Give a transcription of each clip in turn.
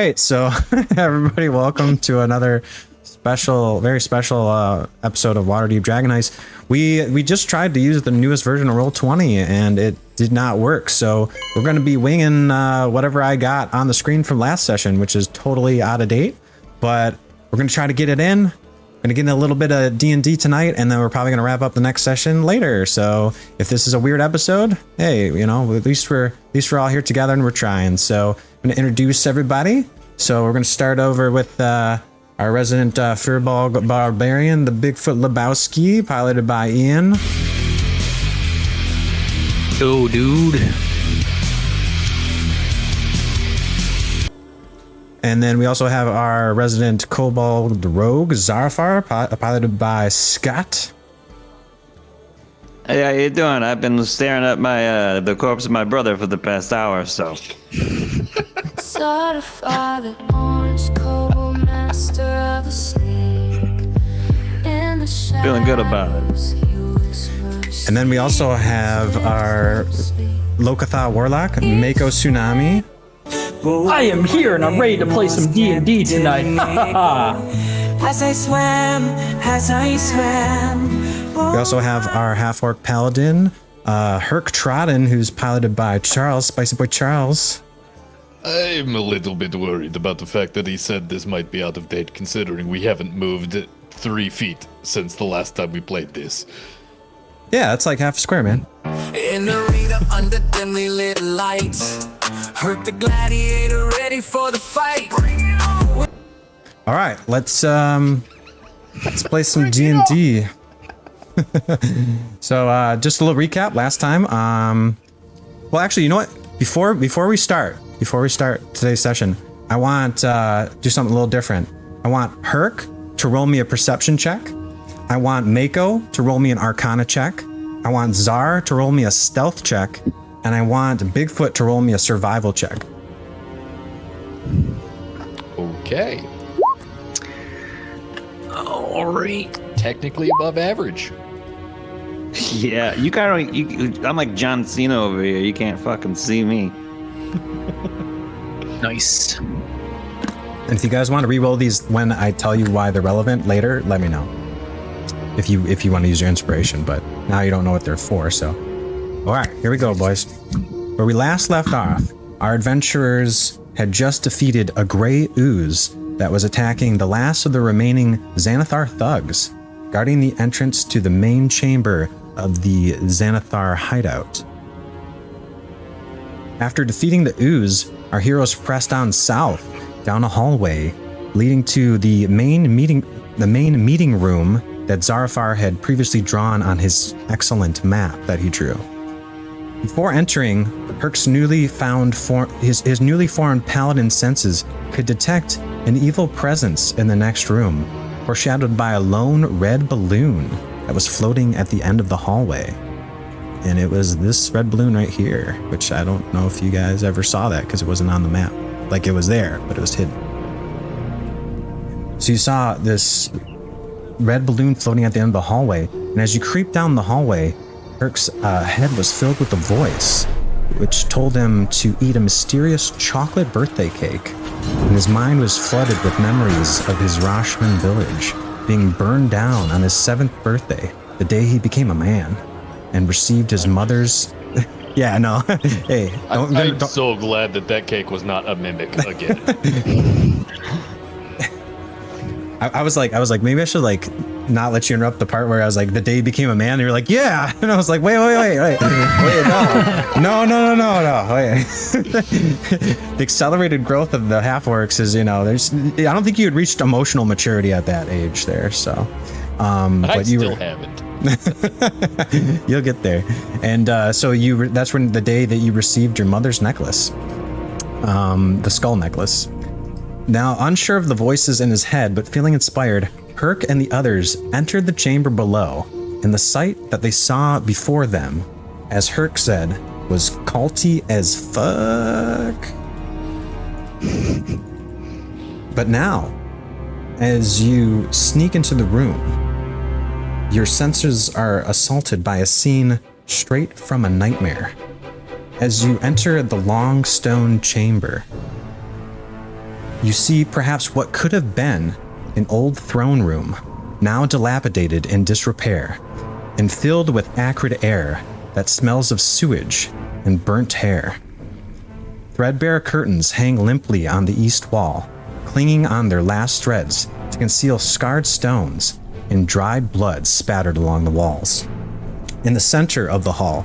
right, so everybody, welcome to another very special episode of Waterdeep Dragon Heist. We just tried to use the newest version of Roll20 and it did not work, so we're going to be winging whatever I got on the screen from last session, which is totally out of date, but we're going to try to get it in. Going to get in a little bit of D&D tonight, and then we're probably going to wrap up the next session later. So if this is a weird episode, hey, you know, at least we're all here together and we're trying. So I'm going to introduce everybody. So we're going to start over with our resident Furball Barbarian, the Bigfoot Lebowski, piloted by Ian. Yo, dude. And then we also have our resident Kobold Rogue, Zarfar, piloted by Scott. Hey, how you doing? I've been staring at my the corpse of my brother for the past hour or so. Feeling good about it. And then we also have our Locathah Warlock, Mako Tsunami. I am here and I'm ready to play some D&D tonight. As I swam. We also have our half-orc paladin, Hurk Trodden, who's piloted by Charlz, Spicy Boy Charlz. I'm a little bit worried about the fact that he said this might be out of date, considering we haven't moved 3 feet since the last time we played this. Yeah, that's like half a square, man. In the arena under dimly lit lights. Hurk the gladiator ready for the fight. All right, let's play some D&D. So just a little recap last time. Well, actually, you know what? Before we start today's session, I want do something a little different. I want Hurk to roll me a perception check. I want Mako to roll me an Arcana check. I want Tzar to roll me a stealth check. And I want Bigfoot to roll me a survival check. Okay. All right. Technically above average. Yeah, you kind of. I'm like John Cena over here. You can't fucking see me. Nice. And if you guys want to re-roll these when I tell you why they're relevant later, let me know. If you want to use your inspiration, but now you don't know what they're for, so. All right, here we go, boys. Where we last left off, our adventurers had just defeated a gray ooze that was attacking the last of the remaining Xanathar thugs, guarding the entrance to the main chamber of the Xanathar hideout. After defeating the ooze, our heroes pressed on south down a hallway leading to the main meeting room that Zarfar had previously drawn on his excellent map that he drew. Before entering, Hurk's newly formed paladin senses could detect an evil presence in the next room, foreshadowed by a lone red balloon that was floating at the end of the hallway. And it was this red balloon right here, which I don't know if you guys ever saw that because it wasn't on the map. Like, it was there, but it was hidden. So you saw this red balloon floating at the end of the hallway, and as you creep down the hallway, Hurk's head was filled with a voice, which told him to eat a mysterious chocolate birthday cake, and his mind was flooded with memories of his Rashman village being burned down on his 7th birthday, the day he became a man, and received his mother's... Yeah, no. Hey, I'm so glad that cake was not a mimic again. I was like, maybe I should like not let you interrupt the part where I was like, the day he became a man. And you were like, yeah. And I was like, wait, no, wait. The accelerated growth of the half-orcs is, you know, I don't think you had reached emotional maturity at that age there. So, but you haven't. You'll get there. And so that's when the day that you received your mother's necklace, the skull necklace. Now, unsure of the voices in his head, but feeling inspired, Hurk and the others entered the chamber below, and the sight that they saw before them, as Hurk said, was culty as fuck. But now, as you sneak into the room, your senses are assaulted by a scene straight from a nightmare. As you enter the long stone chamber, you see perhaps what could have been an old throne room, now dilapidated in disrepair, and filled with acrid air that smells of sewage and burnt hair. Threadbare curtains hang limply on the east wall, clinging on their last threads to conceal scarred stones and dried blood spattered along the walls. In the center of the hall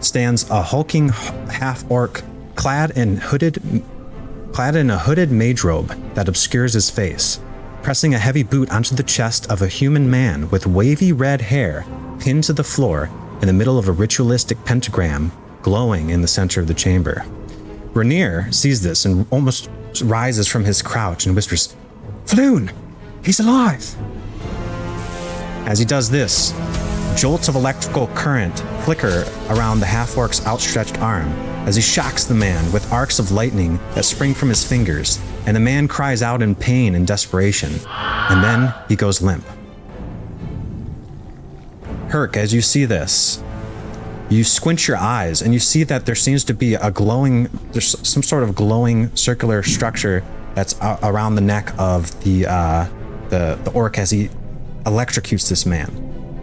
stands a hulking half-orc clad in a hooded mage robe that obscures his face, pressing a heavy boot onto the chest of a human man with wavy red hair pinned to the floor in the middle of a ritualistic pentagram glowing in the center of the chamber. Renaer sees this and almost rises from his crouch and whispers, "Floon! He's alive!" As he does this, jolts of electrical current flicker around the half-orc's outstretched arm as he shocks the man with arcs of lightning that spring from his fingers, and the man cries out in pain and desperation, and then he goes limp. Hurk, as you see this, you squint your eyes and you see that there seems to be there's some sort of glowing circular structure that's around the neck of the orc as he electrocutes this man.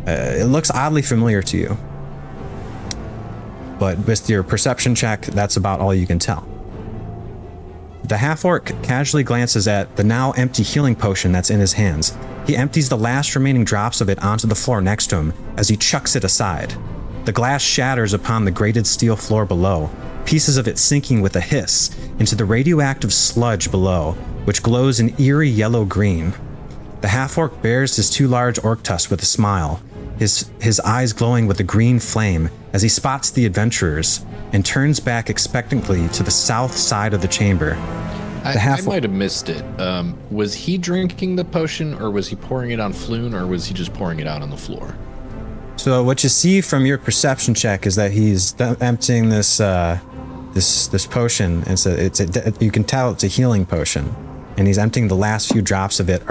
It looks oddly familiar to you, but with your perception check, that's about all you can tell. The half-orc casually glances at the now empty healing potion that's in his hands. He empties the last remaining drops of it onto the floor next to him as he chucks it aside. The glass shatters upon the grated steel floor below, pieces of it sinking with a hiss into the radioactive sludge below, which glows an eerie yellow-green. The half-orc bears his two large orc tusks with a smile, his eyes glowing with a green flame as he spots the adventurers and turns back expectantly to the south side of the chamber. I might have missed it. Was he drinking the potion, or was he pouring it on Floon, or was he just pouring it out on the floor? So what you see from your perception check is that he's emptying this potion, and so you can tell it's a healing potion, and he's emptying the last few drops of it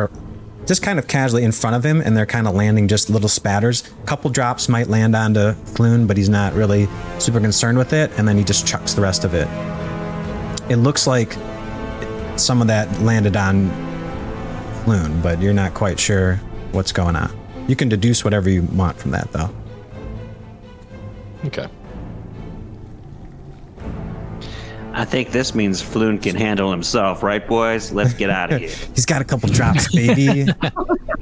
just kind of casually in front of him, and they're kind of landing just little spatters. A couple drops might land onto Floon, but he's not really super concerned with it, and then he just chucks the rest of it. It looks like some of that landed on Floon, but you're not quite sure what's going on. You can deduce whatever you want from that, though. Okay. I think this means Floon can handle himself, right, boys? Let's get out of here. He's got a couple drops, baby.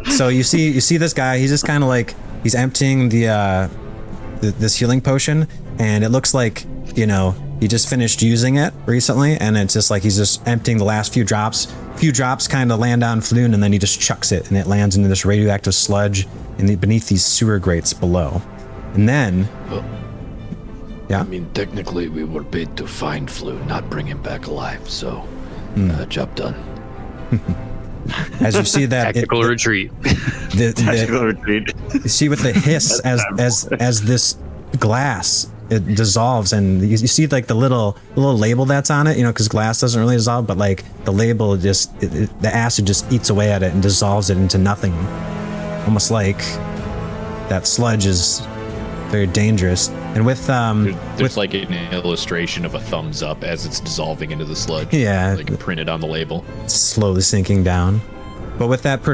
So you see this guy. He's just kind of like he's emptying this healing potion, and it looks like he just finished using it recently, and it's just like he's just emptying the last few drops. Few drops kind of land on Floon, and then he just chucks it, and it lands into this radioactive sludge beneath these sewer grates below. And then, yeah. I mean, technically, we were paid to find Floon, not bring him back alive. So, job done. As you see that Tactical retreat. Tactical retreat. You see with the hiss as this glass it dissolves, and you see like the little label that's on it, because glass doesn't really dissolve, but like the label just the acid just eats away at it and dissolves it into nothing, almost like that sludge is very dangerous. And with there's like an illustration of a thumbs up as it's dissolving into the sludge. Yeah, like printed on the label. It's slowly sinking down. But with that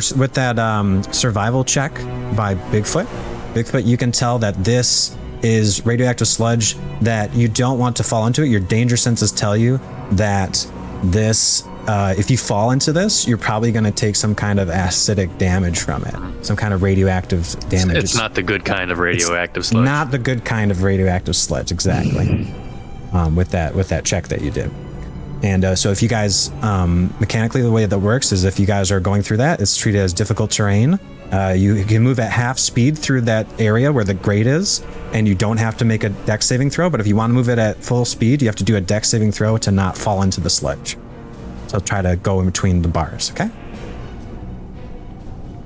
survival check by Bigfoot, you can tell that this is radioactive sludge that you don't want to fall into it. Your danger senses tell you that this, if you fall into this, you're probably going to take some kind of acidic damage from it, some kind of radioactive damage. It's not the good kind of radioactive sludge. Not the good kind of radioactive sludge, exactly. With that check that you did. And so if you guys, mechanically the way that works is if you guys are going through that, it's treated as difficult terrain. You can move at half speed through that area where the grate is, and you don't have to make a dex saving throw, but if you want to move it at full speed, you have to do a dex saving throw to not fall into the sludge. So try to go in between the bars, okay?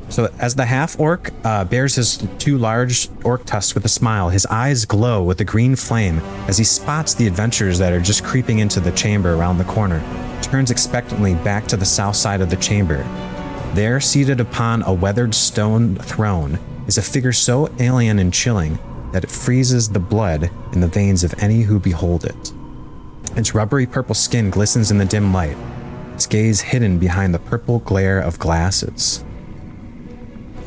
So as the half-orc bears his two large orc tusks with a smile, his eyes glow with a green flame as he spots the adventurers that are just creeping into the chamber around the corner, turns expectantly back to the south side of the chamber. There, seated upon a weathered stone throne, is a figure so alien and chilling that it freezes the blood in the veins of any who behold it. Its rubbery purple skin glistens in the dim light. Its gaze hidden behind the purple glare of glasses.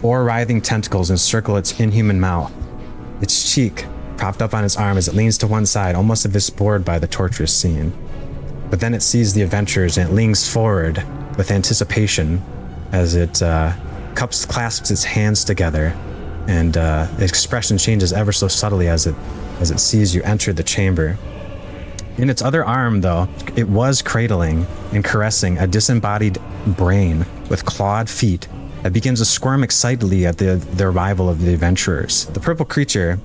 4 writhing tentacles encircle its inhuman mouth. Its cheek propped up on its arm as it leans to one side, almost as if bored by the torturous scene. But then it sees the adventurers and it leans forward with anticipation as it clasps its hands together, and the expression changes ever so subtly as it sees you enter the chamber. In its other arm, though, it was cradling and caressing a disembodied brain with clawed feet that begins to squirm excitedly at the arrival of the adventurers. The purple creature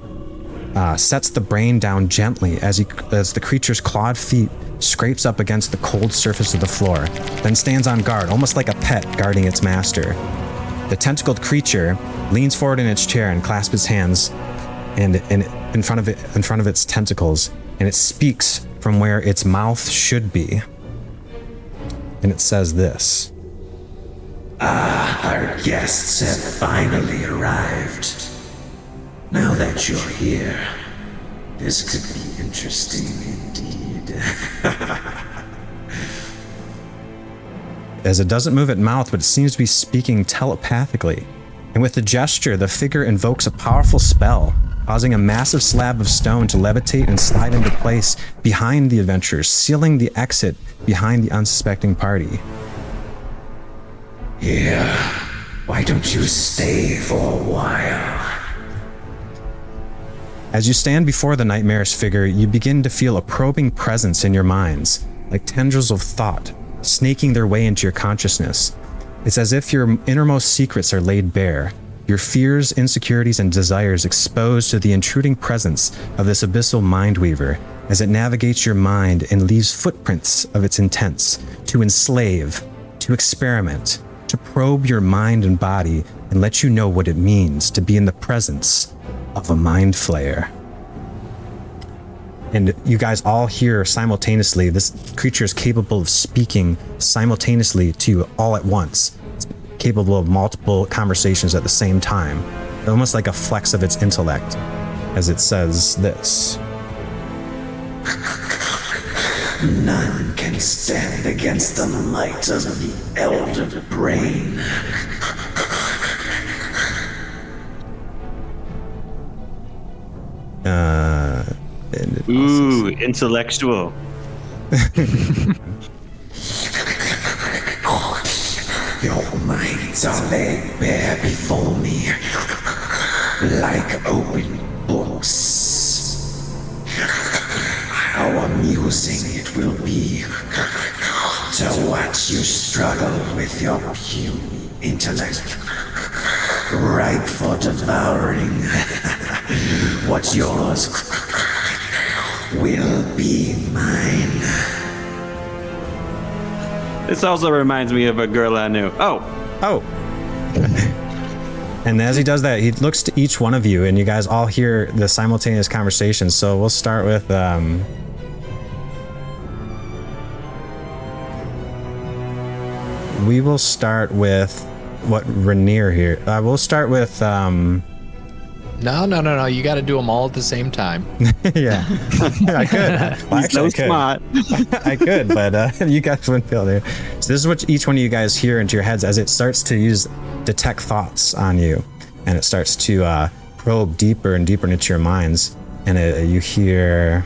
sets the brain down gently as the creature's clawed feet scrapes up against the cold surface of the floor, then stands on guard, almost like a pet guarding its master. The tentacled creature leans forward in its chair and clasps its hands and in front of its tentacles, and it speaks from where its mouth should be. And it says this. Our guests have finally arrived. Now that you're here, this could be interesting indeed. As it doesn't move its mouth, but it seems to be speaking telepathically. And with the gesture, the figure invokes a powerful spell, causing a massive slab of stone to levitate and slide into place behind the adventurers, sealing the exit behind the unsuspecting party. Here, why don't you stay for a while? As you stand before the nightmarish figure, you begin to feel a probing presence in your minds, like tendrils of thought, snaking their way into your consciousness. It's as if your innermost secrets are laid bare, your fears, insecurities, and desires exposed to the intruding presence of this abyssal mind weaver as it navigates your mind and leaves footprints of its intents to enslave, to experiment, to probe your mind and body and let you know what it means to be in the presence of a mind flayer. And you guys all hear simultaneously, this creature is capable of speaking simultaneously to you all at once. It's capable of multiple conversations at the same time, almost like a flex of its intellect, as it says this. None can stand against the might of the Elder Brain. Ooh, intellectual. Your minds are laid bare before me, like open books. How amusing it will be to watch you struggle with your puny intellect, ripe for devouring. What's yours will be mine. This also reminds me of a girl I knew. Oh. And as he does that, he looks to each one of you, and you guys all hear the simultaneous conversation. So we'll start with we will start with what Renaer here. We'll start with No. You got to do them all at the same time. yeah, I could. Well, actually, smart. I could, but you guys wouldn't be able to. So this is what each one of you guys hear into your heads as it starts to detect thoughts on you, and it starts to probe deeper and deeper into your minds, and you hear.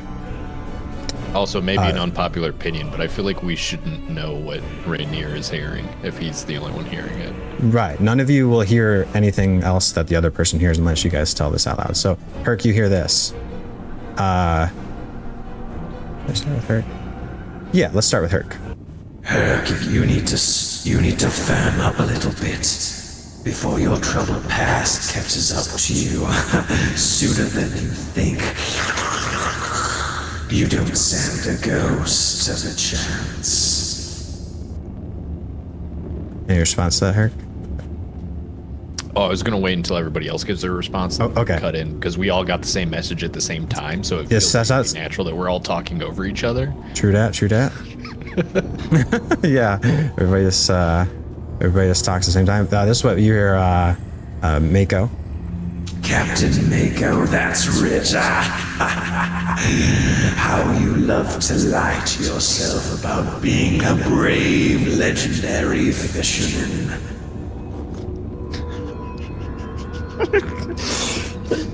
Also, maybe an unpopular opinion, but I feel like we shouldn't know what Renaer is hearing if he's the only one hearing it. Right. None of you will hear anything else that the other person hears unless you guys tell this out loud. So, Hurk, you hear this. Let's start with Hurk. Yeah, let's start with Hurk. Hurk, you need to firm up a little bit before your troubled past catches up to you sooner than you think. You don't send a ghost of a chance. Any response to that, Hurk? Oh, I was going to wait until everybody else gives their response and cut in, because we all got the same message at the same time, so it feels that's natural that we're all talking over each other. True dat. Yeah, everybody just talks at the same time. This is what you hear, Mako. Captain Mako, that's rich. How you love to lie to yourself about being a brave, legendary fisherman.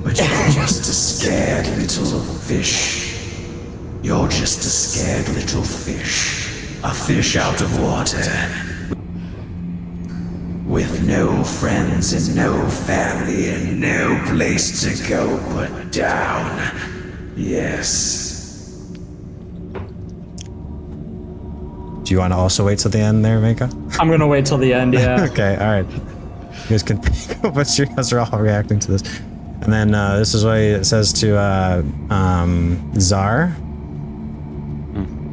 But you're just a scared little fish. You're just a scared little fish. A fish out of water. With no friends and no family and no place to go but down. Yes. Do you want to also wait till the end there, Mako? I'm gonna wait till the end, yeah. Okay, alright. You guys can think of what you guys are all reacting to this. And then this is what it says to Tzar.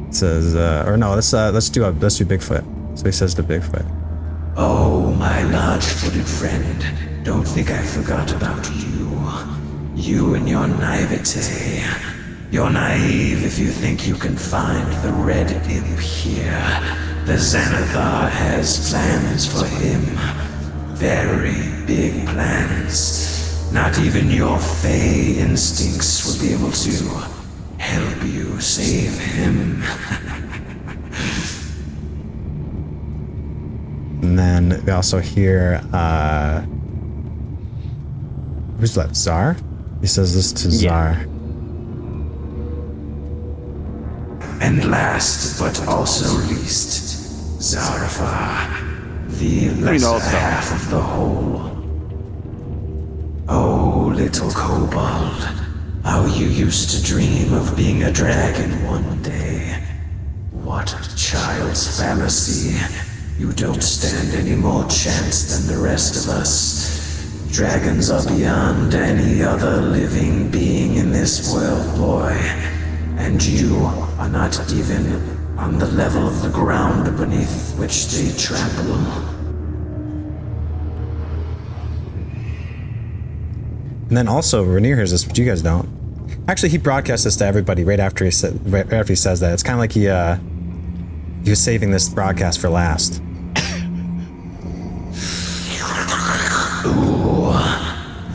It says, or no, let's do Bigfoot. So he says to Bigfoot. Oh, my large-footed friend, don't think I forgot about you. You and your naivete. You're naive if you think you can find the Red Imp here. The Xanathar has plans for him. Very big plans. Not even your Fey instincts will be able to help you save him. And then we also hear, who's that, Tzar? He says this to Tzar. And last, but also least, Zarafar, the lesser half of the whole. Oh, little kobold, how you used to dream of being a dragon one day. What a child's fallacy. You don't stand any more chance than the rest of us. Dragons are beyond any other living being in this world, boy. And you are not even on the level of the ground beneath which they trample. And then also, Renaer hears this, but you guys don't. Actually, he broadcasts this to everybody right after he says that. It's kind of like he was saving this broadcast for last. Ooh,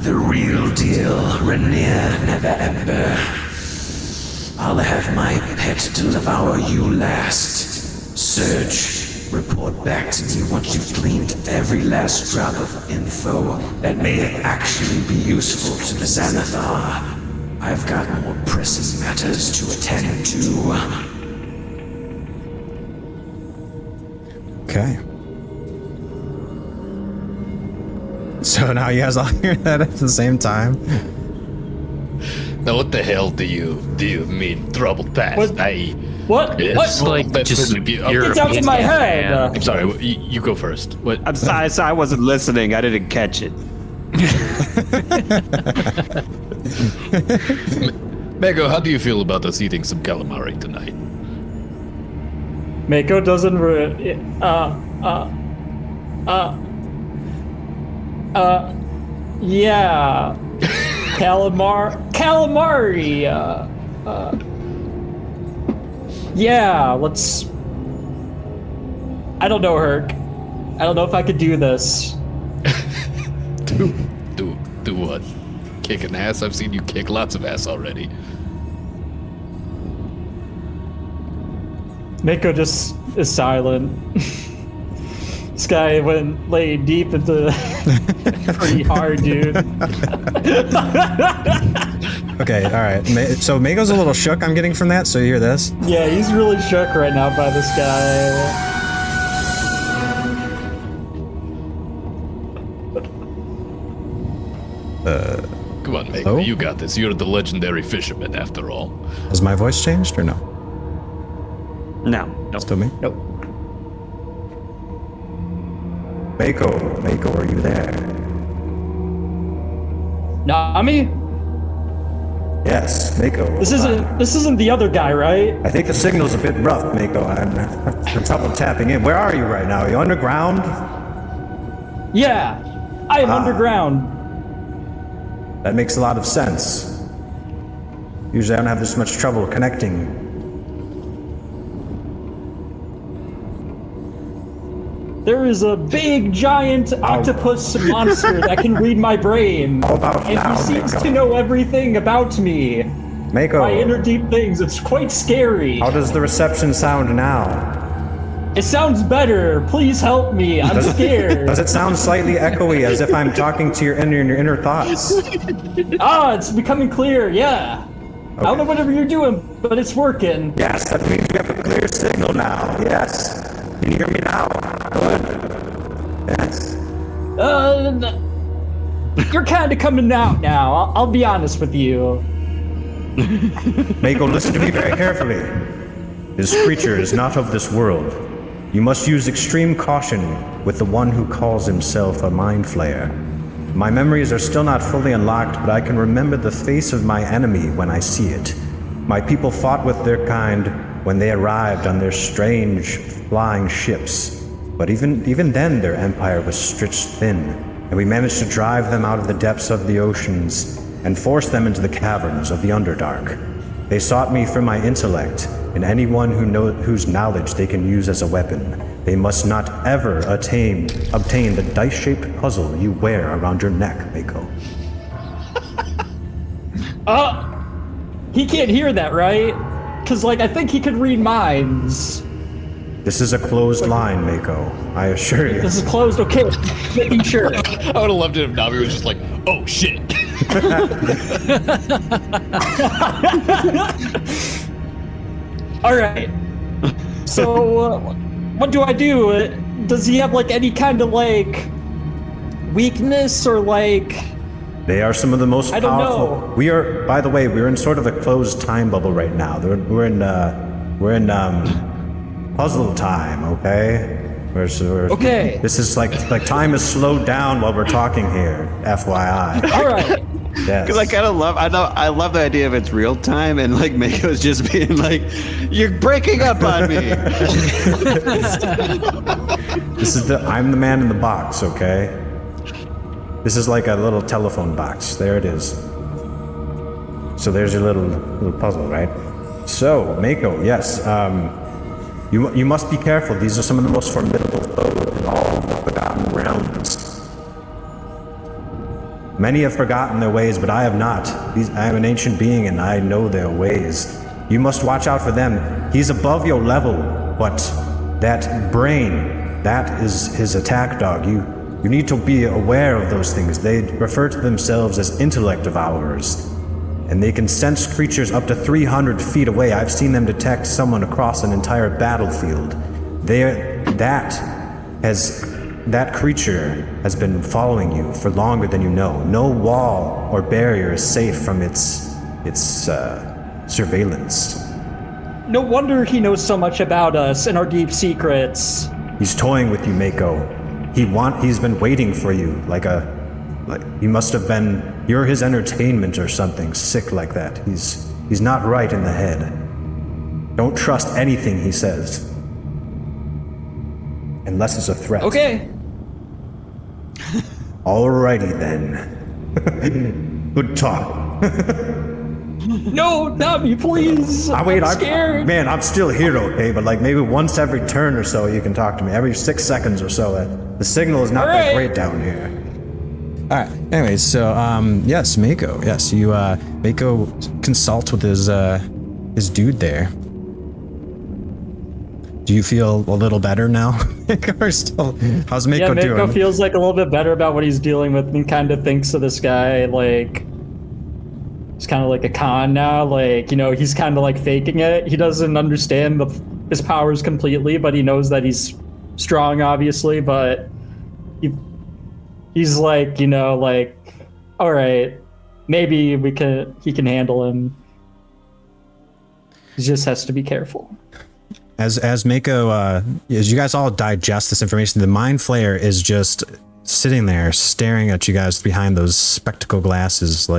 the real deal, Renaer never ember. I'll have my pet devour you last. Serge, report back to me once you've gleaned every last drop of info that may actually be useful to the Xanathar. I've got more pressing matters to attend to. Okay. So now you guys all hear that at the same time? Now what the hell do you mean troubled past? What? What? It's What? like just your It's out of my head. I'm sorry, you go first. What? I'm sorry, I wasn't listening. I didn't catch it. Mako, how do you feel about us eating some calamari tonight? Mako doesn't yeah. Calamari, yeah, let's... I don't know, Hurk. I don't know if I could do this. Do what? Kicking ass? I've seen you kick lots of ass already. Mako just is silent. This guy went laid deep into pretty hard, dude. Okay, alright. So Mako's a little shook, I'm getting from that, so you hear this? Yeah, he's really shook right now by this guy. Come on, Mako, you got this. You're the legendary fisherman, after all. Has my voice changed or no? No. Still me? Nope. Mako, are you there? Nami? Yes, Mako. This isn't the other guy, right? I think the signal's a bit rough, Mako. I'm having trouble tapping in. Where are you right now? Are you underground? Yeah, I am underground. That makes a lot of sense. Usually I don't have this much trouble connecting. There is a big, giant octopus monster that can read my brain. And he seems to know everything about me. Mako. My inner deep things. It's quite scary. How does the reception sound now? It sounds better. Please help me. I'm scared. Does it sound slightly echoey, as if I'm talking to your inner thoughts? It's becoming clear, yeah. Okay. I don't know whatever you're doing, but it's working. Yes, that means we have a clear signal now. Yes. Can you hear me now? Good. Yes. You're kind of coming out now. I'll be honest with you. Mako, listen to me very carefully. This creature is not of this world. You must use extreme caution with the one who calls himself a Mind Flayer. My memories are still not fully unlocked, but I can remember the face of my enemy when I see it. My people fought with their kind when they arrived on their strange flying ships. But even then their empire was stretched thin, and we managed to drive them out of the depths of the oceans and force them into the caverns of the Underdark. They sought me for my intellect, and anyone whose knowledge they can use as a weapon. They must not ever obtain the dice-shaped puzzle you wear around your neck, Mako. He can't hear that, right? Because, I think he could read minds. This is a closed line, Mako. I assure you. This is closed, okay. Making sure. I would have loved it if Navi was just like, oh, shit. All right. So, what do I do? Does he have any kind of weakness or They are some of the most I don't powerful. know. We are, by the way, we're in sort of a closed time bubble right now. We're in puzzle time, okay? Okay. This is like time is slowed down while we're talking here. FYI. All right. Yes. Because I kind of love, I love the idea of it's real time and Mako's just being you're breaking up on me. I'm the man in the box, okay? This is like a little telephone box. There it is. So there's your little puzzle, right? So, Mako, yes. You must be careful. These are some of the most formidable foes in all the Forgotten Realms. Many have forgotten their ways, but I have not. I am an ancient being, and I know their ways. You must watch out for them. He's above your level, but that brain, that is his attack dog. You need to be aware of those things. They refer to themselves as Intellect Devourers, and they can sense creatures up to 300 feet away. I've seen them detect someone across an entire battlefield. That creature has been following you for longer than you know. No wall or barrier is safe from its surveillance. No wonder he knows so much about us and our deep secrets. He's toying with you, Mako. He's been waiting for you, you must have been, you're his entertainment or something sick like that. He's not right in the head. Don't trust anything he says. Unless it's a threat. Okay. Alrighty then. Good talk. No, Navi, please. I'm scared. Man, I'm still here, okay? But maybe once every turn or so you can talk to me. Every 6 seconds or so. The signal is not that great down here. All right. Anyways, so yes, Mako. Yes, Mako consults with his dude there. Do you feel a little better now? Or still, how's Mako doing? Mako feels a little bit better about what he's dealing with, and kind of thinks of this guy he's kind of like a con now. He's kind of faking it. He doesn't understand his powers completely, but he knows that he's strong, obviously. But he's all right, maybe he can handle him. He just has to be careful. As Mako, as you guys all digest this information, the Mind Flayer is just sitting there staring at you guys behind those spectacle glasses,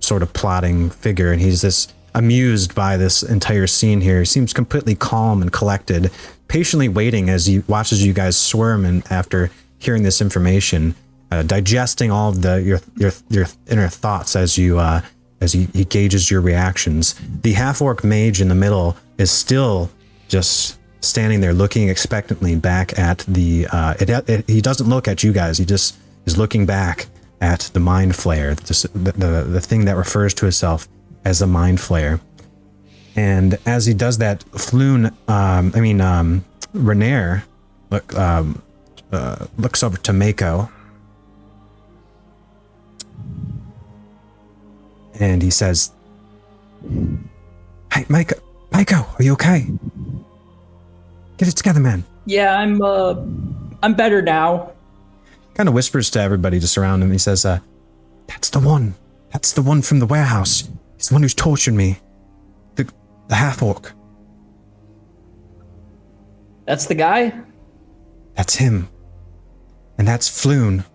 sort of plotting figure, and he's this amused by this entire scene here. He seems completely calm and collected, patiently waiting as he watches you guys swarm and after hearing this information, digesting all of your inner thoughts as he gauges your reactions. The half-orc mage in the middle is still just standing there looking expectantly back at the he doesn't look at you guys, he just is looking back at the Mind Flayer, the thing that refers to itself as the Mind Flayer. And as he does that, Floon, Renaer looks over to Mako and he says, "Hey, Mako, are you okay? Get it together, man." Yeah, I'm better now. Kind of whispers to everybody just around him. He says, "That's the one. That's the one from the warehouse. He's the one who's tortured me. The half-orc." That's the guy? That's him. And that's Floon.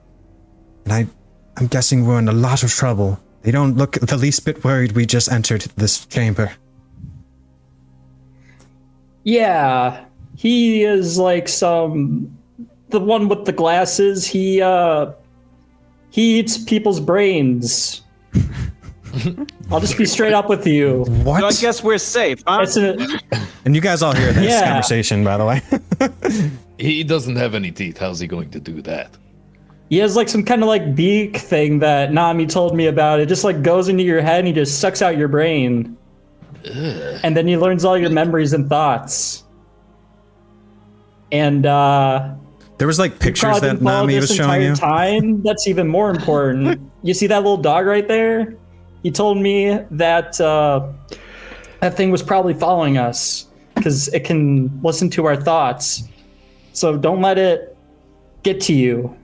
And I'm guessing we're in a lot of trouble. They don't look the least bit worried we just entered this chamber. Yeah, he is like the one with the glasses. He eats people's brains. I'll just be straight up with you. What? So I guess we're safe, huh? And you guys all hear this conversation, by the way. He doesn't have any teeth. How's he going to do that? He has like some kind of like beak thing that Nami told me about. It just like goes into your head and he just sucks out your brain. Ugh. And then he learns all your memories and thoughts. And there was like pictures that Nami was showing you. That's even more important. You see that little dog right there? He told me that that thing was probably following us because it can listen to our thoughts. So don't let it get to you.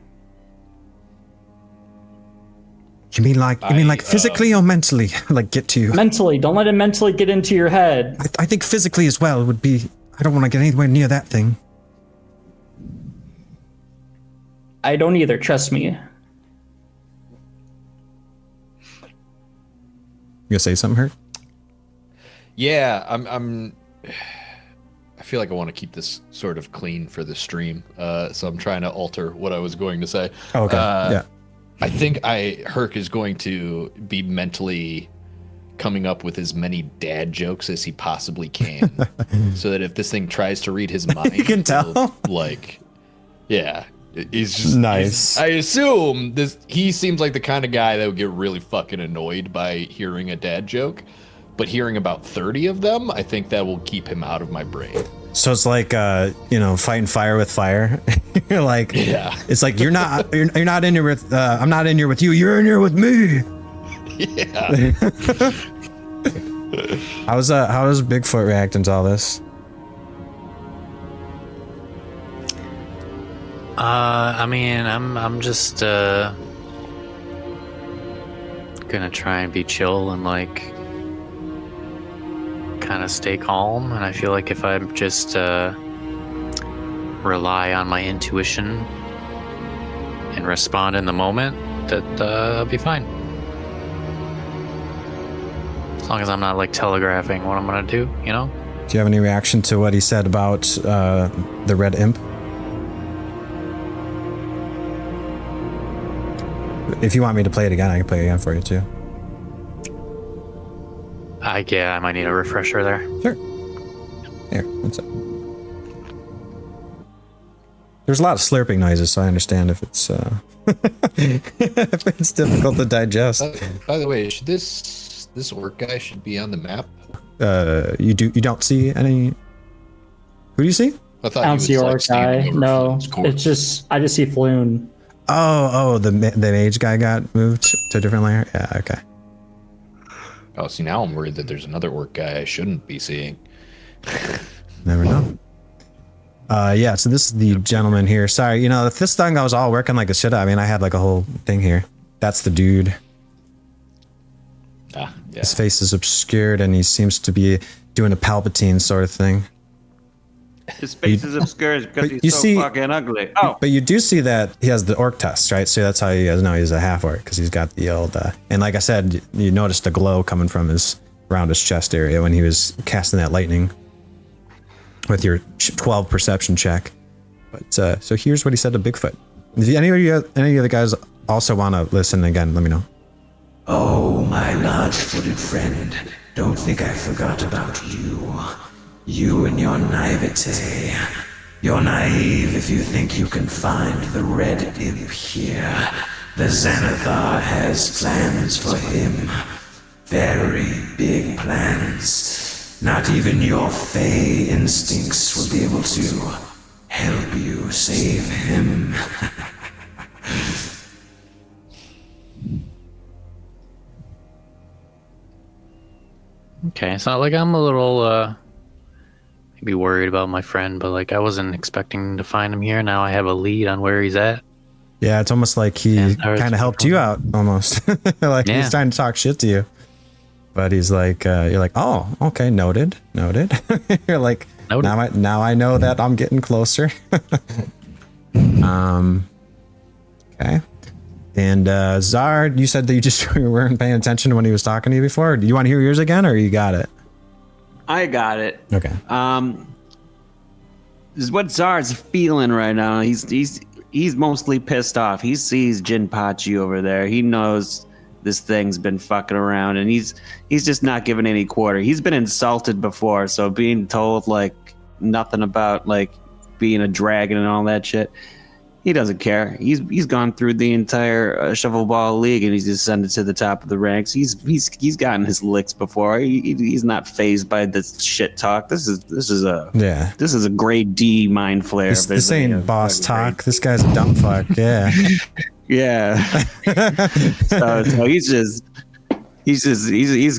You mean like physically or mentally? Like get to you? Mentally. Don't let it mentally get into your head. I think physically as well would be. I don't want to get anywhere near that thing. I don't either. Trust me. You gonna say something, Hurk? Yeah, I feel like I want to keep this sort of clean for the stream, so I'm trying to alter what I was going to say. Oh, okay. Yeah. I think Hurk is going to be mentally coming up with as many dad jokes as he possibly can, so that if this thing tries to read his mind, you can tell. He's just nice. I assume he seems like the kind of guy that would get really fucking annoyed by hearing a dad joke, but hearing about 30 of them, I think that will keep him out of my brain. So it's like fighting fire with fire. You're like, yeah. It's like you're not in here with I'm not in here with you. You're in here with me. Yeah. How does Bigfoot reacting to all this? I'm just gonna try and be chill and like kind of stay calm, and I feel like if I just rely on my intuition and respond in the moment, that I'll be fine. As long as I'm not like telegraphing what I'm gonna do, you know? Do you have any reaction to what he said about the red imp? If you want me to play it again, I can play it again for you too. I might need a refresher there. Sure. Here, what's up? There's a lot of slurping noises, so I understand if it's if it's difficult to digest. By the way, this orc guy should be on the map. You don't see any? Who do you see? I don't see orc guy. No, it's just I just see Floon. Oh, the mage guy got moved to a different layer? Yeah, okay. Oh, see, now I'm worried that there's another orc guy I shouldn't be seeing. Never know. Yeah, so this is the gentleman here. Sorry, if this thing I was all working like a shit, I mean, I had like a whole thing here. That's the dude. Yeah. His face is obscured and he seems to be doing a Palpatine sort of thing. His face is obscured because he's fucking ugly. Oh. But you do see that he has the orc test, right? So that's how you guys know he's a half-orc, because he's got the old... and like I said, you noticed the glow coming from around his chest area when he was casting that lightning with your 12 perception check. But so here's what he said to Bigfoot. If any of the guys also want to listen again, let me know. Oh, my large-footed friend, don't think I forgot about you. You and your naivete. You're naive if you think you can find the red imp here. The Xanathar has plans for him. Very big plans. Not even your fey instincts will be able to help you save him. Okay, it's not like I'm a little maybe worried about my friend, but like I wasn't expecting to find him here. Now I have a lead on where he's at. Yeah, it's almost like he kind of helped you out, almost. Like Yeah. he's trying to talk shit to you. But he's like, you're like, oh, okay, noted. You're like, Noted. now I know that I'm getting closer. Okay. And Tzar, you said that you just weren't paying attention when he was talking to you before. Do you want to hear yours again, or you got it? I got it. Okay. This is what Tzar's feeling right now. He's mostly pissed off. He sees Jinpachi over there. He knows this thing's been fucking around, and he's just not giving any quarter. He's been insulted before, so being told like nothing about like being a dragon and all that shit, he doesn't care. He's gone through the entire Shovel Ball League, and he's ascended to the top of the ranks. He's gotten his licks before. He's not phased by this shit talk. This is a grade D mind flayer. This ain't boss talk. This guy's a dumb fuck. Yeah. Yeah. so he's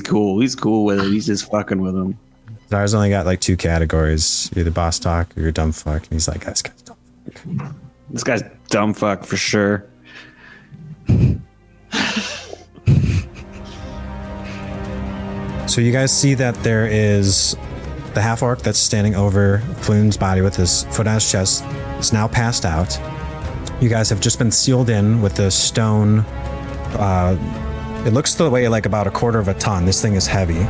cool. He's cool with it. He's just fucking with him. Tzar's only got like 2 categories: either boss talk or you're dumb fuck. And he's like, this guy's dumb fuck. This guy's dumb fuck for sure. So you guys see that there is the half-orc that's standing over Floon's body with his foot on his chest. Is now passed out. You guys have just been sealed in with a stone. It looks to weigh like about 1/4 of a ton. This thing is heavy.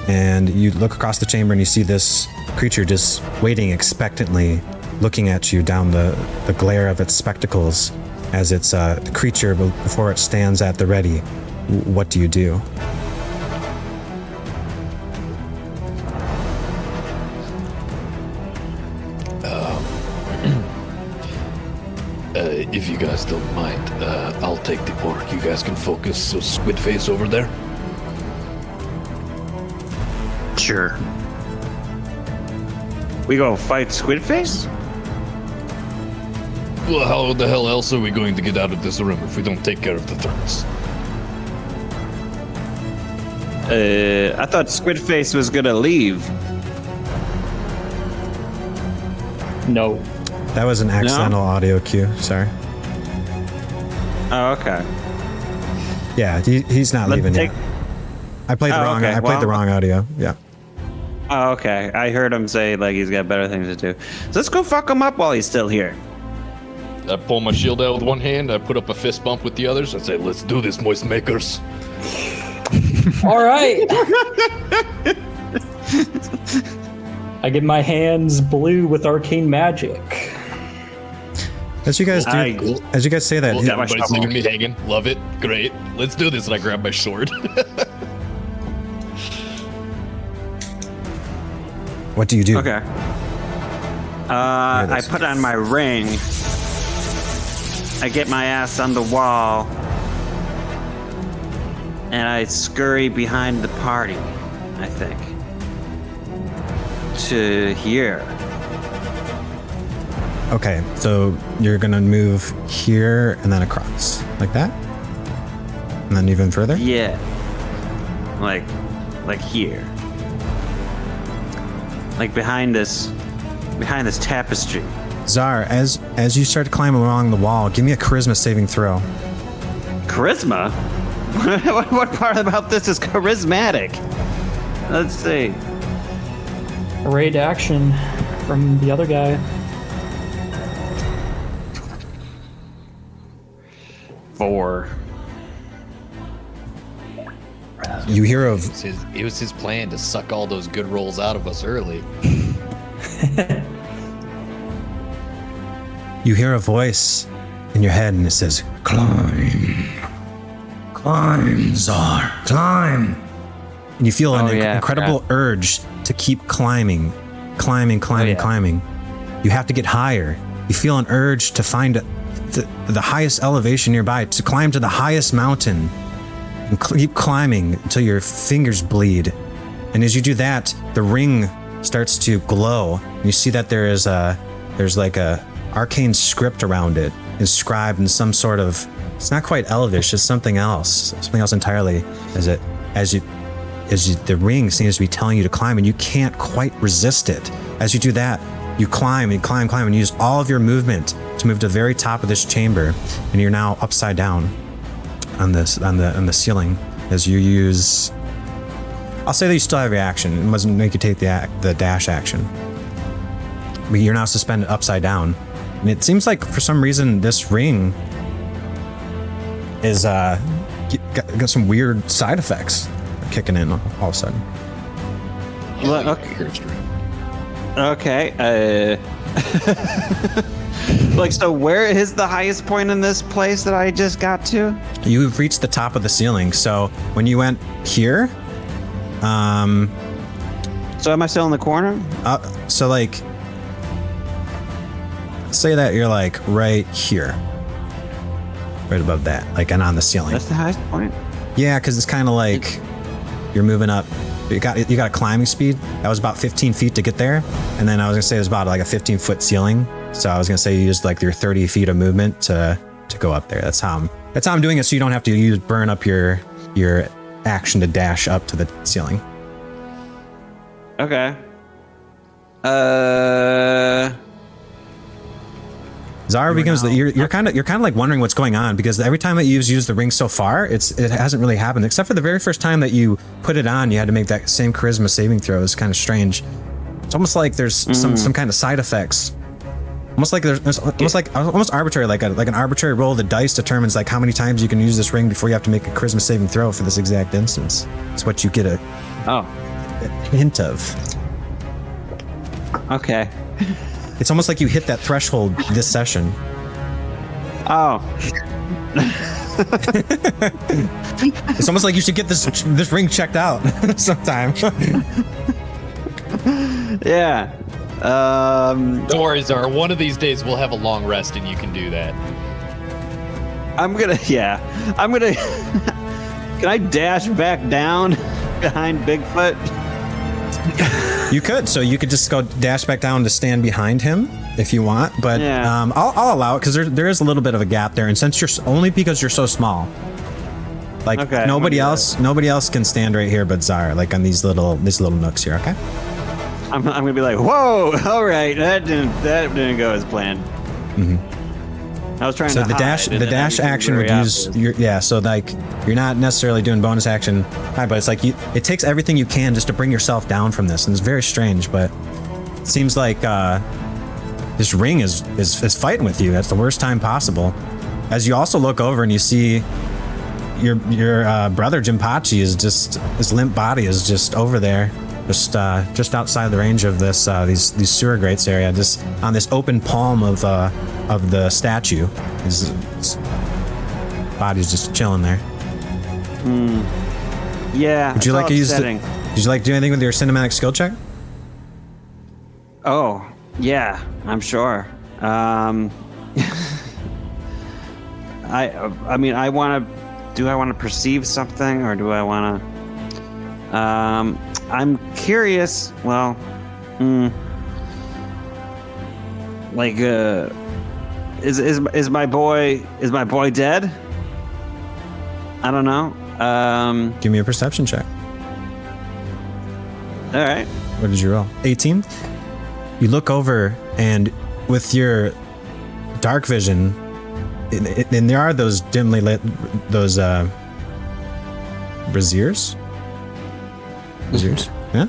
And you look across the chamber and you see this creature just waiting expectantly, looking at you down the glare of its spectacles as it's the creature before it stands at the ready. What do you do? If you guys don't mind, I'll take the orc. You guys can focus. So squid face over there. Sure. We go fight Squidface? Well, how the hell else are we going to get out of this room if we don't take care of the threats? I thought Squidface was gonna leave. No. That was an accidental audio cue. Sorry. Oh, okay. Yeah, he's not leaving yet. I played the wrong. okay. I played the Well, wrong audio. Yeah. Oh, okay. I heard him say like he's got better things to do. So let's go fuck him up while he's still here. I pull my shield out with one hand. I put up a fist bump with the others. I say, "Let's do this, moist makers." All right. I get my hands blue with arcane magic. As you guys do, as you guys say that, Well, my everybody's shovel. leaving me hanging. Love it. Great. Let's do this. And I grab my sword. what do you do? Okay. I put on my ring. I get my ass on the wall. And I scurry behind the party, I think. To here. Okay, so you're gonna move here and then across, like that, and then even further. Yeah. Like here. Like behind this tapestry. Tzar, as you start to climb along the wall, give me a charisma saving throw. Charisma? What part about this is charismatic? Let's see. Raid action from the other guy. 4. You hear of It was his plan to suck all those good rolls out of us early. you hear a voice in your head, and it says, Climb, Tzar, climb. and you feel an yeah, I incredible urge to keep climbing. You have to get higher. You feel an urge to find the highest elevation nearby, to climb to the highest mountain and keep climbing until your fingers bleed. And as you do that, the ring starts to glow, and you see that there's like a arcane script around it, inscribed in some sort of, it's not quite elvish, it's something else entirely. The ring seems to be telling you to climb, and you can't quite resist it. As you do that, you climb and use all of your movement to move to the very top of this chamber, and you're now upside down on the ceiling. As you use, I'll say that you still have your action. It doesn't make you take the dash action, but you're now suspended upside down. And it seems like for some reason this ring is got some weird side effects kicking in all of a sudden. Well, okay. Like, so where is the highest point in this place that I just got to? You've reached the top of the ceiling. So when you went here, So am I still in the corner? so like, say that you're like right here, right above that, like, and on the ceiling. That's the highest point? Yeah, because it's kind of like you're moving up. You got a climbing speed. That was about 15 feet to get there, and then I was gonna say it was about like a 15-foot ceiling. So I was gonna say you used like your 30 feet of movement to go up there. That's how I'm doing it, so you don't have to burn up your action to dash up to the ceiling. Okay. Tzar becomes you're kind of like wondering what's going on, because every time that you've used the ring so far, it hasn't really happened, except for the very first time that you put it on. You had to make that same charisma saving throw. It's kind of strange. It's almost like there's some kind of side effects. Almost like there's almost arbitrary, like an arbitrary roll of the dice determines like how many times you can use this ring before you have to make a charisma saving throw for this exact instance. It's what you get a hint of. Okay. It's almost like you hit that threshold this session. Oh. It's almost like you should get this ring checked out sometime. Yeah. Don't worry, Tzar. One of these days we'll have a long rest and you can do that. Can I dash back down behind Bigfoot? You could, so you could just go dash back down to stand behind him if you want, but yeah. I'll allow it because there is a little bit of a gap there, and since because you're so small, like nobody else can stand right here but Tzar, like on these little nooks here. Okay. I'm gonna be like, whoa! All right, that didn't go as planned. Mm-hmm. I was trying to. So the dash action would use so like you're not necessarily doing bonus action, but it's like it takes everything you can just to bring yourself down from this, and it's very strange. But it seems like this ring is fighting with you. That's the worst time possible. As you also look over and you see your brother Jinpachi his limp body is just over there. Just outside the range of this these sewer grates area, just on this open palm of the statue. His body's just chilling there. Yeah. Would you like to use Did you like to do anything with your cinematic skill check? Oh, yeah, I'm sure. I mean, I want to. Do I want to perceive something, or do I want to? I'm curious. Well, like, is my boy dead? I don't know. Give me a perception check. All right. What did you roll? 18. You look over, and with your dark vision, and there are those dimly lit braziers. Braziers? Yeah?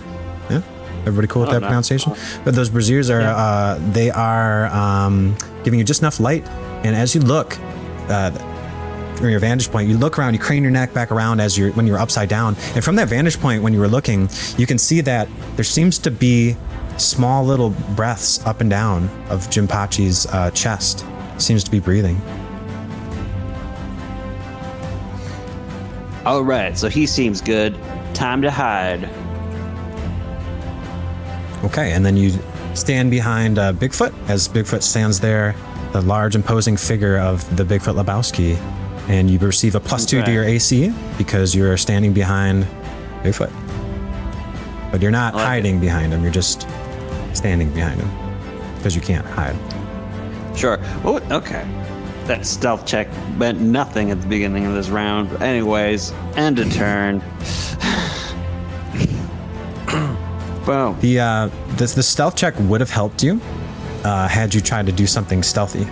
Everybody cool with that pronunciation? But those braziers are, they are giving you just enough light. And as you look from your vantage point, you look around, you crane your neck back around when you're upside down. And from that vantage point, when you were looking, you can see that there seems to be small little breaths up and down of Jinpachi's chest. Seems to be breathing. All right, so he seems good. time to hide. Okay, and then you stand behind Bigfoot as Bigfoot stands there, the large imposing figure of the Bigfoot Lebowski, and you receive a +2 to your AC because you're standing behind Bigfoot. But you're not hiding behind him, you're just standing behind him because you can't hide. Sure. Oh, okay. That stealth check meant nothing at the beginning of this round. But anyways, end of turn. Boom. The stealth check would have helped you had you tried to do something stealthy.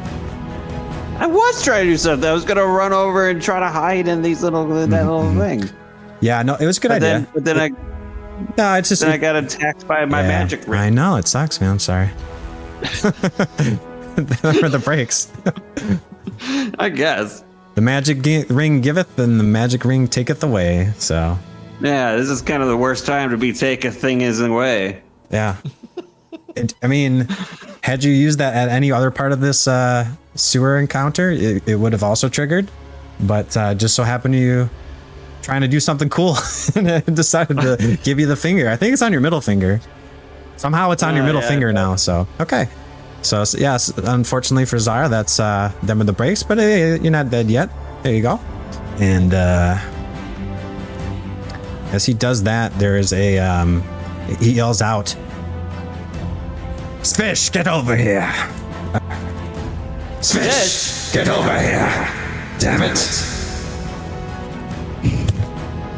I was trying to do something. I was gonna run over and try to hide in these little little thing. Yeah, no, it was a good idea. No, it's just I got attacked by my magic ring. I know, it sucks, man. I'm sorry. Those are the breaks. I guess. The magic ring giveth and the magic ring taketh away, so. Yeah, this is kind of the worst time to be take a thing is away. Yeah. I mean, had you used that at any other part of this sewer encounter, it would have also triggered. But just so happened you trying to do something cool and decided to give you the finger. I think it's on your middle finger. Somehow it's on your middle finger now, so okay. So yes, unfortunately for Tzar, that's them with the breaks, but hey, you're not dead yet. There you go. And as he does that, there is a he yells out, "Svish, get over here! Svish, get over here! Damn it!"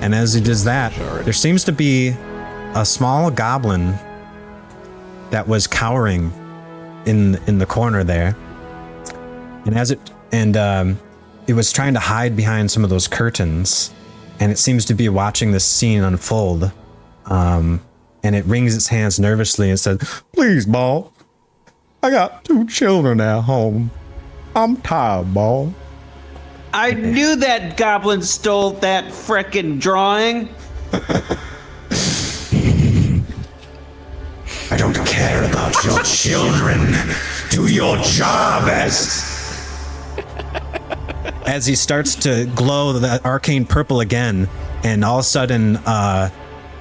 And as he does that, there seems to be a small goblin that was cowering in the corner there, and it was trying to hide behind some of those curtains, and it seems to be watching this scene unfold. And it wrings its hands nervously and says, "Please, ball, I got 2 children at home. I'm tired, ball." I knew that goblin stole that frickin' drawing. I don't care about your children. Do your job as he starts to glow the arcane purple again, and all of a sudden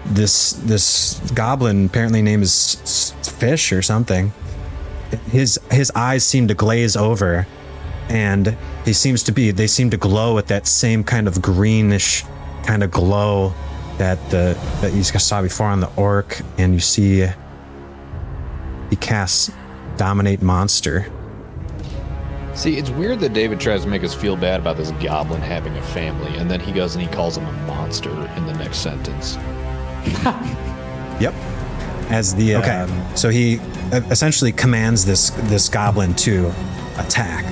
this goblin, apparently name is Fish or something, his eyes seem to glaze over, and they seem to glow with that same kind of greenish kind of glow that you saw before on the orc, and you see he casts Dominate Monster. See, it's weird that David tries to make us feel bad about this goblin having a family, and then he goes and he calls him a monster in the next sentence. Yep. As the so he essentially commands this goblin to attack.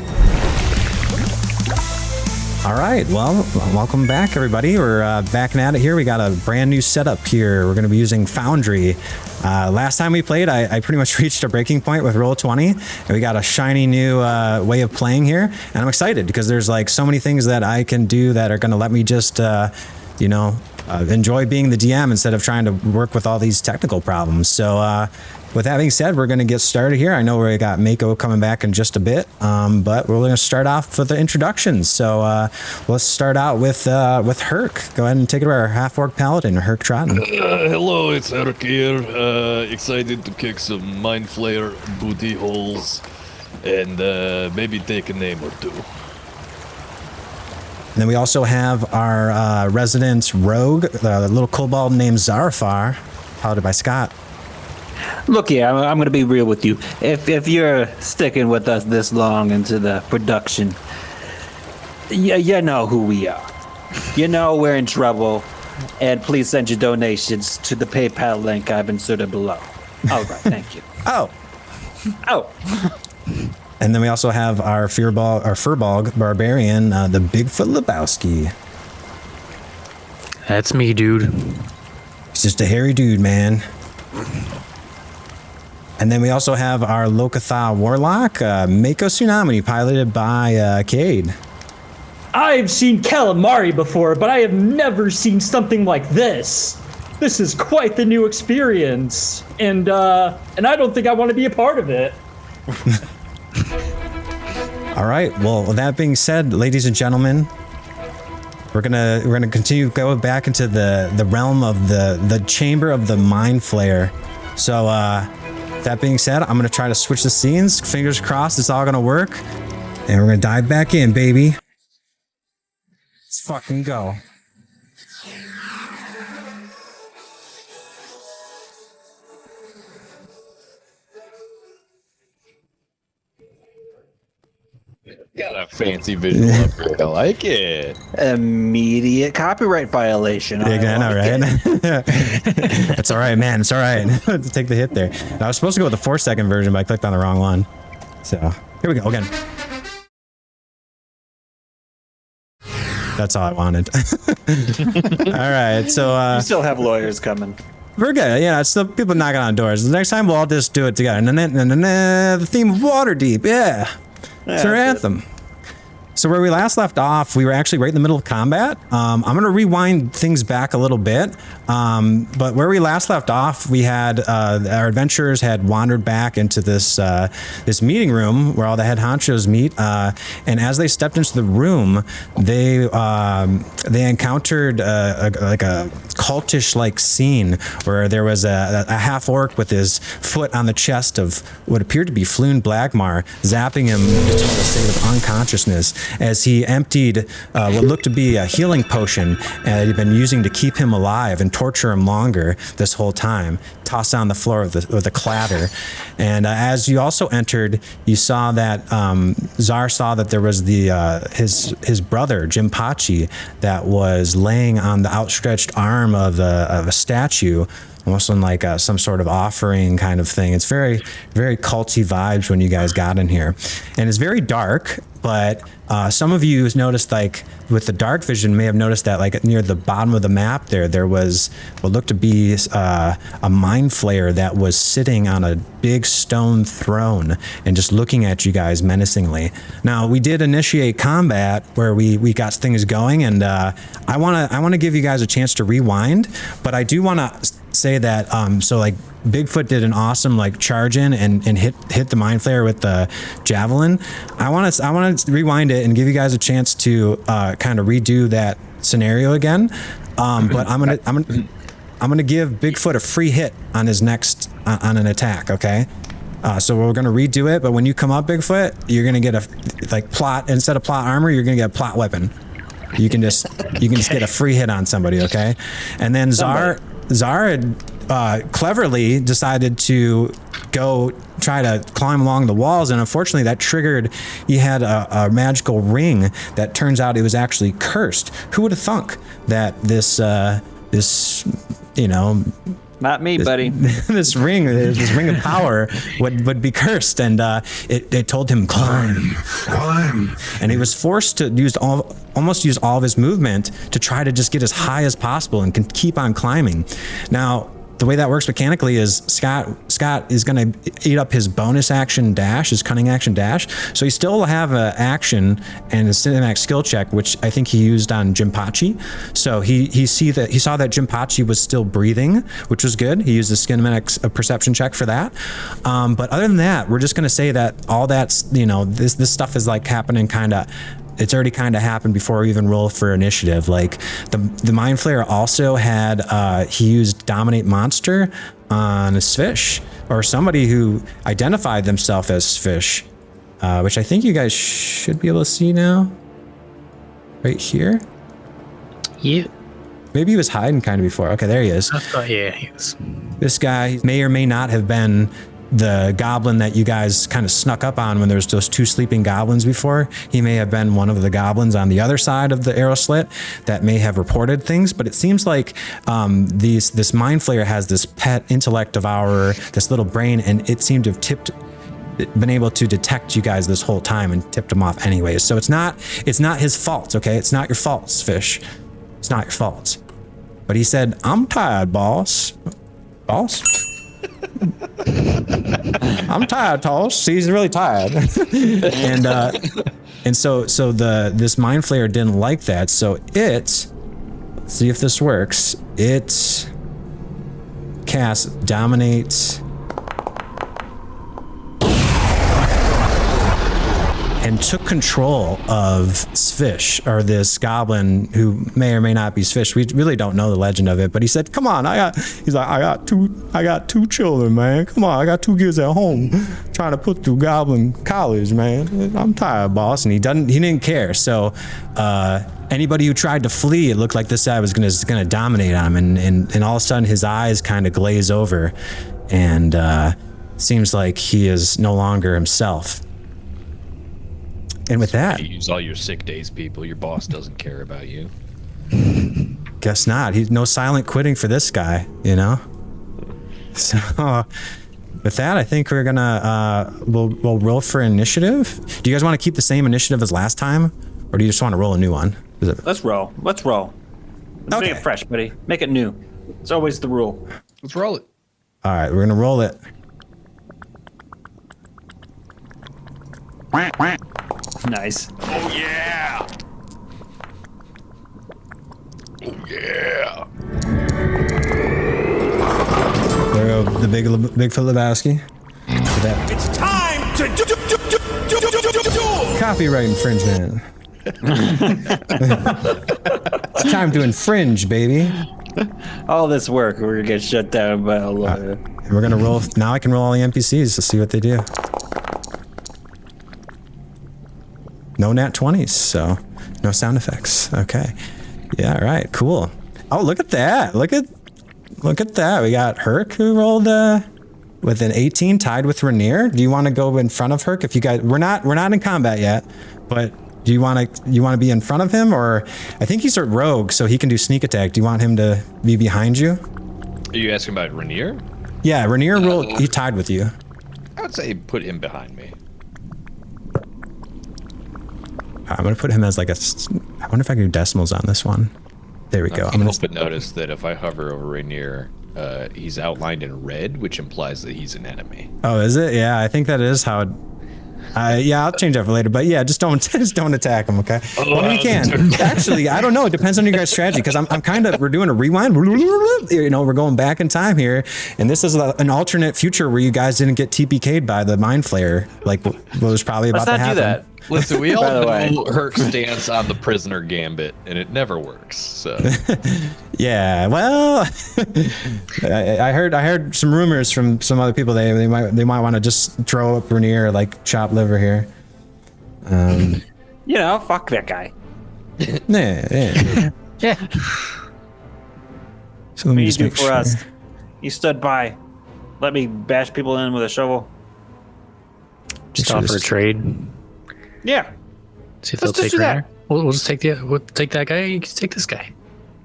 All right, well, welcome back, everybody. We're back at it here. We got a brand new setup here. We're going to be using Foundry. Last time we played, I pretty much reached a breaking point with Roll20, and we got a shiny new way of playing here. And I'm excited because there's like so many things that I can do that are going to let me just, enjoy being the DM instead of trying to work with all these technical problems. So with that being said, we're going to get started here. I know we got Mako coming back in just a bit, but we're going to start off with the introductions. So let's start out with Hurk. Go ahead and take it away, our half-orc paladin, Hurk Trotten. Hello, it's Hurk here. Excited to kick some Mind Flayer booty holes and maybe take a name or two. And then we also have our resident rogue, a little kobold named Zarfar, piloted by Scott. Look here, I'm going to be real with you. If you're sticking with us this long into the production, you know who we are. You know we're in trouble, and please send your donations to the PayPal link I've inserted below. All right, thank you. Oh. And then we also have our Furbolg barbarian, the Bigfoot Lebowski. That's me, dude. He's just a hairy dude, man. And then we also have our Lokatha Warlock, Mako Tsunami, piloted by Cade. I've seen calamari before, but I have never seen something like this. This is quite the new experience, and I don't think I want to be a part of it. All right. Well, with that being said, ladies and gentlemen, we're gonna continue go back into the realm of the chamber of the Mind Flayer. So that being said, I'm gonna try to switch the scenes. Fingers crossed, it's all gonna work, and we're gonna dive back in, baby. Let's fucking go. Got a fancy visual upgrade. I like it. Immediate copyright violation. Yeah, I know, right? That's all right, man. It's all right. Take the hit there. I was supposed to go with the 4-second version, but I clicked on the wrong one. So here we go again. That's all I wanted. All right, so You still have lawyers coming. we're good. Yeah, it's still people knocking on doors. The next time we'll all just do it together. The theme of Waterdeep. Yeah. It's our anthem. So where we last left off, we were actually right in the middle of combat. I'm going to rewind things back a little bit. But where we last left off, we had our adventurers had wandered back into this this meeting room where all the head honchos meet. And as they stepped into the room, they encountered like a cultish-like scene where there was a half-orc with his foot on the chest of what appeared to be Floon Blagmar, zapping him into a state of unconsciousness as he emptied what looked to be a healing potion that he'd been using to keep him alive and torture him longer this whole time, tossed on the floor with a clatter. And as you also entered, you saw that Tzar saw that there was his brother, Jinpachi, that was laying on the outstretched arm of a statue, almost on like some sort of offering kind of thing. It's very, very culty vibes when you guys got in here. And it's very dark, but some of you noticed, like with the dark vision, may have noticed that like near the bottom of the map there was what looked to be a Mind Flayer that was sitting on a big stone throne and just looking at you guys menacingly. Now, we did initiate combat where we got things going, and I want to give you guys a chance to rewind, but I do want to say that so like Bigfoot did an awesome like charge in and hit the Mind Flayer with the javelin. I want to rewind it and give you guys a chance to kind of redo that scenario again. But I'm gonna give Bigfoot a free hit on his next on an attack. Okay. So we're gonna redo it, but when you come up, Bigfoot, you're gonna get a like plot instead of plot armor. You're gonna get a plot weapon. You can just get a free hit on somebody. Okay. And then Tzar had cleverly decided to go try to climb along the walls, and unfortunately that triggered, he had a magical ring that turns out it was actually cursed. Who would have thunk that this you know, Not me, buddy. this ring of power would be cursed, and it told him climb, and he was forced to almost use all of his movement to try to just get as high as possible and can keep on climbing. Now, the way that works mechanically is Scott is going to eat up his bonus action dash, his cunning action dash. So he still will have an action and a cinematic skill check, which I think he used on Jinpachi. So he saw that Jinpachi was still breathing, which was good. He used the cinematic perception check for that. But other than that, we're just going to say that all that's, you know, this stuff is like happening kind of. It's already kind of happened before we even roll for initiative. Like the Mind Flayer also had, he used Dominate Monster on a Svish, or somebody who identified themselves as Svish, which I think you guys should be able to see now. Right here? Yeah. Maybe he was hiding kind of before. Okay, there he is. Yeah, he is. This guy may or may not have been the goblin that you guys kind of snuck up on when there was those two sleeping goblins before. He may have been one of the goblins on the other side of the arrow slit that may have reported things, but it seems like this Mind Flayer has this pet Intellect Devourer, this little brain, and it seemed to have been able to detect you guys this whole time and tipped him off anyways. So it's not his fault, okay? It's not your fault, Fish. It's not your fault. But he said, "I'm tired, boss." Boss? I'm tired, Toss. See, he's really tired. and so this Mind Flayer didn't like that. So let's see if this works. It casts Dominate. and took control of Svish, or this goblin who may or may not be Svish. We really don't know the legend of it, but he said, "Come on, I got two children, man. Come on, I got 2 kids at home, trying to put through goblin college, man. I'm tired, boss." And he didn't care. So anybody who tried to flee, it looked like this guy was gonna dominate on him, and all of a sudden his eyes kind of glaze over, and seems like he is no longer himself. And with that, You use all your sick days, people. Your boss doesn't care about you. guess not. He's no silent quitting for this guy, you know? So with that, I think we're gonna we'll roll for initiative. Do you guys want to keep the same initiative as last time, or do you just want to roll a new one? Let's roll. Let's roll. Let's Okay. make it fresh, buddy. Make it new. It's always the rule. Let's roll it. All right, we're gonna roll it. Nice. Oh yeah! Oh yeah! There we go, the Bigfoot Lebowski. With that It's time to do. copyright infringement. It's time to infringe, baby. All this work, we're gonna get shut down by a lawyer. And we're gonna roll. Now I can roll all the NPCs to see what they do. No nat 20s, so no sound effects. Okay. Yeah, all right, cool. Oh, look at that. Look at that. We got Hurk, who rolled with an 18, tied with Renaer. Do you want to go in front of Hurk? If you guys, we're not in combat yet, but do you want to be in front of him, or I think he's a rogue, so he can do sneak attack. Do you want him to be behind you? Are you asking about Renaer? Yeah, Renaer rolled. He tied with you. I would say put him behind me. I'm gonna put him as like a. I wonder if I can do decimals on this one. There we go. I'm gonna. But notice that if I hover over Renaer, he's outlined in red, which implies that he's an enemy. Oh, is it? Yeah, I think that is how. Yeah, I'll change that for later. But yeah, just don't attack him, okay? Well, you can. Actually, I don't know. It depends on your guys' strategy, because I'm kind of, we're doing a rewind. You know, we're going back in time here, and this is an alternate future where you guys didn't get TPK'd by the Mind Flayer, like what was probably about to Let's not happen. do that. Listen, we all By the know way. Hurk's stance on the prisoner gambit, and it never works. So Yeah, well, I heard some rumors from some other people. They might want to just throw up Renaer, like chop liver here. You know, fuck that guy. Yeah. Yeah. So let What me you just do make for sure. us? You stood by. Let me bash people in with a shovel. Just sure offer this a is- trade. Yeah. See if they'll Let's just take do that. Renaer. We'll just take take that guy. You can take this guy.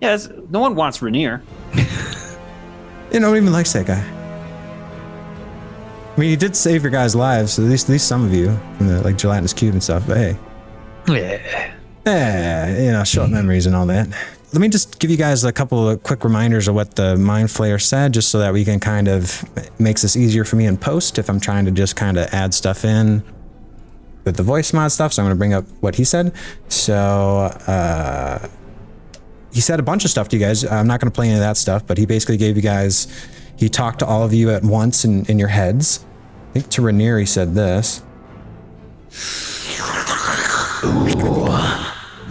Yeah, no one wants Renaer. You know, even likes that guy. I mean, he did save your guys' lives, at least some of you, from the like gelatinous cube and stuff. But hey, Yeah. you know, short memories and all that. Let me just give you guys a couple of quick reminders of what the Mind Flayer said, just so that we can kind of makes this easier for me in post if I'm trying to just kind of add stuff in with the voice mod stuff. So I'm going to bring up what he said. So he said a bunch of stuff to you guys. I'm not going to play any of that stuff, but he basically gave you guys, he talked to all of you at once in your heads. I think to Renaer he said this.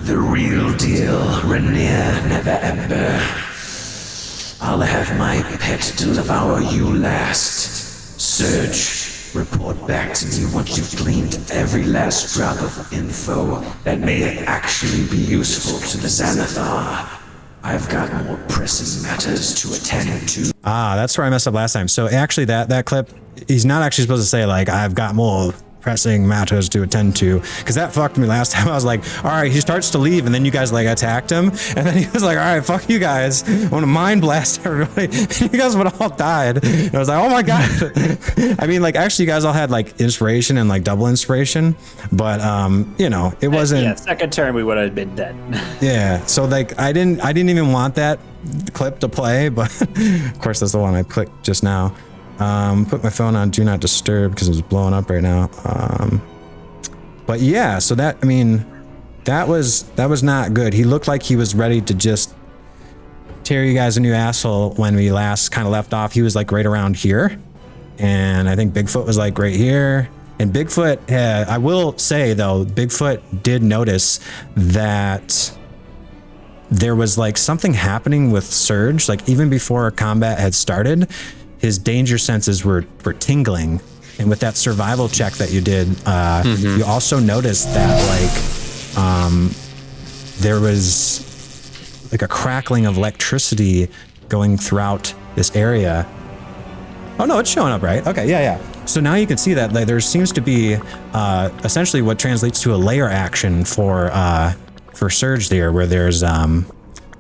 The real deal, Renaer never ember. I'll have my pet devour you last. Serge, report back to me once you've gleaned every last drop of info that may actually be useful to the Xanathar. I've got more pressing matters to attend to. Ah, that's where I messed up last time. So actually that clip, he's not actually supposed to say like, I've got more pressing matters to attend to, because that fucked me last time. I was like, all right, he starts to leave, and then you guys like attacked him, and then he was like, all right, fuck you guys, I want to mind blast everybody. And you guys would all died. And I was like, oh my god. I mean, like, actually you guys all had like inspiration and like double inspiration, but you know, it wasn't. Yeah, second turn we would have been dead. Yeah, so like I didn't even want that clip to play, but of course that's the one I clicked just now. Put my phone on do not disturb because it's blowing up right now. But yeah, so that, I mean, that was not good. He looked like he was ready to just tear you guys a new asshole when we last kind of left off. He was like right around here, and I think Bigfoot was like right here, And Bigfoot, I will say though, Bigfoot did notice that there was like something happening with Serge, like even before combat had started, his danger senses were tingling. And with that survival check that you did, you also noticed that like there was like a crackling of electricity going throughout this area. Oh no, it's showing up right. Okay, yeah. So now you can see that like, there seems to be essentially what translates to a layer action for Serge there, where there's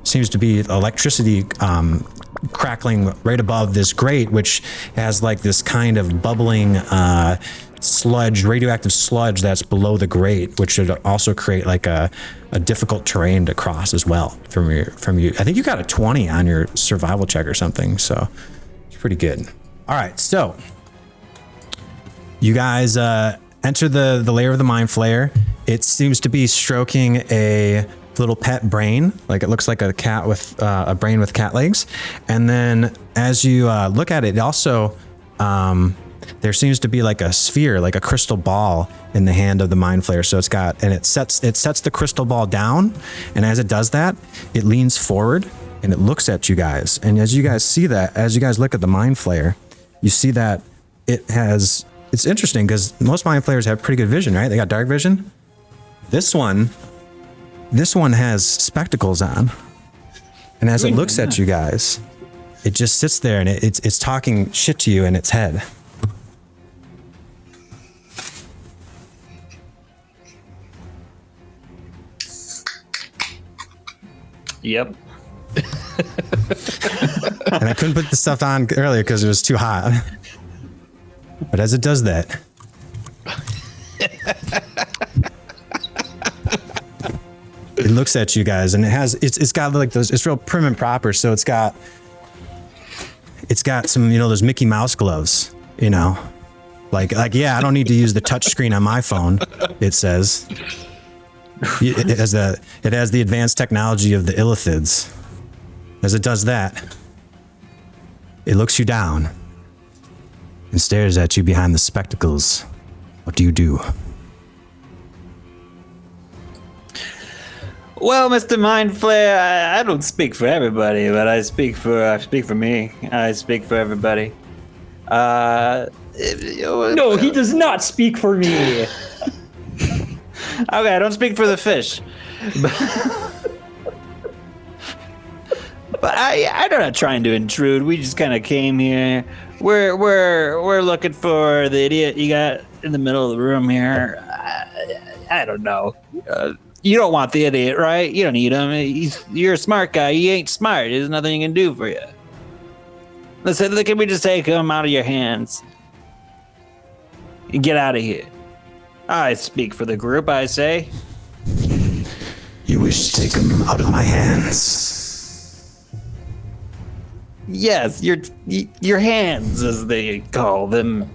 seems to be electricity crackling right above this grate, which has like this kind of bubbling sludge, radioactive sludge that's below the grate, which should also create like a difficult terrain to cross as well from you. I think you got a 20 on your survival check or something, so it's pretty good. All right, so you guys enter the lair of the Mind Flayer. It seems to be stroking a little pet brain, like it looks like a cat with a brain with cat legs. And then as you look at it, it also there seems to be like a sphere, like a crystal ball in the hand of the Mind Flayer. So it's got, and it sets the crystal ball down, and as it does that, it leans forward and it looks at you guys. And as you guys see that, as you guys look at the Mind Flayer, you see that it's interesting because most Mind Flayers have pretty good vision, right? They got dark vision. This one has spectacles on, and as it looks at you guys, it just sits there and it's talking shit to you in its head. Yep. And I couldn't put the stuff on earlier because it was too hot. But as it does that, it looks at you guys, and it's got like those, it's real prim and proper. So it's got some, those Mickey Mouse gloves, like, yeah, I don't need to use the touch screen on my phone. It says it has the advanced technology of the Illithids. As it does that, it looks you down and stares at you behind the spectacles. What do you do? Well, Mr. Mind Flayer, I don't speak for everybody, but I speak for me. I speak for everybody. No, he does not speak for me. Okay, I don't speak for the fish. But I'm not trying to intrude. We just kind of came here. We're looking for the idiot you got in the middle of the room here. I don't know. You don't want the idiot, right? You don't need him. You're a smart guy. He ain't smart. There's nothing he can do for you. Listen, can we just take him out of your hands? Get out of here. I speak for the group, I say. You wish to take him out of my hands? Yes, your hands, as they call them.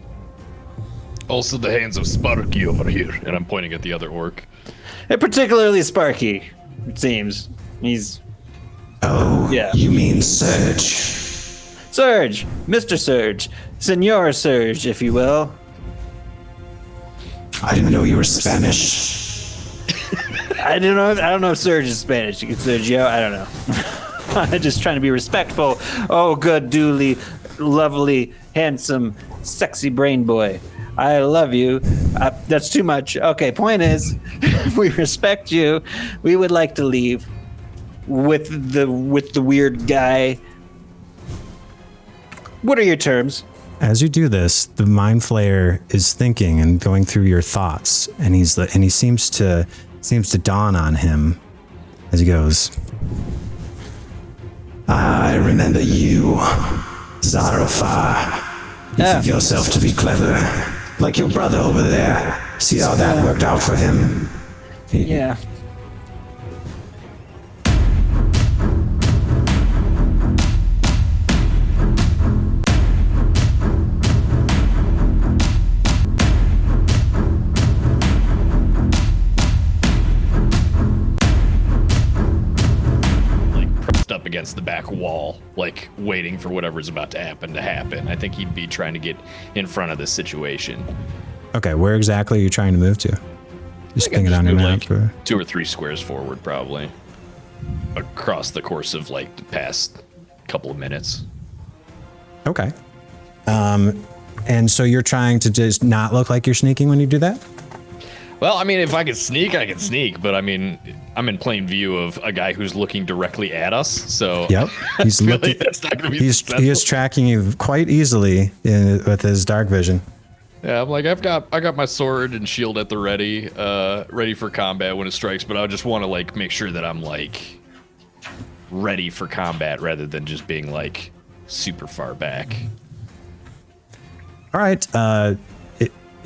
Also the hands of Sparky over here, and I'm pointing at the other orc. And particularly Sparky, it seems. He's... Oh, yeah. You mean Serge? Serge, Mr. Serge, Senor Serge, if you will. I didn't know you were Spanish. I don't know if Serge is Spanish. You can Sergio, I don't know. I'm just trying to be respectful. Oh, good, duly, lovely, handsome, sexy brain boy. I love you. That's too much. Okay, point is, we respect you. We would like to leave with the weird guy. What are your terms? As you do this, the Mind Flayer is thinking and going through your thoughts, and he seems to dawn on him as he goes. I remember you, Tzar. You think yourself to be clever, like your brother over there. See how that worked out for him? Yeah. Up against the back wall, like waiting for whatever's about to happen. I think he'd be trying to get in front of this situation. Okay, where exactly are you trying to move to? Just ping it on your map. Like 2 or 3 squares forward, probably. Across the course of like the past couple of minutes. Okay. And so you're trying to just not look like you're sneaking when you do that? Well, I mean, if I can sneak, I can sneak. But I mean, I'm in plain view of a guy who's looking directly at us. So yep, he's looking. Like that's not gonna be he is tracking you quite easily with his dark vision. Yeah, I'm like, I got my sword and shield at the ready, ready for combat when it strikes. But I just want to like make sure that I'm like ready for combat rather than just being like super far back. All right.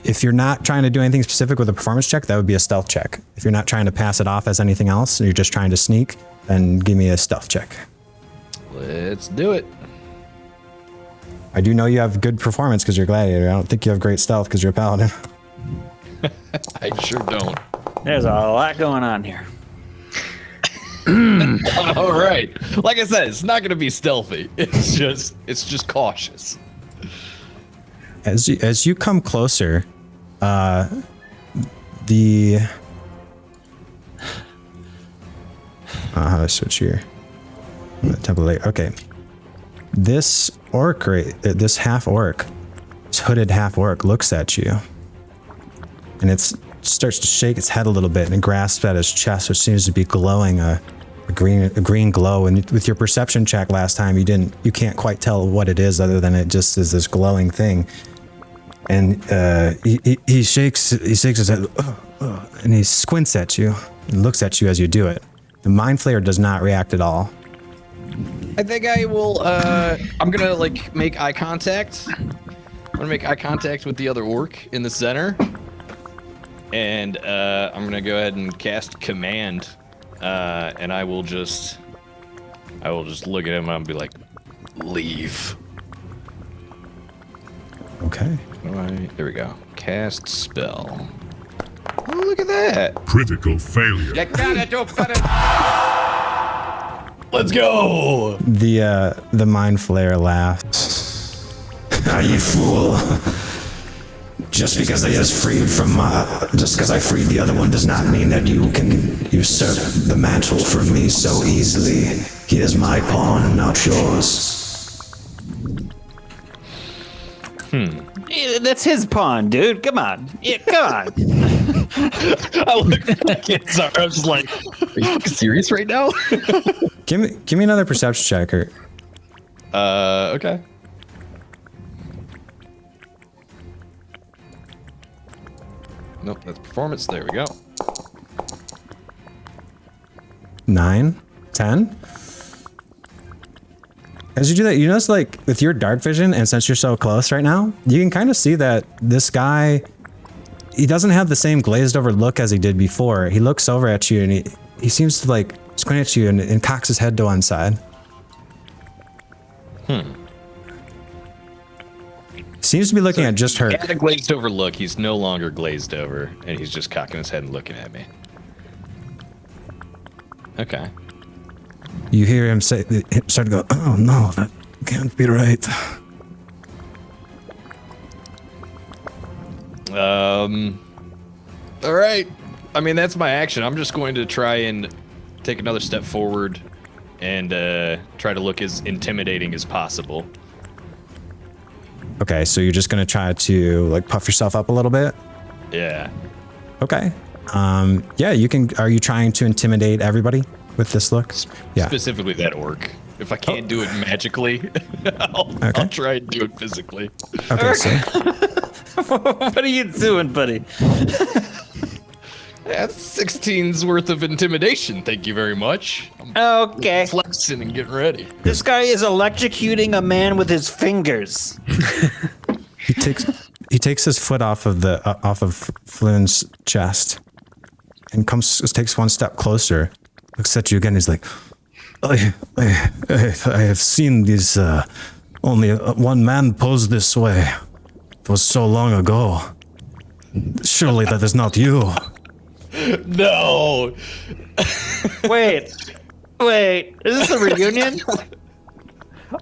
If you're not trying to do anything specific with a performance check, that would be a stealth check. If you're not trying to pass it off as anything else, and you're just trying to sneak, then give me a stealth check. Let's do it. I do know you have good performance because you're a gladiator. I don't think you have great stealth because you're a paladin. I sure don't. There's a lot going on here. All right. Like I said, it's not going to be stealthy. It's just cautious. As you come closer, how do I switch here? Template. Okay. This orc, this half-orc, this hooded half-orc looks at you. And it starts to shake its head a little bit and grasps at his chest, which seems to be glowing a green glow. And with your perception check last time, you can't quite tell what it is other than it just is this glowing thing. And he shakes his head, and he squints at you and looks at you as you do it. The Mind Flayer does not react at all. I think I will, I'm gonna like make eye contact. I'm gonna make eye contact with the other orc in the center. And I'm gonna go ahead and cast command. And I will just look at him and I'll be like, leave. Okay. All right, there we go. Cast spell. Oh, look at that. Critical failure. Let's go. The Mind Flayer laughs. Ah, you fool. Just because I freed the other one does not mean that you can usurp the mantle from me so easily. He is my pawn, not yours. That's his pawn, dude. Come on. Yeah, come on. I looked back at Tzar. I was just like, are you fucking serious right now? Give me another perception check. Okay. Nope, that's performance. There we go. 9, 10. As you do that, you notice like with your dark vision, and since you're so close right now, you can kind of see that this guy, he doesn't have the same glazed over look as he did before. He looks over at you and he seems to like squint at you and cocks his head to one side. Seems to be looking at just Hurk. He had a glazed over look. He's no longer glazed over, and he's just cocking his head and looking at me. Okay. You hear him start to go, oh no, that can't be right. All right. I mean, that's my action. I'm just going to try and take another step forward and try to look as intimidating as possible. Okay, so you're just gonna try to like puff yourself up a little bit? Yeah. Okay. Yeah, you can. Are you trying to intimidate everybody with this look? Yeah. Specifically that orc. If I can't do it magically, I'll try and do it physically. Okay, so. What are you doing, buddy? That's 16's worth of intimidation. Thank you very much. Okay. Flexing and getting ready. This guy is electrocuting a man with his fingers. He takes his foot off of Floon's chest and takes one step closer, looks at you again. He's like, I have seen these. Only one man posed this way. It was so long ago. Surely that is not you. No. Wait. Is this a reunion?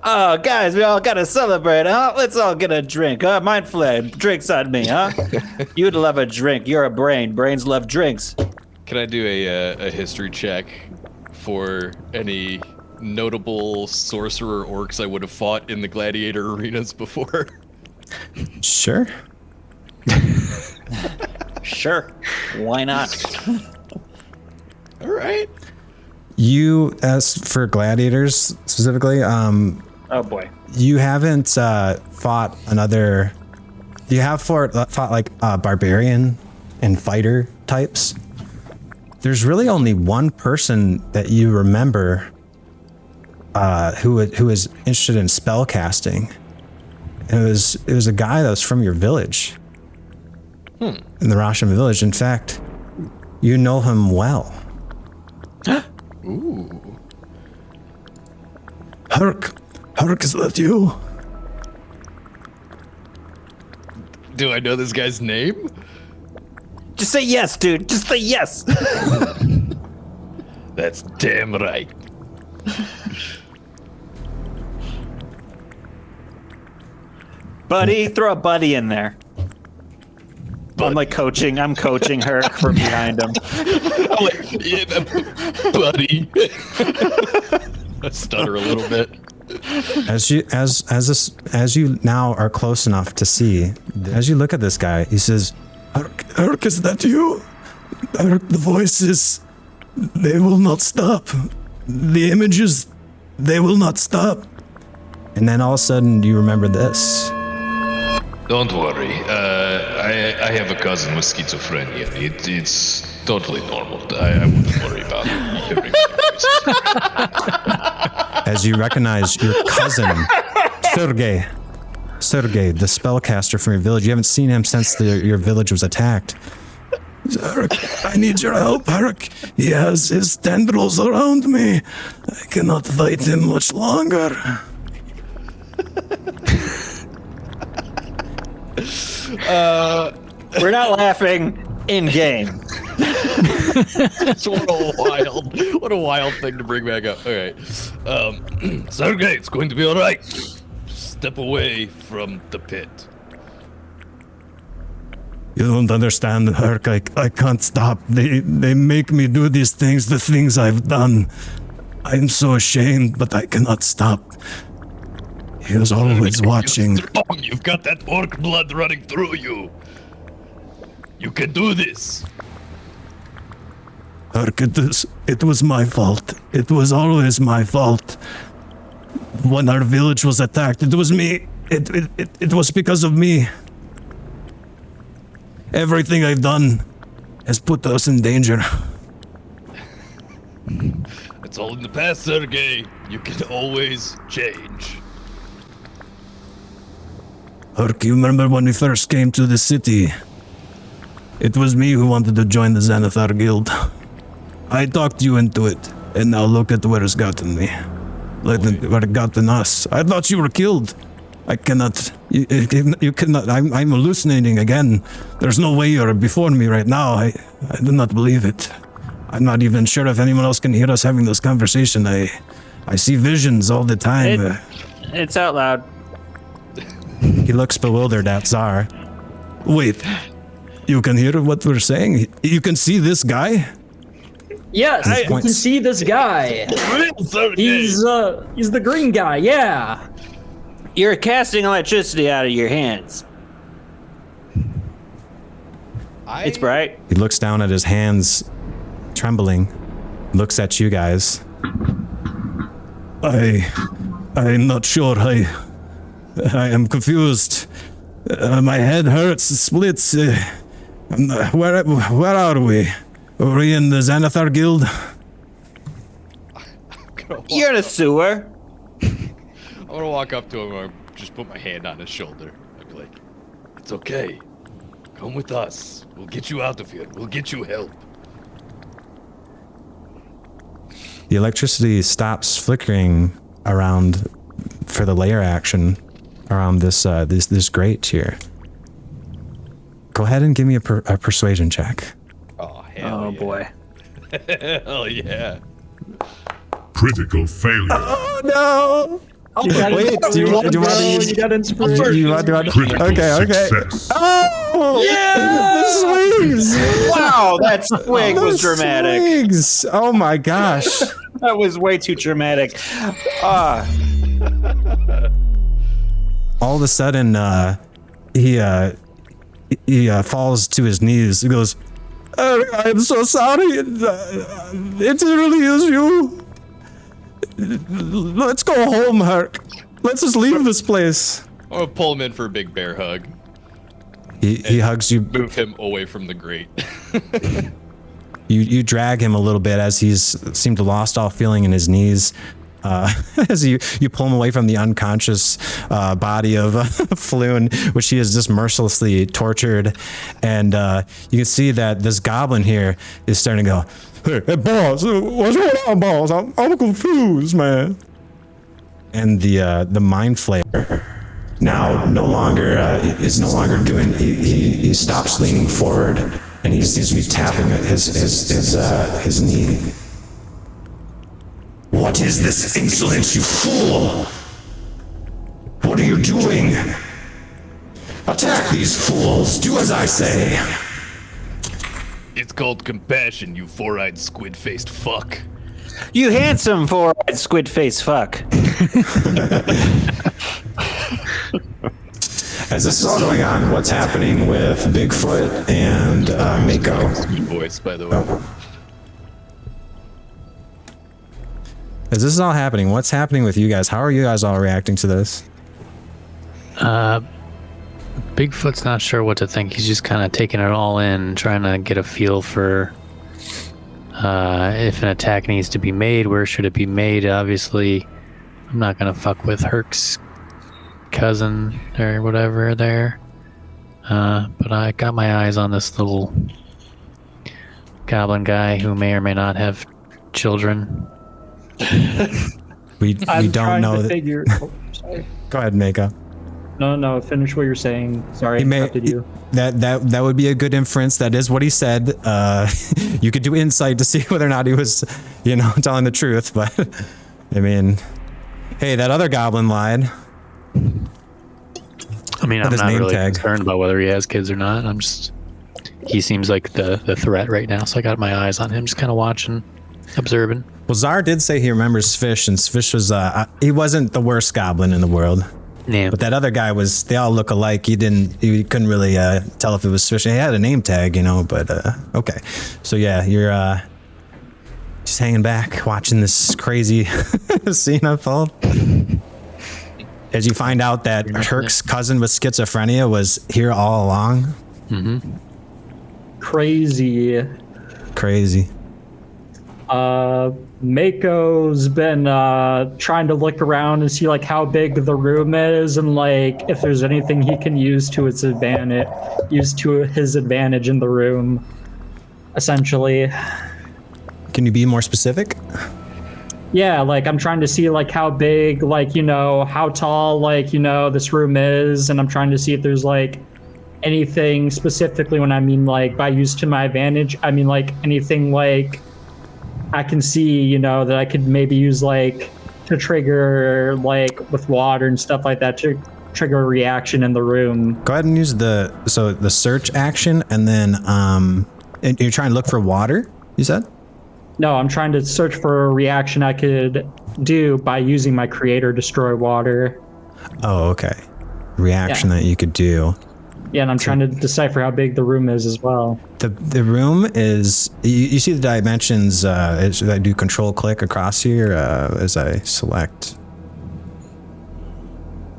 Oh, guys, we all gotta celebrate, huh? Let's all get a drink, huh? Mind Flayer, drinks on me, huh? You'd love a drink. You're a brain. Brains love drinks. Can I do a history check for any notable sorcerer orcs I would have fought in the gladiator arenas before? Sure. Sure. Why not? All right. You, as for gladiators specifically, Oh boy. you haven't fought another. You have fought like barbarian and fighter types. There's really only one person that you remember who is interested in spell casting. And it was a guy that was from your village. In the Russian village. In fact, you know him well. Ooh. Hurk, is that you? Do I know this guy's name? Just say yes, dude. Just say yes. That's damn right. Buddy, throw a buddy in there. I'm coaching her from behind him. I'm like, yeah, buddy. I stutter a little bit. As you now are close enough to see, as you look at this guy, he says, Hurk, is that you? Hurk, the voices, they will not stop. The images, they will not stop. And then all of a sudden you remember this. Don't worry. I have a cousin with schizophrenia. It's totally normal. I wouldn't worry about hearing voices. As you recognize your cousin, Sergei, the spellcaster from your village. You haven't seen him since your village was attacked. Hurk, I need your help, Hurk. He has his tendrils around me. I cannot fight him much longer. We're not laughing in game. What a wild thing to bring back up. All right. Sergei, it's going to be all right. Step away from the pit. You don't understand, Hurk. I can't stop. They make me do these things, the things I've done. I'm so ashamed, but I cannot stop. He was always watching. You've got that orc blood running through you. You can do this. Hurk, it was my fault. It was always my fault. When our village was attacked, it was me. It was because of me. Everything I've done has put us in danger. It's all in the past, Sergei. You can always change. Hurk, you remember when we first came to the city? It was me who wanted to join the Xanathar Guild. I talked you into it, and now look at where it's gotten me. Where it gotten us. I thought you were killed. I cannot. You cannot. I'm hallucinating again. There's no way you're before me right now. I do not believe it. I'm not even sure if anyone else can hear us having this conversation. I see visions all the time. It's out loud. He looks bewildered at Tzar. Wait, you can hear what we're saying? You can see this guy? Yes, you can see this guy. He's the green guy, yeah. You're casting electricity out of your hands. It's bright. He looks down at his hands, trembling, looks at you guys. I'm not sure. I am confused. My head hurts, it splits. Where are we? Are we in the Xanathar Guild? You're in a sewer. I'm gonna walk up to him and just put my hand on his shoulder. I'd be like, It's okay. Come with us. We'll get you out of here. We'll get you help. The electricity stops flickering around for the layer action around this grate here. Go ahead and give me a persuasion check. oh, hell yeah. Boy. Hell yeah. Critical failure. Oh no! You got Wait, do you want to you got inspiration. Okay. Oh! Yeah! The swings! Wow, that swing was The dramatic. swings! Oh my gosh. That was way too dramatic. All of a sudden, he falls to his knees. He goes, I'm so sorry. It really is you. Let's go home, Hurk. Let's just leave this place. I'm gonna pull him in for a big bear hug. He hugs you. Move him away from the grate. You drag him a little bit as he's seemed to lost all feeling in his knees. As you pull him away from the unconscious body of Floon, which he is just mercilessly tortured, and you can see that this goblin here is starting to go, hey boss, what's going on, boss? I'm confused, man. And the Mind Flayer now is no longer doing. He stops leaning forward, and he seems to be tapping at his knee. What is this insolence, you fool? What are you doing? Attack these fools. Do as I say. It's called compassion, you four-eyed squid-faced fuck. You handsome four-eyed squid-faced fuck. As this is all going on, what's happening with Bigfoot and Mako? Good voice, by the way. As this is all happening, what's happening with you guys? How are you guys all reacting to this? Bigfoot's not sure what to think. He's just kind of taking it all in, trying to get a feel for if an attack needs to be made, where should it be made. Obviously, I'm not going to fuck with Hurk's cousin or whatever there. But I got my eyes on this little goblin guy who may or may not have children. We don't know that. Oh, sorry. Go ahead, Mako. No. Finish what you're saying. Sorry, I interrupted you. That would be a good inference. That is what he said. You could do insight to see whether or not he was, telling the truth. But I mean, hey, that other goblin lied. I mean, I'm not really concerned about whether he has kids or not. He seems like the threat right now. So I got my eyes on him, just kind of watching, observing. Well, Tzar did say he remembers Svish, and Svish was he wasn't the worst goblin in the world. Yeah. But that other guy was. They all look alike. He couldn't really tell if it was Svish. He had a name tag, But okay. So yeah, you're just hanging back, watching this crazy scene unfold. As you find out that Hurk's cousin with schizophrenia was here all along. Mm-hmm. Crazy. Mako's been trying to look around and see like how big the room is and like if there's anything he can use to his advantage in the room, essentially. Can you be more specific? Yeah, like I'm trying to see like how big, like, you know, how tall, like, you know, this room is, and I'm trying to see if there's like anything specifically. When I mean like by use to my advantage, I mean like anything like I can see, you know, that I could maybe use like to trigger like with water and stuff like that to trigger a reaction in the room. Go ahead and use the search action, and then and you're trying to look for water, you said? No, I'm trying to search for a reaction I could do by using my creator destroy water. Oh, okay. Reaction that you could do. Yeah, and I'm trying to decipher how big the room is as well. The room is, you see the dimensions, should I do control click across here as I select?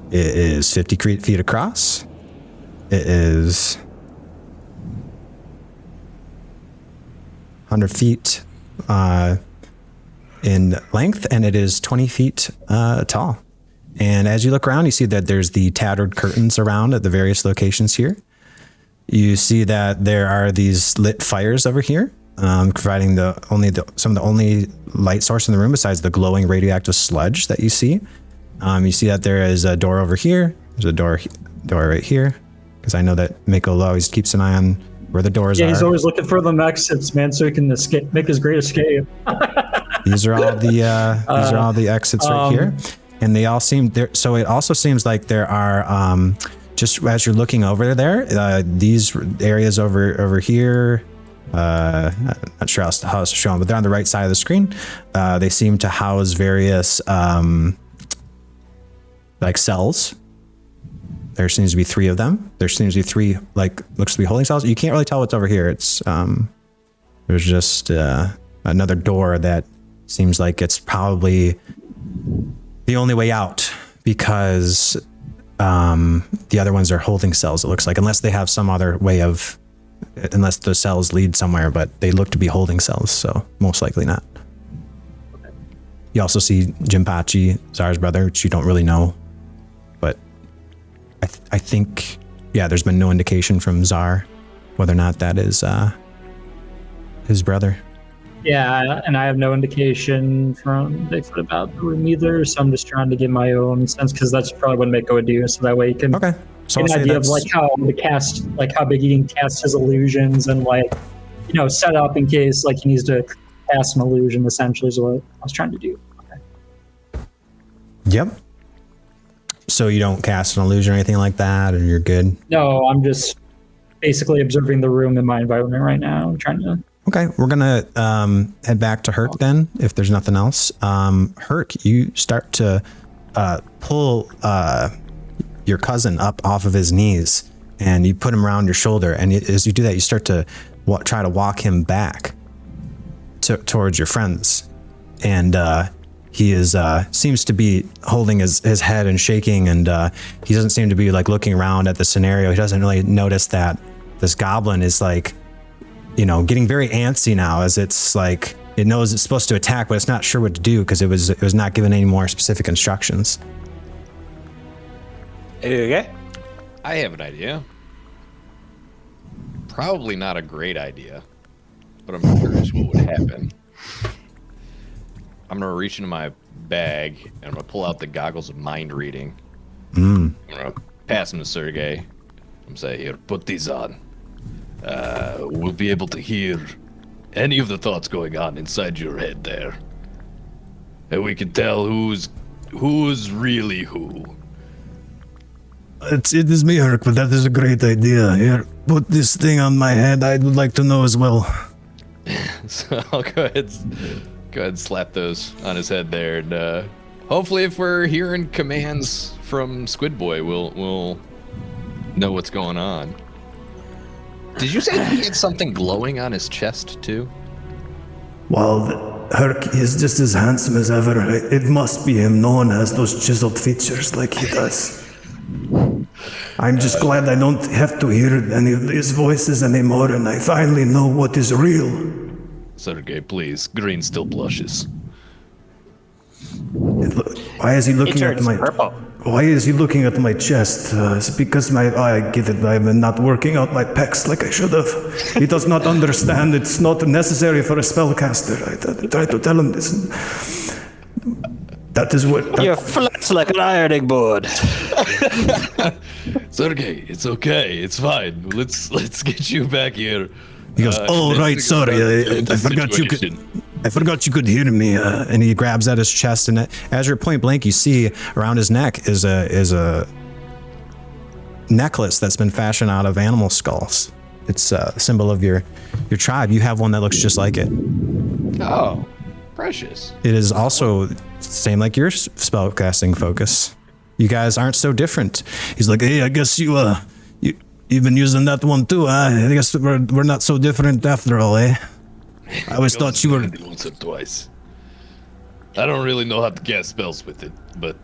It is 50 feet across. It is 100 feet in length, and it is 20 feet tall. And as you look around, you see that there's the tattered curtains around at the various locations here. You see that there are these lit fires over here, providing some of the only light source in the room besides the glowing radioactive sludge that you see. You see that there is a door over here. There's a door right here, because I know that Mako always keeps an eye on where the doors are. Yeah, he's always looking for them exits, man, so he can escape, make his great escape. These are all the exits right here. and they all seem there. So it also seems like there are just as you're looking over there, these areas over here. Not sure how it's shown, but they're on the right side of the screen. They seem to house various like cells. There seems to be 3 of them. There seems to be 3 like looks to be holding cells. You can't really tell what's over here. It's there's just another door that seems like it's probably the only way out, because the other ones are holding cells, it looks like, unless they have some other way of, unless the cells lead somewhere, but they look to be holding cells, so most likely not. You also see Jinpachi, Tzar's brother, which you don't really know, but I think, yeah, there's been no indication from Tzar whether or not that is his brother. Yeah, and I have no indication from Bigfoot about the room either, so I'm just trying to get my own sense, because that's probably what Mako would do, so that way you can okay. So get an idea of like how the cast, like how big he can cast his illusions, and like, you know, set up in case like he needs to cast an illusion, essentially is what I was trying to do. Okay. Yep. So you don't cast an illusion or anything like that, and you're good? No, I'm just basically observing the room in my environment right now. I'm trying to... Okay, we're gonna head back to Hurk then, if there's nothing else. Hurk, you start to pull your cousin up off of his knees, and you put him around your shoulder, and as you do that, you start to try to walk him back towards your friends. And he is seems to be holding his head and shaking, and he doesn't seem to be like looking around at the scenario. He doesn't really notice that this goblin is like, you know, getting very antsy now, as it's like it knows it's supposed to attack, but it's not sure what to do because it was not given any more specific instructions. Okay. I have an idea. Probably not a great idea, but I'm curious what would happen. I'm gonna reach into my bag and I'm gonna pull out the goggles of mind reading. I'm gonna pass them to Sergey. I'm gonna say, "Here, put these on. We'll be able to hear any of the thoughts going on inside your head there, and we can tell who's really who." It is me, Hurk, but that is a great idea. Here, put this thing on my head. I would like to know as well. So I'll go ahead and slap those on his head there, and hopefully, if we're hearing commands from Squid Boy, we'll know what's going on. Did you say he had something glowing on his chest too? Well, Hurk is just as handsome as ever. It must be him. No one has those chiseled features like he does. I'm just glad I don't have to hear any of his voices anymore, and I finally know what is real. Sergey, please. Green still blushes. Why is he looking at my... Purple. Why is he looking at my chest? It's because I get it. I'm not working out my pecs like I should have. He does not understand. It's not necessary for a spellcaster. I try to tell him this. That is what... You're flat like an ironing board. Sergey, it's okay. It's fine. Let's get you back here. He goes, "Oh, right, sorry. I forgot you could... I forgot you could hear me." And he grabs at his chest, and as you're point blank, you see around his neck is a necklace that's been fashioned out of animal skulls. It's a symbol of your tribe. You have one that looks just like it. Oh, precious. It is also same like your spellcasting focus. You guys aren't so different. He's like, "Hey, I guess you've been using that one too, huh? I guess we're not so different after all, eh? I always thought you were..." Once or twice. I don't really know how to cast spells with it, but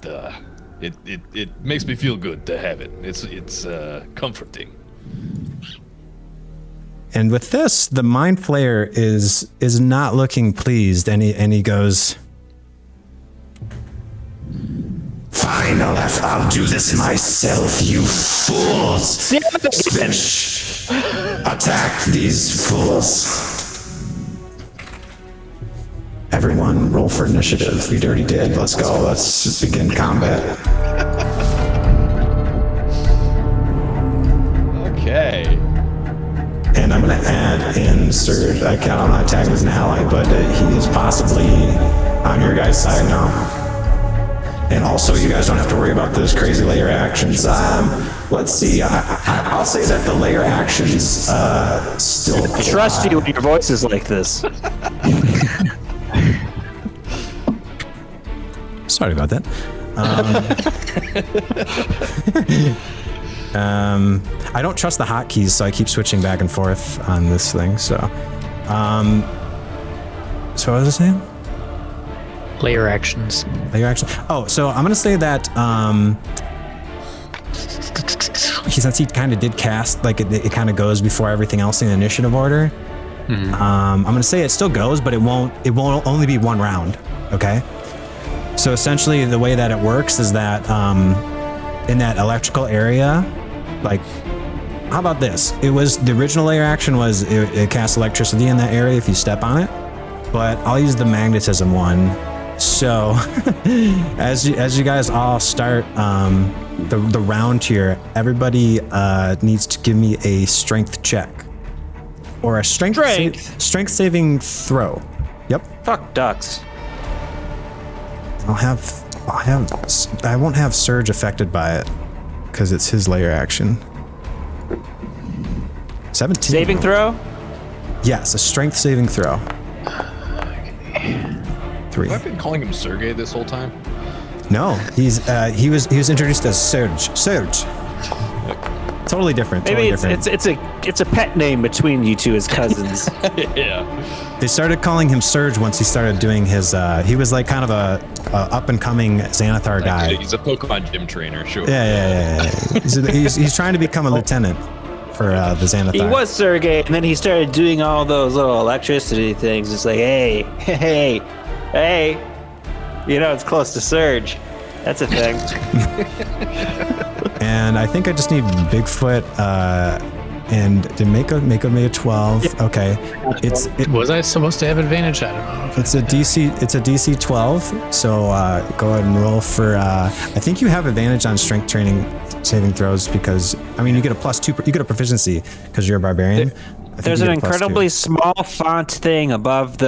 it makes me feel good to have it. It's comforting. And with this, the Mind Flayer is not looking pleased, and he goes, Fine, I'll do this myself, you fools! Svish! Attack these fools! Everyone, roll for initiative. We already did. Let's go. Let's begin combat. Okay. And I'm going to add in Serge. I count on my attack as an ally, but he is possibly on your guys' side now. and also you guys don't have to worry about those crazy layer actions. Let's see. I'll say that the layer actions still apply. Trust you when your voice is like this. Sorry about that. I don't trust the hotkeys, so I keep switching back and forth on this thing. So what was I saying? Layer actions. Layer action. Oh, so I'm gonna say that since he kind of did cast, like it kind of goes before everything else in the initiative order. I'm gonna say it still goes, but it won't only be one round. Okay. So essentially, the way that it works is that in that electrical area, like, how about this? It was the original layer action was it casts electricity in that area if you step on it, but I'll use the magnetism one. So as you guys all start the round here, everybody needs to give me a strength check or a strength saving throw. Yep. Fuck ducks. I won't have Surge affected by it because it's his layer action. 17. Saving throw? Yes, a strength saving throw. 3. Have I been calling him Sergey this whole time? No, he was introduced as Surge. Totally different. Maybe totally different. it's a pet name between you two as cousins. Yeah. They started calling him Surge once he started doing his. He was like kind of a up and coming Xanathar guy. He's a Pokemon gym trainer, sure. Yeah. He's trying to become a lieutenant for the Xanathar. He was Sergey, and then he started doing all those little electricity things. It's like, hey, you know, it's close to Surge. That's a thing. And I think I just need Bigfoot and did Mako made a 12. Okay. Was I supposed to have advantage? I don't know. It's a DC 12. So go ahead and roll for I think you have advantage on strength training saving throws because I mean you get a +2, you get a proficiency because you're a barbarian. There's an incredibly small font thing above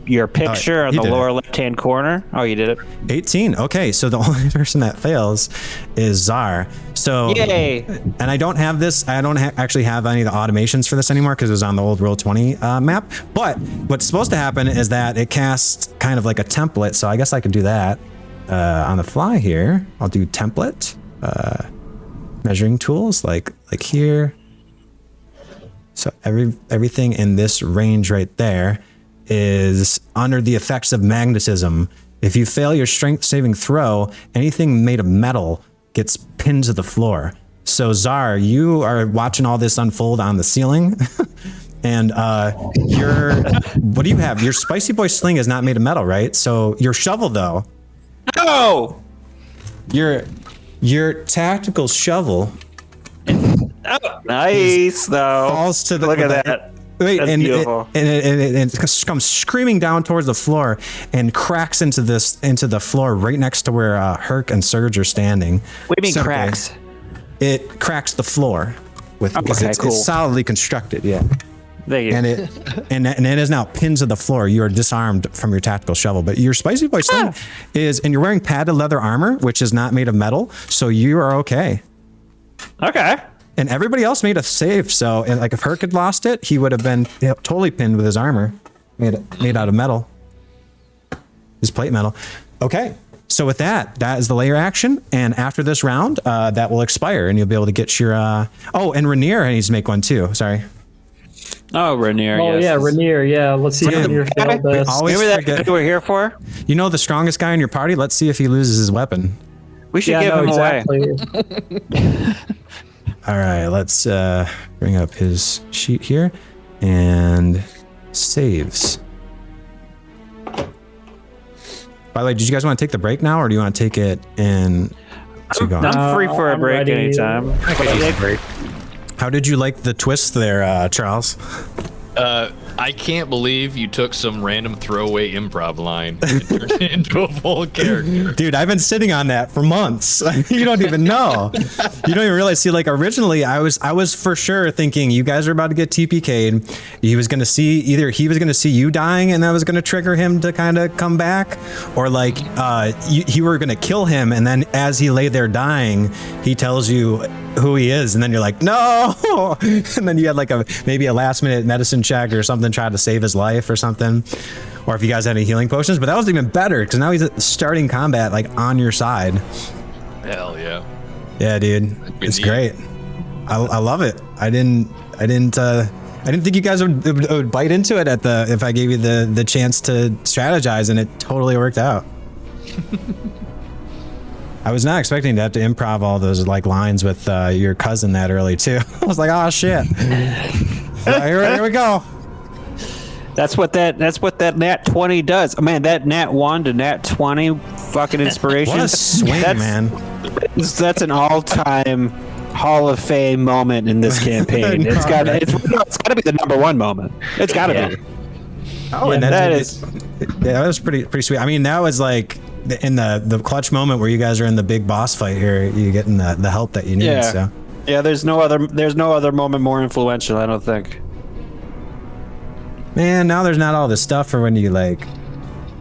your picture on the lower left-hand corner. Oh, you did it. 18. Okay, so the only person that fails is Tzar. So, yay! And I don't have this. I don't actually have any of the automations for this anymore because it was on the old Roll20 map. But what's supposed to happen is that it casts kind of like a template. So I guess I could do that on the fly here. I'll do template, measuring tools like here. So everything in this range right there is under the effects of magnetism. If you fail your strength saving throw, anything made of metal gets pinned to the floor. So Tzar, you are watching all this unfold on the ceiling. And what do you have? Your Spicy Boy sling is not made of metal, right? So your shovel though. No! Your tactical shovel. Oh, nice though. Falls to the look at that. Wait, That's beautiful. It comes screaming down towards the floor and cracks into the floor right next to where Hurk and Surge are standing. What do you mean cracks? It cracks the floor because it's solidly constructed. Yeah. There you go. And it is now pinned to the floor. You are disarmed from your tactical shovel, but your Spicy Boy sling is, and you're wearing padded leather armor, which is not made of metal, so you are okay. Okay. And everybody else made a save, so like if Hurk had lost it, he would have been totally pinned with his armor, made out of metal, his plate metal. Okay, so with that is the layer action, and after this round, that will expire, and you'll be able to get your. Oh, and Renaer needs to make one too. Sorry. Oh, Renaer. Oh yes. yeah, Renaer. Yeah, let's see if Renaer failed this. Always remember forget that we're here for? You know the strongest guy in your party. Let's see if he loses his weapon. We should give him away. All right, let's bring up his sheet here and saves. By the way, did you guys want to take the break now, or do you want to take it and keep going? I'm free for a break anytime. I could use a break. How did you like the twist there, Charles? I can't believe you took some random throwaway improv line and turned it into a full character. Dude, I've been sitting on that for months. You don't even know. You don't even realize. See, like originally, I was for sure thinking you guys are about to get TPK'd. He was going to see you dying, and that was going to trigger him to kind of come back, or like you were going to kill him, and then as he lay there dying, he tells you who he is, and then you're like, no, and then you had like maybe a last minute medicine check or something, try to save his life or something, or if you guys had any healing potions. But that was even better because now he's starting combat like on your side. Hell yeah. Yeah, dude, it's great. I love it. I didn't think you guys would bite into it if I gave you the chance to strategize, and it totally worked out. I was not expecting to have to improv all those like lines with your cousin that early too. I was like, oh shit. Here we go. That's what that nat 20 does. Oh, man, that nat 1 to nat 20 fucking inspiration. What a swing, man. That's an all-time Hall of Fame moment in this campaign. It's got to be the #1 moment. It's got to be. Oh, and that was pretty sweet. I mean, that was like in the clutch moment where you guys are in the big boss fight here. You getting the help that you need. Yeah. So. Yeah, there's no other moment more influential, I don't think. Man, now there's not all this stuff for when you like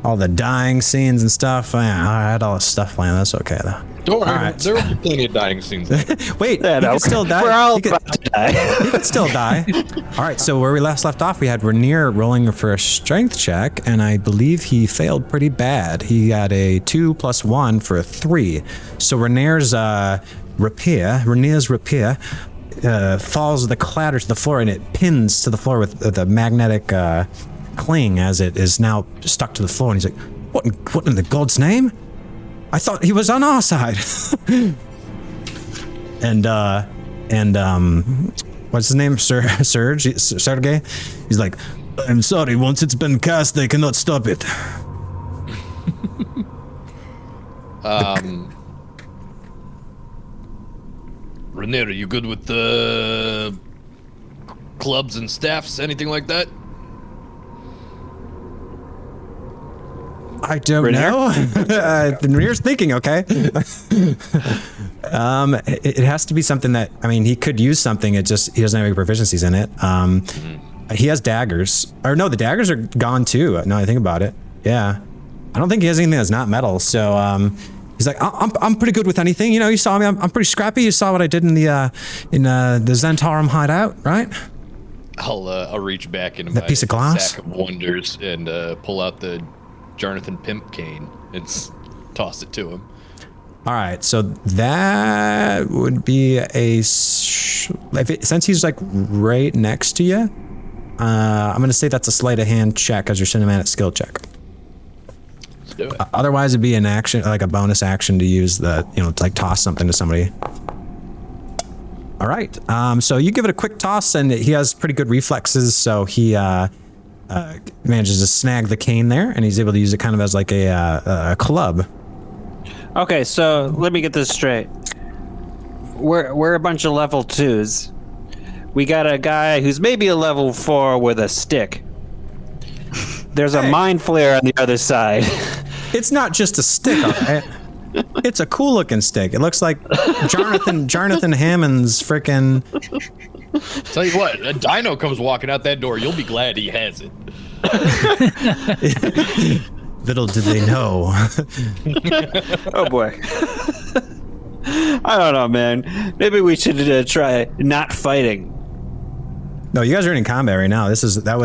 all the dying scenes and stuff. I had all this stuff planned. That's okay though. Don't worry, right. there will be plenty of dying scenes. Wait, Yeah, he no, can still die. we're all he could, about to die. he could still die. All right, so where we last left off, we had Renaer rolling for a strength check, and I believe he failed pretty bad. He got a 2 + 1 for a 3. So Renaer's rapier falls, the clatter to the floor, and it pins to the floor with the magnetic cling as it is now stuck to the floor. And he's like, "What in the God's name? I thought he was on our side." and what's his name? Serge'ing? He's like, "I'm sorry. Once it's been cast, they cannot stop it." Renaer, are you good with the clubs and staffs? Anything like that? I don't know. Renaer's thinking, okay. It has to be something that, I mean, he could use something. He doesn't have any proficiencies in it. He has daggers. Or no, the daggers are gone too. Now I think about it. Yeah. I don't think he has anything that's not metal. So he's like, I'm pretty good with anything. You know, you saw me. I'm pretty scrappy. You saw what I did in the Zentarum hideout, right? I'll reach back into That my piece of glass? sack of wonders and pull out the Jonathan Pimp cane and toss it to him. All right, so that would be since he's like right next to you, I'm gonna say that's a sleight of hand check as your cinematic skill check. Let's do it. Otherwise, it'd be an action, like a bonus action to use to like toss something to somebody. All right, so you give it a quick toss, and he has pretty good reflexes, so he manages to snag the cane there, and he's able to use it kind of as like a club. Okay, so let me get this straight. We're a bunch of level 2s. We got a guy who's maybe a level 4 with a stick. There's a mind flayer on the other side. It's not just a stick, all right? It's a cool looking stick. It looks like Jonathan Hammond's frickin'. Tell you what, a dino comes walking out that door, you'll be glad he has it. Little did they know. Oh boy. I don't know, man. Maybe we should try not fighting. No, you guys are in combat right now. That's yeah,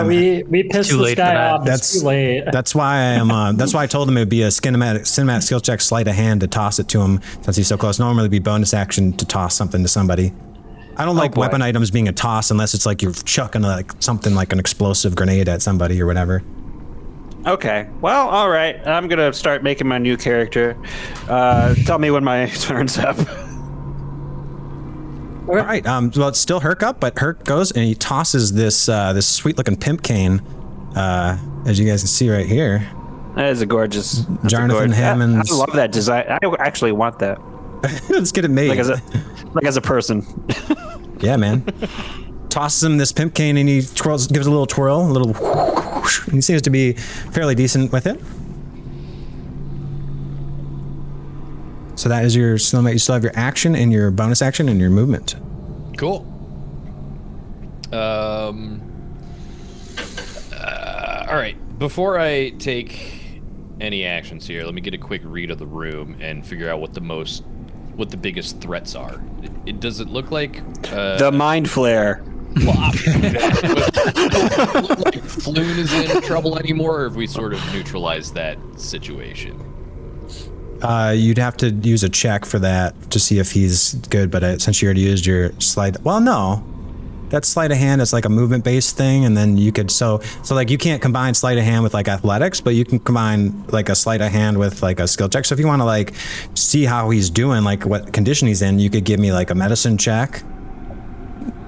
why we pissed this guy off. It's too late. That's why I am. That's why I told him it would be a cinematic skill check, sleight of hand to toss it to him since he's so close. Normally, it'd be bonus action to toss something to somebody. I don't like weapon items being a toss unless it's like you're chucking like something like an explosive grenade at somebody or whatever. Okay. Well, all right. I'm gonna start making my new character. Tell me when my turn's up. All right. Well, it's still Hurk up, but Hurk goes and he tosses this this sweet looking pimp cane, as you guys can see right here. That is a gorgeous. Jonathan Hammond's. I love that design. I actually want that. Let's get it made. Like as a person. Yeah, man. tosses him this pimp cane, and he twirls, gives a little twirl, a little whoosh, and he seems to be fairly decent with it. So that is your you still have your action and your bonus action and your movement. Cool. All right. Before I take any actions here, let me get a quick read of the room and figure out what the biggest threats are. Does it look like the Mind Flayer? Well, obviously, like Floon is in trouble anymore, or have we sort of neutralized that situation? You'd have to use a check for that to see if he's good, but since you already used your sleight, well, no. That sleight of hand is like a movement-based thing, and then you could so like you can't combine sleight of hand with like athletics, but you can combine like a sleight of hand with like a skill check. So if you want to like see how he's doing, like what condition he's in, you could give me like a medicine check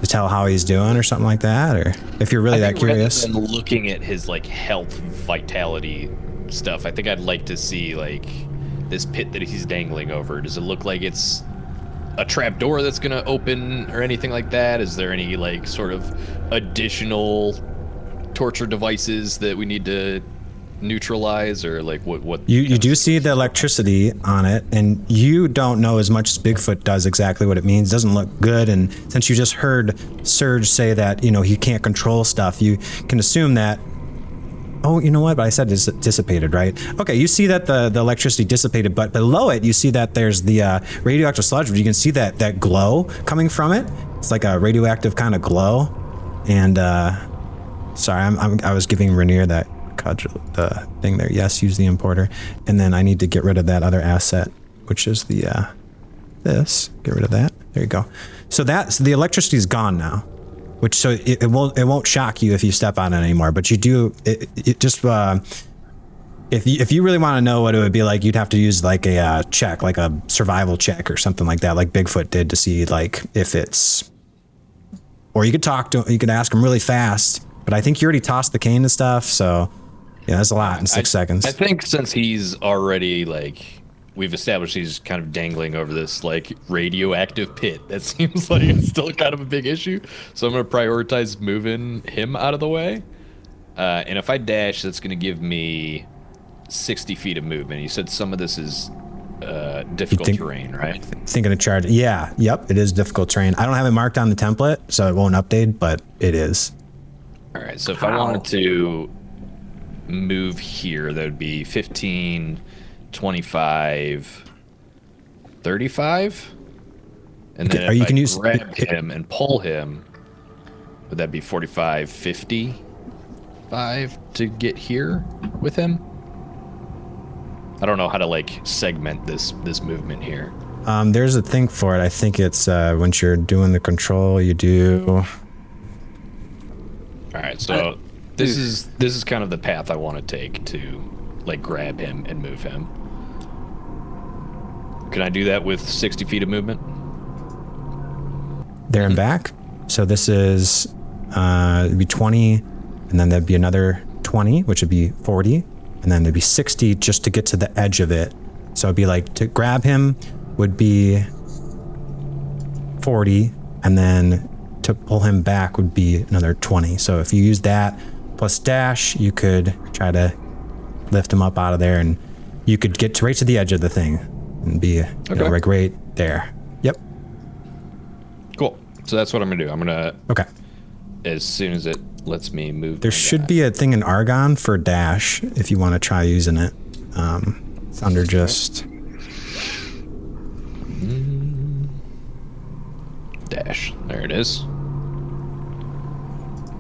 to tell how he's doing or something like that, or if you're really that curious. Rather than looking at his like health, vitality stuff, I think I'd like to see like this pit that he's dangling over. Does it look like it's a trap door that's gonna open or anything like that? Is there any like sort of additional torture devices that we need to neutralize, or like what you do see the electricity on it, and you don't know as much as Bigfoot does exactly what it means. It doesn't look good, and since you just heard Serge say that, you know, he can't control stuff, you can assume that, oh, you know what, but I said it's dissipated, right? Okay, you see that the electricity dissipated, but below it, you see that there's the radioactive sludge. You can see that glow coming from it. It's like a radioactive kind of glow. And, sorry, I was giving Renaer that the thing there. Yes, use the importer. And then I need to get rid of that other asset, which is the, this. Get rid of that. There you go. So the electricity's gone now. Which so it won't shock you if you step on it anymore, but you do it just if you really want to know what it would be like, you'd have to use like a check, like a survival check or something like that, like Bigfoot did, to see like if it's, or you could ask him really fast, but I think you already tossed the cane and stuff, so yeah, that's a lot in 6 seconds. I think since he's already like, we've established he's kind of dangling over this like radioactive pit. That seems like it's still kind of a big issue. So I'm going to prioritize moving him out of the way. And if I dash, that's going to give me 60 feet of movement. You said some of this is difficult terrain, right? Thinking of charge. Yeah. Yep. It is difficult terrain. I don't have it marked on the template, so it won't update, but it is. All right. So if I wanted to move here, that would be 15... 25, 35, and then if I grab him and pull him, would that be 45, 55 to get here with him? I don't know how to like segment this movement here. There's a thing for it. I think it's once you're doing the control, you do. All right, so this is kind of the path I want to take to like grab him and move him. Can I do that with 60 feet of movement? There and back. So this is it'd be 20, and then there'd be another 20, which would be 40, and then there'd be 60 just to get to the edge of it. So it'd be like to grab him would be 40, and then to pull him back would be another 20. So if you use that plus dash, you could try to lift him up out of there, and you could get right to the edge of the thing and be like right there. Yep. Cool. So that's what I'm gonna do. I'm gonna as soon as it lets me move. There should be a thing in Argon for dash if you want to try using it. It's under just dash. There it is.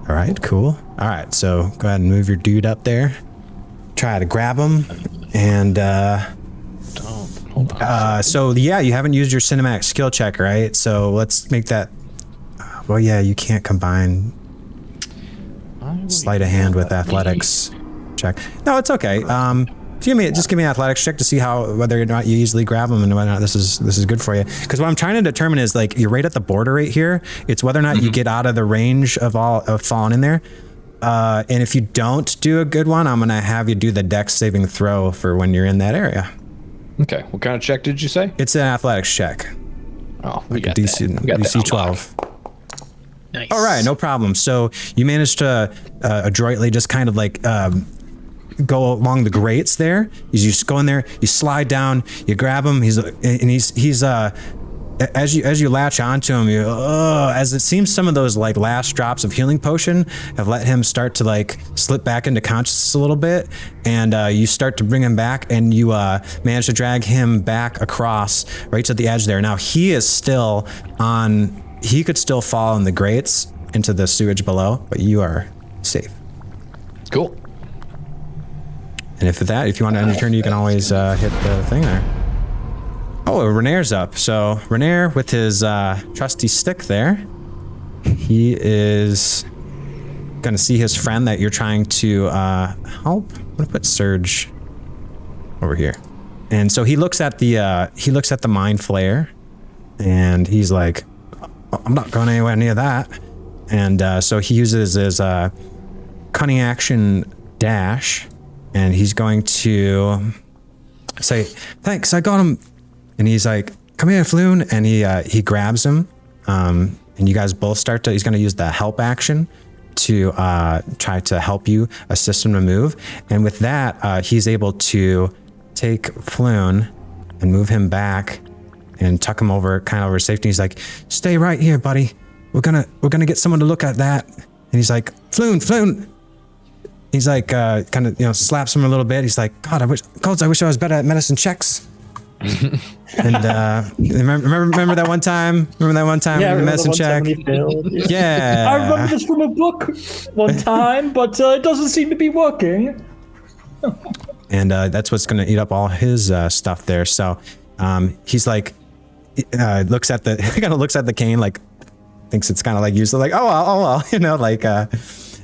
All right, cool. All right, so go ahead and move your dude up there. Try to grab him, and so yeah, you haven't used your cinematic skill check, right? So let's make that. Well, yeah, you can't combine sleight of hand with athletics check. No, it's okay. Just give me an athletics check to see whether or not you easily grab them and whether or not this is good for you. Because what I'm trying to determine is like you're right at the border right here. It's whether or not you get out of the range of falling in there. And if you don't do a good one, I'm gonna have you do the dex saving throw for when you're in that area. Okay. What kind of check did you say? It's an athletics check. Oh, we like got DC, that. We got DC 12. Nice. All right, no problem. So you managed to adroitly just kind of like go along the grates there. You just go in there, you slide down, you grab him. He's as you latch onto him, as it seems some of those like last drops of healing potion have let him start to like slip back into consciousness a little bit, and you start to bring him back, and you manage to drag him back across right to the edge there. Now he is still on. He could still fall in the grates into the sewage below, but you are safe. Cool. And if you want to end your turn, you can always hit the thing there. Oh, Renaer's up. So Renaer with his trusty stick there, he is gonna see his friend that you're trying to help. I'm gonna put Serge over here. And so he looks at the Mind Flayer, and he's like, I'm not going anywhere near that. And so he uses his cunning action dash, and he's going to say, thanks, I got him. And he's like, come here, Floon. And he grabs him. And you guys both he's going to use the help action to try to help you, assist him to move. And with that, he's able to take Floon and move him back and tuck him over, kind of over safety. He's like, stay right here, buddy. We're gonna get someone to look at that. And he's like, Floon. He's like, kind of, slaps him a little bit. He's like, God, I wish I was better at medicine checks. And remember that one time? Remember that one time? Yeah, the medicine check. Yeah. I remember this from a book one time, but it doesn't seem to be working. And that's what's gonna eat up all his stuff there. So he's like, looks at the cane, like thinks it's kind of like useless, like oh well, like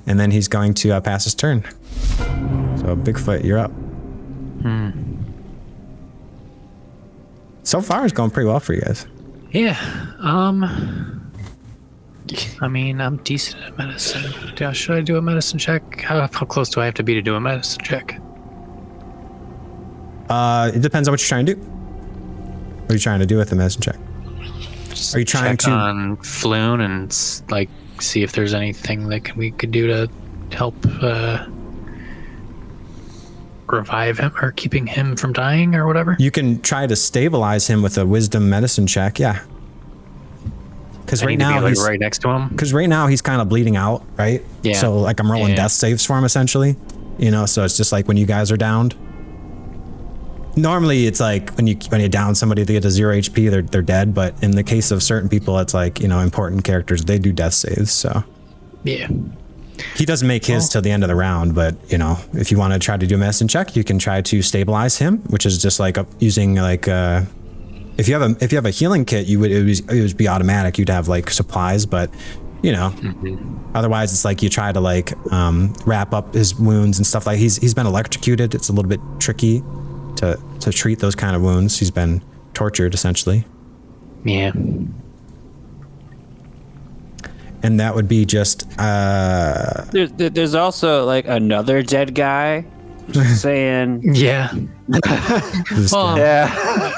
and then he's going to pass his turn. So Bigfoot, you're up. So far it's going pretty well for you guys. Yeah. I mean, I'm decent at medicine. Should I do a medicine check? How close do I have to be to do a medicine check? It depends on what you're trying to do. What are you trying to do with the medicine check? Are you trying check on Floon and like see if there's anything that we could do to help revive him or keeping him from dying or whatever? You can try to stabilize him with a wisdom medicine check, yeah. Because right now he's right next to him. Because right now he's kind of bleeding out, right? Yeah. So like I'm rolling death saves for him essentially, So it's just like when you guys are downed. Normally it's like when you down somebody, they get to 0 HP, they're dead. But in the case of certain people, it's like important characters, they do death saves. So yeah, he doesn't make his till the end of the round. But if you want to try to do a medicine check, you can try to stabilize him, which is just like using like if you have a healing kit, it would be automatic. You'd have like supplies, but otherwise it's like you try to like wrap up his wounds and stuff. Like he's been electrocuted. It's a little bit tricky to treat those kind of wounds. He's been tortured essentially. Yeah. And that would be just there's also like another dead guy just saying yeah. Well, yeah.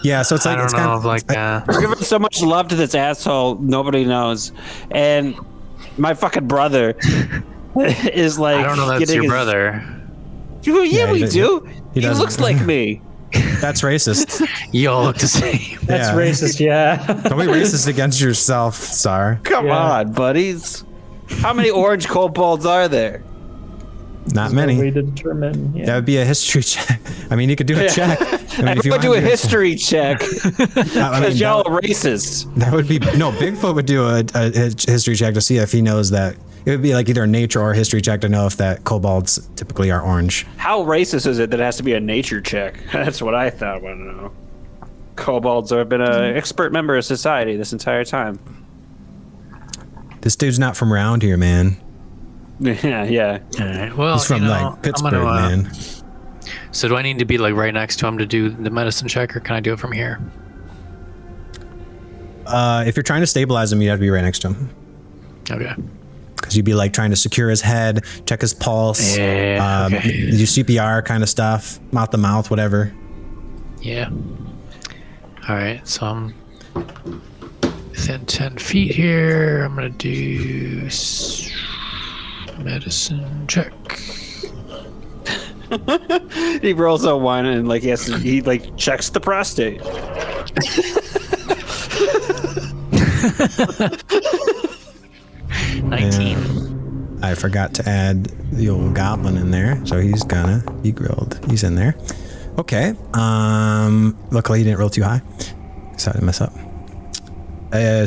Yeah, so it's like it's kind of like we're giving so much love to this asshole nobody knows, and my fucking brother is like, I don't know that's your brother. Yeah, we do. He looks like me. That's racist. You all look the same. That's racist, yeah. Don't be racist against yourself, Tzar. Come on, buddies. How many orange kobolds are there? Not many. Way to determine. Yeah. That would be a history check. I mean, you could do a check. If you do a history check, because y'all are racist. That would be Bigfoot would do a history check to see if he knows that. It would be like either a nature or a history check to know if that kobolds typically are orange. How racist is it that it has to be a nature check? That's what I thought I want to know. Kobolds have been an expert member of society this entire time. This dude's not from around here, man. Yeah. All right. Well, he's from like Pittsburgh, man. So do I need to be like right next to him to do the medicine check, or can I do it from here? If you're trying to stabilize him, you have to be right next to him. Okay. Because you'd be like trying to secure his head, check his pulse, do CPR kind of stuff, mouth to mouth, whatever. Yeah. All right. So I'm within 10 feet here. I'm gonna do medicine check. He rolls a 1 and like he like checks the prostate. 19. And I forgot to add the old goblin in there, so he's gonna be grilled. He's in there. Okay. Luckily he didn't roll too high, so I didn't mess up.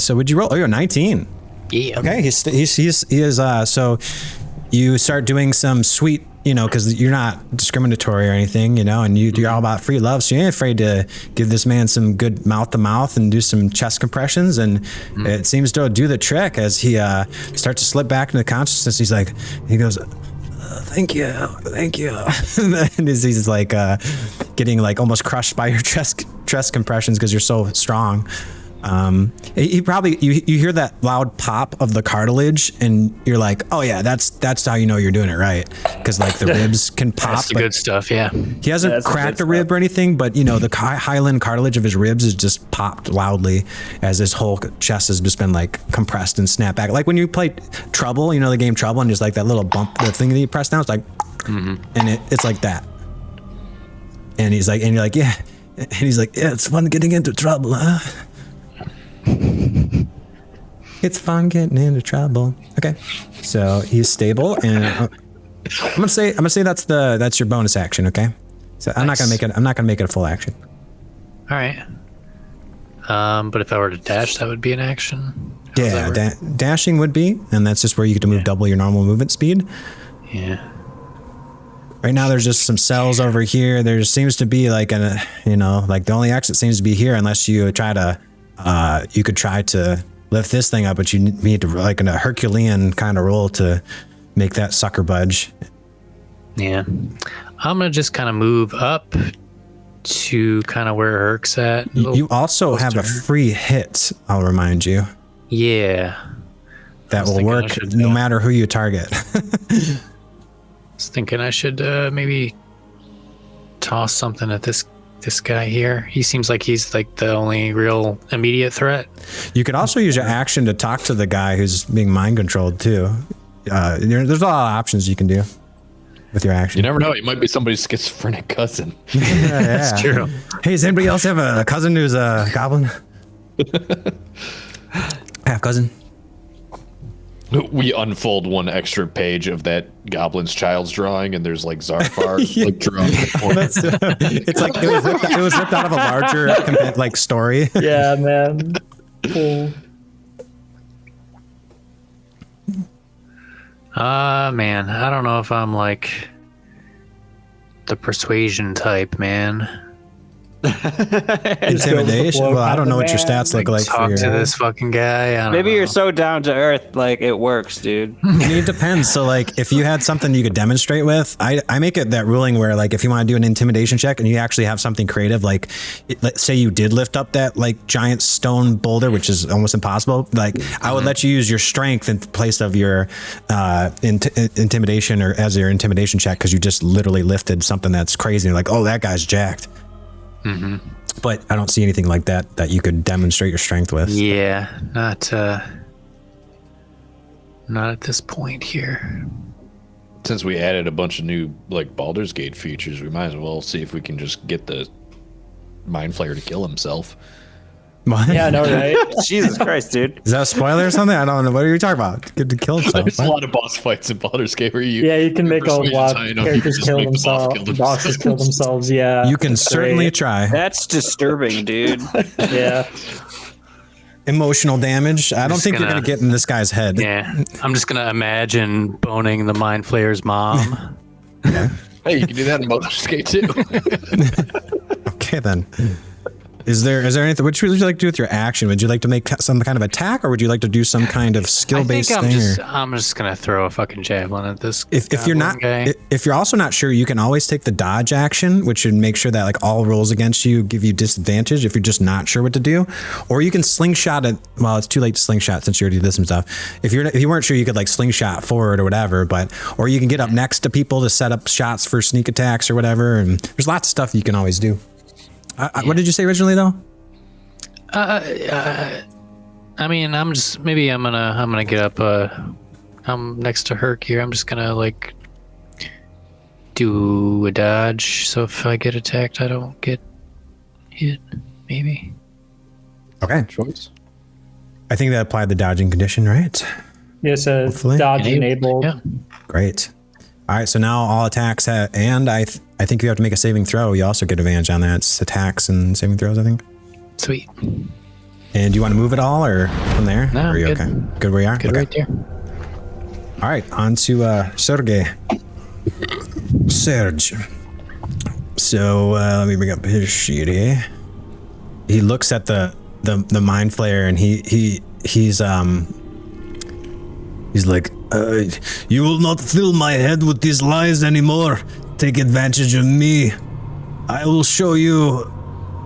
So would you roll? Oh, you're 19. Yeah. Okay. He is. So you start doing some sweet, you know, because you're not discriminatory or anything, you know, and you're all about free love, so you ain't afraid to give this man some good mouth to mouth and do some chest compressions, and it seems to do the trick as he starts to slip back into consciousness. He goes, thank you. And he's like getting like almost crushed by your chest compressions because you're so strong. He probably you hear that loud pop of the cartilage and you're like, oh yeah, that's how you know you're doing it right, because like the ribs can pop. That's the good stuff. Yeah. He hasn't cracked a rib or anything, but you know the hyaline cartilage of his ribs is just popped loudly as his whole chest has just been like compressed and snapped back, like when you play Trouble, you know the game Trouble, and just like that little bump, the thing that you press down, it's like, and it's like that. And he's like, and you're like, yeah, and he's like, yeah, it's fun getting into trouble, huh? It's fun getting into trouble. Okay, so he's stable, and I'm gonna say that's your bonus action. Okay, so I'm not gonna make it a full action. All right. But if I were to dash, that would be an action. Dashing would be, and that's just where you get to move double your normal movement speed. Yeah. Right now, there's just some cells over here. There seems to be like like the only exit seems to be here, unless you try to. You could try to lift this thing up, but you need to like a Herculean kind of roll to make that sucker budge. Yeah. I'm going to just kind of move up to kind of where Hurk's at. You also have a free hit, I'll remind you. Yeah. That will work no matter who you target. I was thinking I should maybe toss something at this guy here. He seems like he's like the only real immediate threat. You could also use your action to talk to the guy who's being mind controlled too. There's a lot of options you can do with your action. You never know. It might be somebody's schizophrenic cousin. Yeah. That's true. Hey, does anybody else have a cousin who's a goblin? Half cousin. We unfold one extra page of that goblin's child's drawing, and there's like Zarfar like drawn. It's like it was ripped out of a larger like story. Yeah, man. Cool. Man, I don't know if I'm like the persuasion type, man. Intimidation. Well, I don't know what your stats look like. Talk to this fucking guy. Maybe you're so down to earth, like it works, dude. It depends. So, like, if you had something you could demonstrate with, I make it that ruling where, like, if you want to do an intimidation check and you actually have something creative, like, let's say you did lift up that like giant stone boulder, which is almost impossible. Like, I would let you use your strength in place of your intimidation or as your intimidation check, because you just literally lifted something that's crazy. You're like, oh, that guy's jacked. But I don't see anything like that you could demonstrate your strength with. Yeah, not at this point here. Since we added a bunch of new like Baldur's Gate features, we might as well see if we can just get the Mind Flayer to kill himself. What? Yeah, I know, right? Jesus Christ, dude. Is that a spoiler or something? I don't know. What are you talking about? Good to kill himself. There's a lot of boss fights in Baldur's Gate where you can make a lot of characters kill themselves. Bosses kill themselves, yeah. You can certainly try. That's disturbing, dude. Yeah. Emotional damage. I don't think you're going to get in this guy's head. Yeah. I'm just going to imagine boning the Mind Flayer's mom. Yeah. Hey, you can do that in Baldur's Gate too. Okay, then. Is there anything? What would you like to do with your action? Would you like to make some kind of attack, or would you like to do some kind of skill-based thing? I'm just gonna throw a fucking javelin at this. If you're not, if you're also not sure, you can always take the dodge action, which would make sure that like all rolls against you give you disadvantage if you're just not sure what to do. Or you can slingshot it. Well, it's too late to slingshot since you already did some stuff. If you weren't sure, you could like slingshot forward or whatever. Or you can get up next to people to set up shots for sneak attacks or whatever. And there's lots of stuff you can always do. What did you say originally, though? I mean, I'm gonna get up. I'm next to Hurk here. I'm just gonna like do a dodge, so if I get attacked, I don't get hit. Maybe. Okay. Choice. I think that applied the dodging condition, right? Yeah, it says Hopefully. dodge enabled. Yeah. Great. All right, so now all attacks and I think you have to make a saving throw. You also get advantage on that. It's attacks and saving throws, I think. Sweet. And do you want to move at all, or from there? No, Or are you good. okay? Good where you are? Good Okay. right there. All right, on to Serge. So let me bring up his sheet here. He looks at the Mind Flayer, and he's like, you will not fill my head with these lies anymore. Take advantage of me. I will show you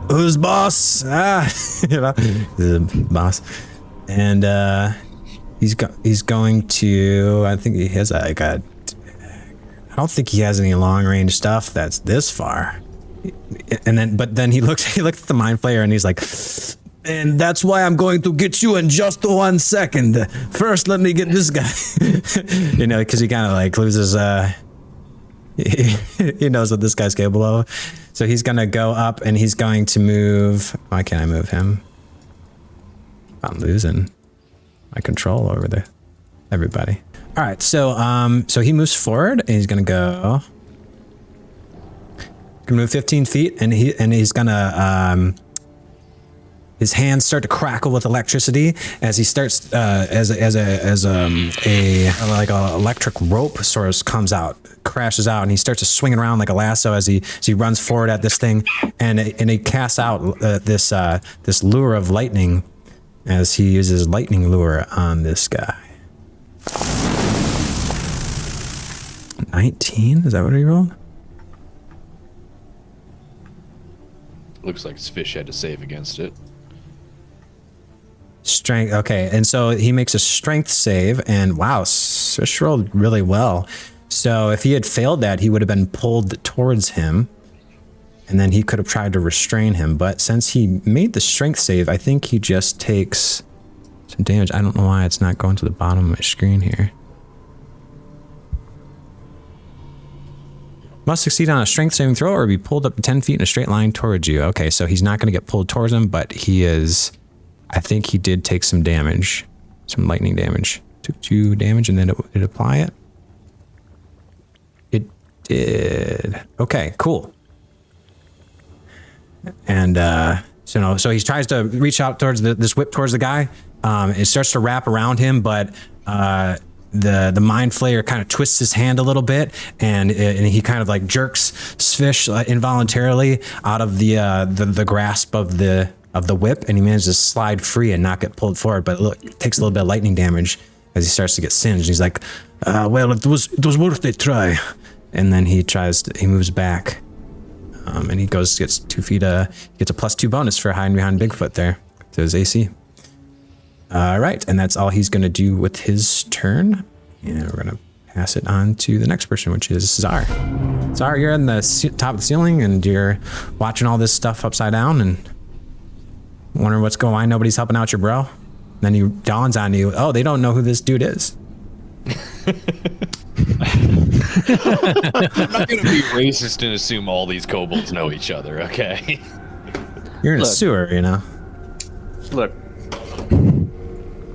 who's boss. You know, the boss. And he's going to. I think he has like a. I don't think he has any long range stuff that's this far. And then he looked at the Mind Flayer and he's like, and that's why I'm going to get you in just 1 second. First, let me get this guy. You know, because he kind of like loses. He knows what this guy's capable of. So he's gonna go up and he's going to move. Why can't I move him? I'm losing my control over everybody. All right, so he moves forward and he's gonna go. Gonna move 15 feet and he's gonna his hands start to crackle with electricity as he starts as a electric rope sort of comes out, crashes out, and he starts to swing it around like a lasso as he runs forward at this thing, and he casts out this lure of lightning as he uses lightning lure on this guy. 19? Is that what he rolled? Looks like Svish had to save against it. Strength. Okay, and so he makes a strength save, and wow, Svish rolled really well. So if he had failed that, he would have been pulled towards him, and then he could have tried to restrain him. But since he made the strength save, I think he just takes some damage. I don't know why it's not going to the bottom of my screen here. Must succeed on a strength saving throw or be pulled up to 10 feet in a straight line towards you. Okay, so he's not going to get pulled towards him, but he is. I think he did take some damage, some lightning damage. Took 2 damage, and then it did apply it. It did. Okay, cool. And so he tries to reach out towards this whip towards the guy. It starts to wrap around him, but the Mind Flayer kind of twists his hand a little bit, and he kind of like jerks Svish involuntarily out of the grasp of the whip, and he manages to slide free and not get pulled forward, but it takes a little bit of lightning damage as he starts to get singed. He's like, well, it was worth a try. And then he moves back, and he gets 2 feet, he gets a +2 bonus for hiding behind Bigfoot there to his AC. All right, and that's all he's gonna do with his turn. And we're gonna pass it on to the next person, which is Tzar. Tzar, you're on the top of the ceiling, and you're watching all this stuff upside down, and wondering what's going on. Nobody's helping out your bro. Then he dawns on you, oh, they don't know who this dude is. I'm not gonna be racist and assume all these kobolds know each other, okay? You're in a sewer, you know. Look,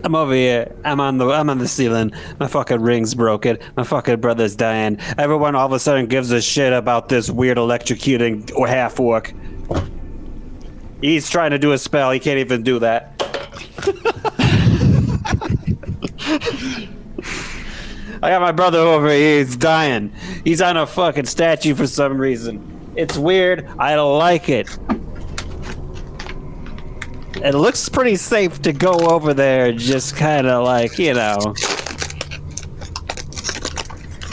I'm over here. I'm on the ceiling. My fucking ring's broken. My fucking brother's dying. Everyone all of a sudden gives a shit about this weird electrocuting or half-orc. He's trying to do a spell. He can't even do that. I got my brother over here. He's dying. He's on a fucking statue for some reason. It's weird. I don't like it. It looks pretty safe to go over there and just kind of like, you know,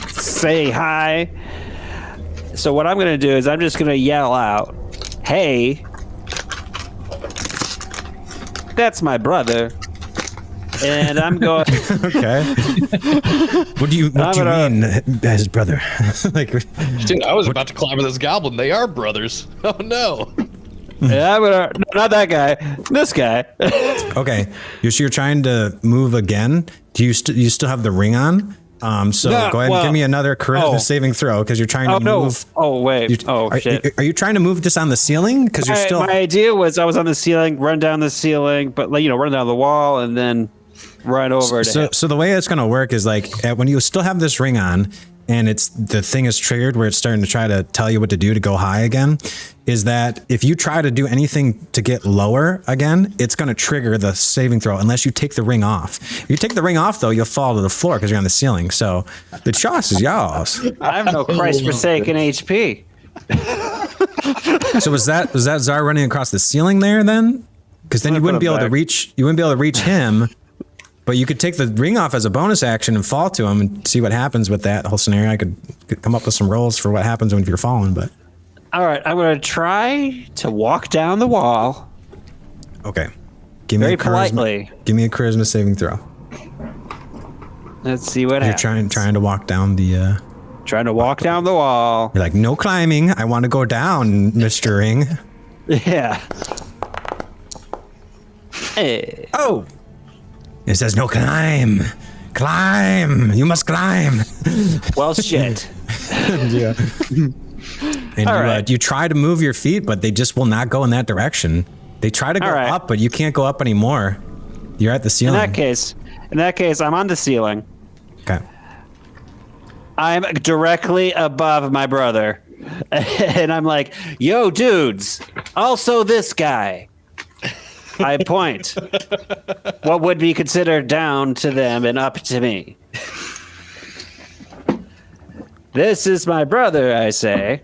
say hi. So what I'm going to do is I'm just going to yell out, hey, that's my brother. And I'm going. Okay. What do you mean, his brother? Like, Dude, I was about to climb with this goblin. They are brothers. Oh no. Yeah, I'm gonna. No, not that guy. This guy. Okay, you're trying to move again. Do you you still have the ring on? So No, go ahead and give me another charisma saving throw because you're trying to move. Oh wait. Shit. Are you trying to move just on the ceiling? Because you're still. My idea was I was on the ceiling, run down the ceiling, but run down the wall and then run over to him. So the way it's gonna work is like when you still have this ring on, and the thing is triggered where it's starting to try to tell you what to do to go high again, is that if you try to do anything to get lower again, it's going to trigger the saving throw unless you take the ring off. If you take the ring off, though, you'll fall to the floor because you're on the ceiling. So the choice is yours. I have no Christ-forsaken HP. So was that Tzar running across the ceiling there then? Because then you wouldn't be able to reach him. But you could take the ring off as a bonus action and fall to him and see what happens with that whole scenario. I could come up with some rolls for what happens when you're falling, but. All right, I'm going to try to walk down the wall. Okay. Give me Very a charisma, politely. Give me a charisma saving throw. Let's see what happens. You're trying to walk down the... Trying to walk down the wall. You're like, no climbing. I want to go down, Mr. Ring. Yeah. Hey. Oh! It says no climb. Climb. You must climb. Well, shit. Yeah. And you try to move your feet, but they just will not go in that direction. They try to go up, but you can't go up anymore. You're at the ceiling. In that case, I'm on the ceiling. Okay. I'm directly above my brother. And I'm like, yo, dudes, also this guy. I point. What would be considered down to them and up to me? This is my brother, I say.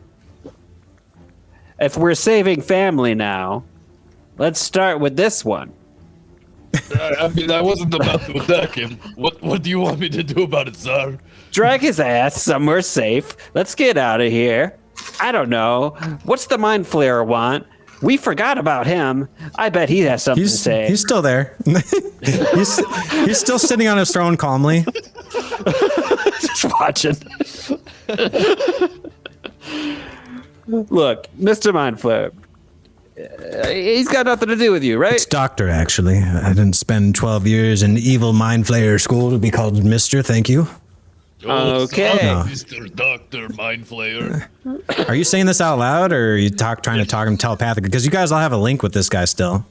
If we're saving family now, let's start with this one. I mean, I wasn't about to attack him. What do you want me to do about it, Tzar? Drag his ass somewhere safe. Let's get out of here. I don't know. What's the Mind Flayer want? We forgot about him. I bet he has something to say. He's still there. he's still sitting on his throne calmly. Just watching. Look, Mr. Mind Flayer. He's got nothing to do with you, right? It's Doctor, actually. I didn't spend 12 years in evil Mind Flayer school to be called Mr. Thank you. Okay. Mr. Doctor Mind Flayer. Are you saying this out loud, or are you trying to talk him telepathically? Because you guys all have a link with this guy still.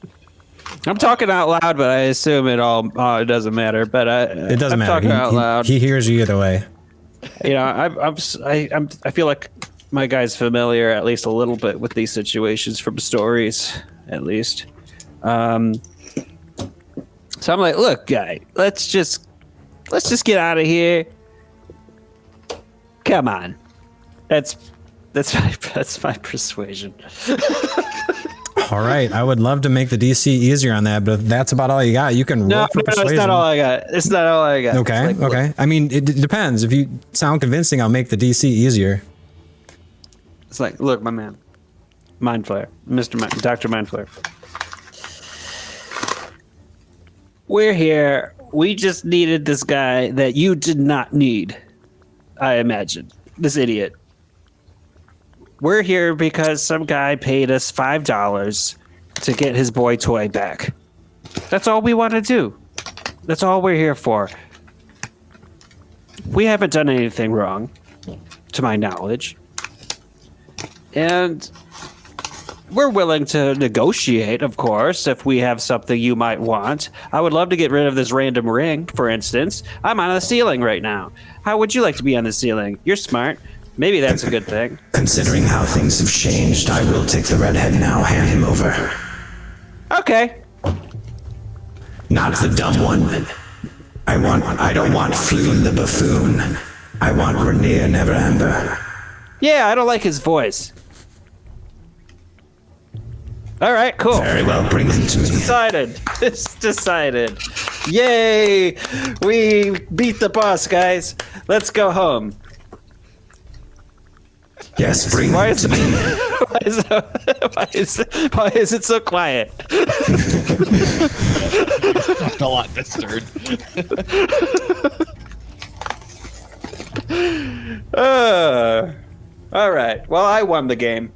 I'm talking out loud, but I assume it doesn't matter. But it doesn't matter. Talking out loud. He hears you either way. I feel like my guy's familiar at least a little bit with these situations from stories, at least. So I'm like, look, guy, let's just get out of here. Come on, that's my persuasion. All right, I would love to make the DC easier on that, but if that's about all you got, you can roll for persuasion. It's not all I got. It's not all I got. Okay, okay. I mean, it depends. If you sound convincing, I'll make the DC easier. It's like, look, my man, Mind Flayer, Dr. Mind Flayer. We're here. We just needed this guy that you did not need. I imagine. This idiot. We're here because some guy paid us $5 to get his boy toy back. That's all we want to do. That's all we're here for. We haven't done anything wrong, to my knowledge. And we're willing to negotiate, of course, if we have something you might want. I would love to get rid of this random ring, for instance. I'm on the ceiling right now. How would you like to be on the ceiling? You're smart. Maybe that's a good thing. Considering how things have changed, I will take the redhead now. Hand him over. Okay. Not the dumb one. I don't want Floon the buffoon. I want Renaer Neverember. Yeah, I don't like his voice. All right, cool. Very well, bring him to me. Decided. It's decided. Yay! We beat the boss, guys. Let's go home. Yes, bring him to me. Why is it so quiet? A lot disturbed. All right. Well, I won the game.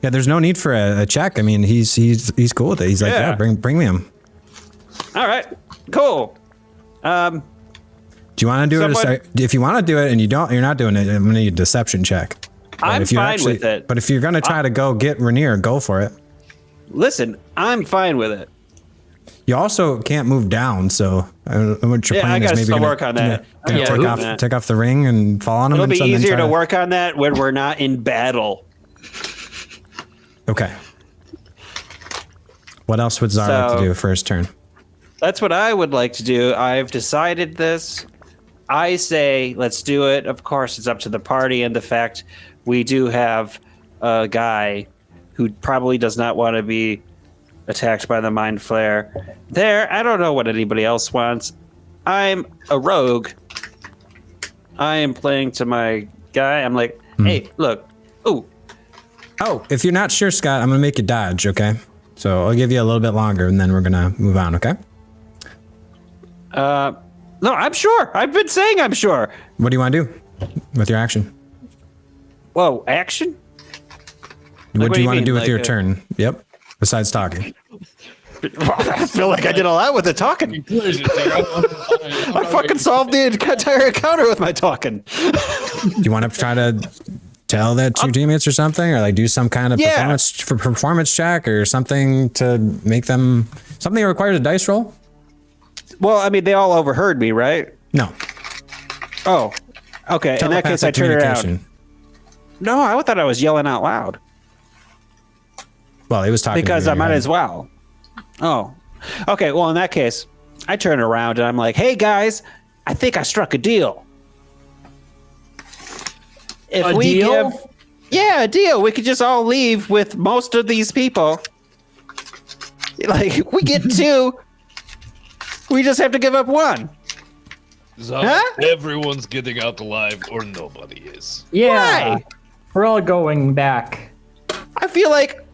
Yeah, there's no need for a check. I mean, he's cool with it. He's like, yeah, bring me him. All right, cool. Do you want to do it? If you want to do it and you're not doing it, I'm gonna need a deception check. I'm fine with it. But if you're gonna try to go get Renaer, go for it. Listen, I'm fine with it. You also can't move down, so what your plan is maybe work on that. Take off the ring and fall on him. It'll be easier to work on that when we're not in battle. Okay. What else would Tzar like to do for his turn? That's what I would like to do. I've decided this. I say let's do it. Of course, it's up to the party and the fact we do have a guy who probably does not want to be attacked by the Mind Flayer. I don't know what anybody else wants. I'm a rogue. I am playing to my guy. I'm like, hey, look. Ooh. Oh, if you're not sure, Scott, I'm going to make you dodge, okay? So I'll give you a little bit longer, and then we're going to move on, okay? No, I'm sure. I've been saying I'm sure. What do you want to do with your action? Whoa, action? What do you want to do with your turn? Yep. Besides talking. I feel like I did a lot with the talking. I fucking solved the entire encounter with my talking. Do you want to try to tell that to your teammates or something, or like do some kind of performance check or something to make them something that requires a dice roll? Well, I mean, they all overheard me, right? No. Oh, okay. In that case, I turn around. No, I thought I was yelling out loud. Well, he was talking because I might as well. Oh, okay. Well, in that case, I turn around and I'm like, "Hey guys, I think I struck a deal. If a deal? a deal. We could just all leave with most of these people. Like, we get 2. We just have to give up 1. Huh? Everyone's getting out alive, or nobody is. Yeah. Why? We're all going back. I feel like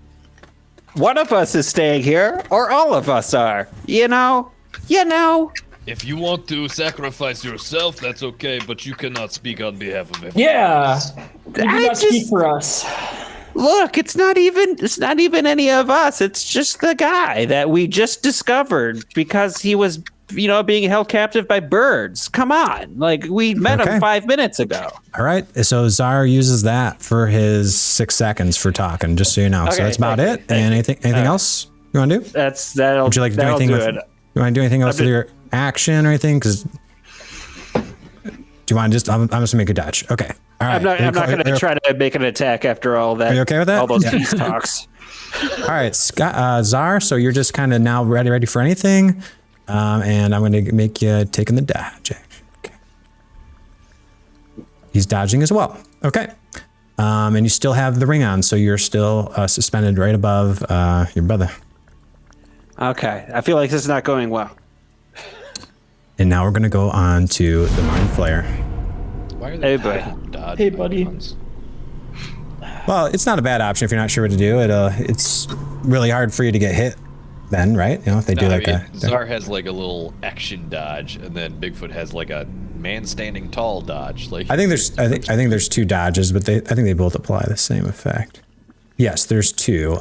one of us is staying here, or all of us are. You know? If you want to sacrifice yourself, that's okay, but you cannot speak on behalf of everyone. Yeah. You do not speak for us. Look, it's not even any of us. It's just the guy that we just discovered because he was, being held captive by birds. Come on. Like, we met him 5 minutes ago. All right. So Tzar uses that for his 6 seconds for talking, just so you know. Okay, so that's about it. And anything else you want to do? That'll Would you like to do anything with it? You want to do anything else with your action or anything? Because do you want to just? I'm just gonna make a dodge. Okay. All right. I'm not gonna try to make an attack after all that. Are you okay with that? All those peace talks. All right, Scott, Tzar. So you're just kind of now ready for anything, and I'm gonna make you taking the dodge action. Okay. He's dodging as well. Okay. And you still have the ring on, so you're still suspended right above your brother. Okay. I feel like this is not going well. And now we're gonna go on to the Mind Flayer. Why are they Hey, buddy. Well, it's not a bad option if you're not sure what to do. It's really hard for you to get hit then, right? If they do Tzar has like a little action dodge, and then Bigfoot has like a man standing tall dodge. Like I think there's 2 dodges, but I think they both apply the same effect. Yes, there's 2.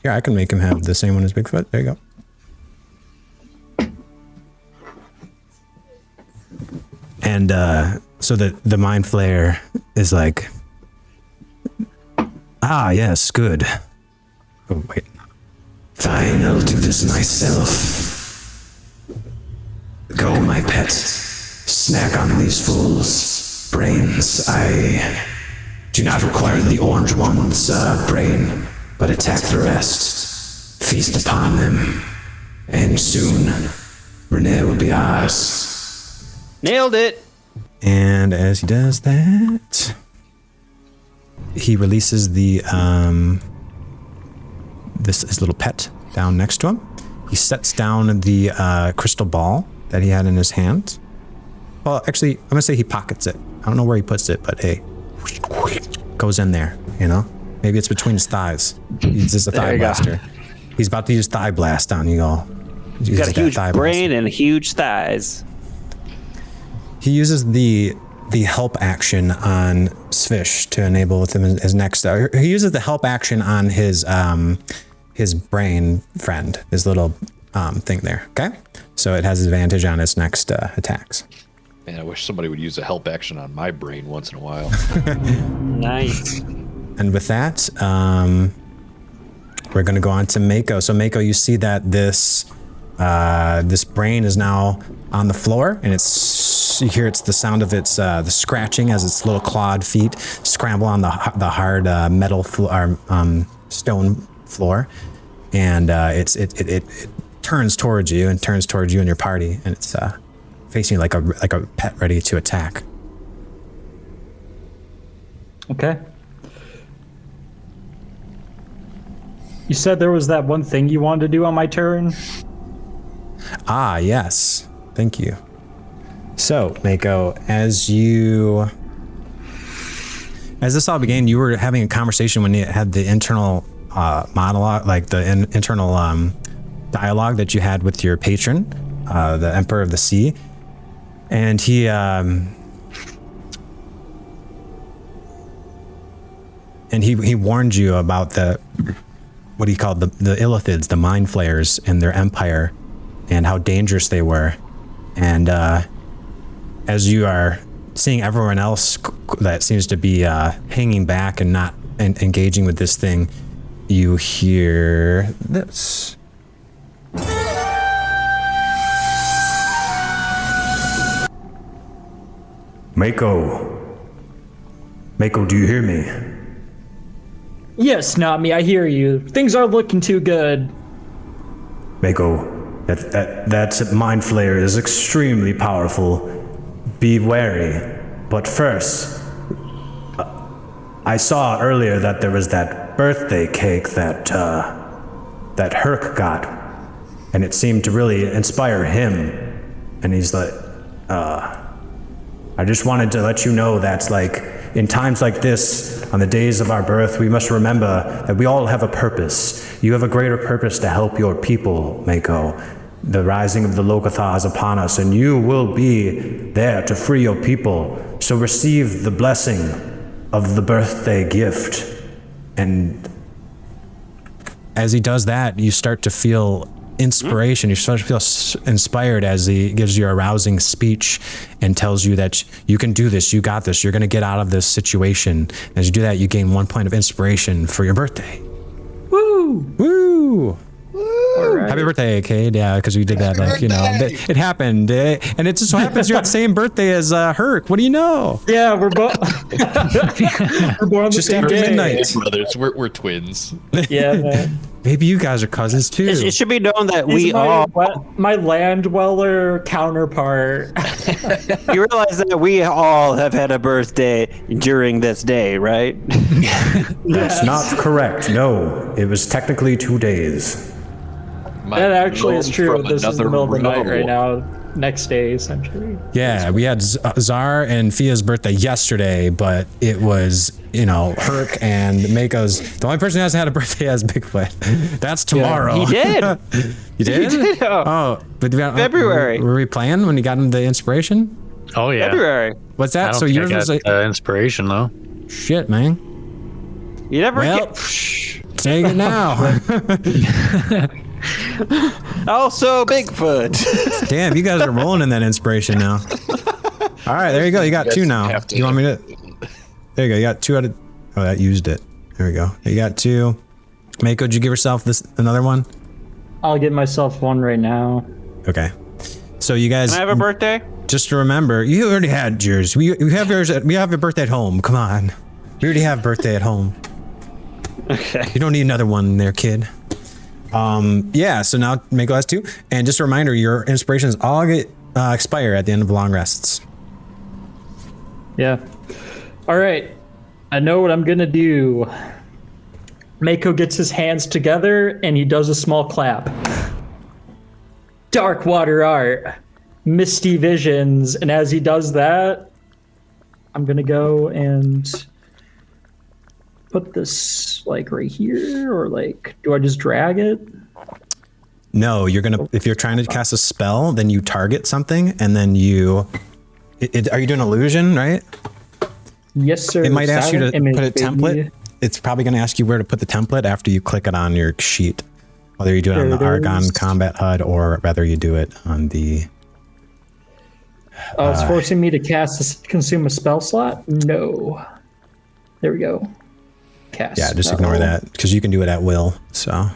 Yeah, I can make him have the same one as Bigfoot. There you go. And so the Mind Flayer is like, yes, good. Oh, wait. Fine, I'll do this myself. Go, my pet. Snack on these fools' brains. I do not require the orange one's brain, but attack the rest. Feast upon them. And soon, Renaer will be ours. Nailed it. And as he does that, he releases the his little pet down next to him. He sets down the crystal ball that he had in his hand. Well, actually, I'm gonna say he pockets it. I don't know where he puts it, but hey, goes in there. Maybe it's between his thighs. He's just a thigh blaster. He's about to use thigh blast on you all. He's got a huge brain and huge thighs. He uses the the help action on Svish to enable with him his next. He uses the help action on his brain friend, his little thing there. Okay, so it has advantage on its next attacks. Man, I wish somebody would use a help action on my brain once in a while. Nice. And with that, we're going to go on to Mako. So Mako, you see that this brain is now on the floor, and you hear it's the sound of its the scratching as its little clawed feet scramble on the hard metal stone floor, and it turns towards you and your party, and it's facing you like a pet ready to attack. Okay. You said there was that one thing you wanted to do on my turn? Ah, yes. Thank you. So, Mako, as this all began, you were having a conversation when you had the internal monologue, like the internal dialogue that you had with your patron, the Emperor of the Sea. And he warned you about what he called the Illithids, the Mind Flayers, and their empire, and how dangerous they were. And as you are seeing everyone else that seems to be hanging back and not engaging with this thing, you hear this. Mako, do you hear me? Yes, Nami, I hear you. Things aren't looking too good. Mako, that Mind Flayer is extremely powerful. Be wary. But first, I saw earlier that there was that birthday cake that Hurk got, and it seemed to really inspire him. And he's like, I just wanted to let you know that's like, in times like this, on the days of our birth, we must remember that we all have a purpose. You have a greater purpose to help your people, Mako. The rising of the Locathar is upon us, and you will be there to free your people. So receive the blessing of the birthday gift. And as he does that, you start to feel inspiration. You start to feel inspired as he gives you a rousing speech and tells you that you can do this, you got this, you're going to get out of this situation. As you do that, you gain 1 point of inspiration for your birthday. Woo! Woo! Right. Happy birthday, Cade. Yeah, because we did that, like, it happened. And it just so happens you have the same birthday as Hurk. What do you know? Yeah, we're both we're born on the Just same after day. midnight. Brothers, we're twins. Yeah, man. Maybe you guys are cousins too. It should be known that He's we all. my land dweller counterpart. You realize that we all have had a birthday during this day, right? that's not correct. No, it was technically 2 days. That actually is true. From This is the another middle of the night row. right now. Next day, essentially. Yeah, we had Tzar and Fia's birthday yesterday, but it was, Hurk and Mako's. The only person who hasn't had a birthday has Bigfoot. That's tomorrow. He did. You did? He did. Oh, but February. Were we playing when you got him the inspiration? Oh yeah. February. What's I that? don't So think yours I was got, like inspiration though. shit, man. You never Well, get. take it now. Also, Bigfoot. Damn, you guys are rolling in that inspiration now. All right, there you go. You got two now. have to- You want me to? There you go. You got two out of. Oh, that used it. There we go. You got two. Mako, did you give yourself another one? I'll give myself one right now. Okay. So you guys, Can I have a birthday? just to remember, you already had yours. We have yours. We have a birthday at home. Come on. We already have birthday at home. Okay. You don't need another one there, kid. Yeah, so now Mako has two. And just a reminder, your inspirations all get expire at the end of long rests. Yeah. All right. I know what I'm gonna do. Mako gets his hands together and he does a small clap. Dark water art, misty visions, and as he does that, I'm gonna go and put this like right here, or like, do I just drag it? No, you're gonna, if you're trying to cast a spell, then you target something and then you Are you doing illusion, right? Yes, sir. It might ask you to Silent put a image, template. baby. It's probably going to ask you where to put the template after you click it on your sheet. Whether you do it on the There it Argon is. combat HUD or whether you do it on the... Oh, it's forcing me to consume a spell slot? No. There we go. Cast. Yeah, just spell. ignore that because you can do it at will. So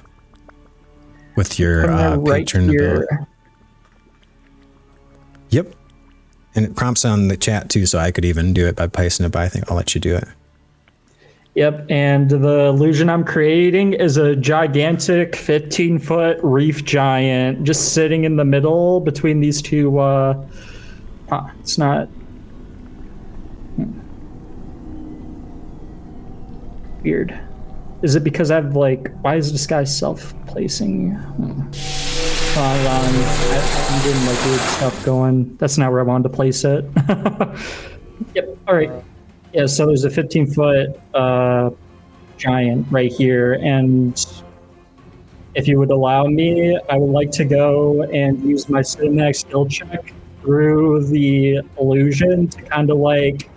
with your Put that right patron here. ability. Yep. And it prompts on the chat too, so I could even do it by pasting it, but I think I'll let you do it. Yep, and the illusion I'm creating is a gigantic 15-foot reef giant just sitting in the middle between these two, it's not... Weird. Is it because I've, like, why is this guy self-placing? I'm doing, like, weird stuff going. That's not where I wanted to place it. Yep, all right. Yeah, so there's a 15-foot giant right here, and if you would allow me, I would like to go and use my cinematic skill check through the illusion to kind of like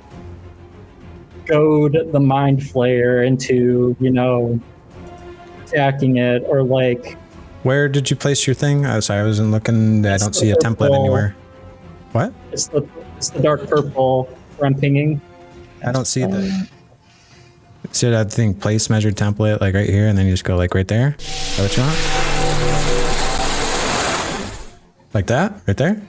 goad the Mind Flayer into, you know, attacking it, or like... Where did you place your thing? Oh, sorry, I wasn't looking. I don't see a template anywhere. What? It's the dark purple where I'm pinging. I don't see the... See that thing, place measured template, like right here, and then you just go like right there? Is that what you want? Like that? Right there?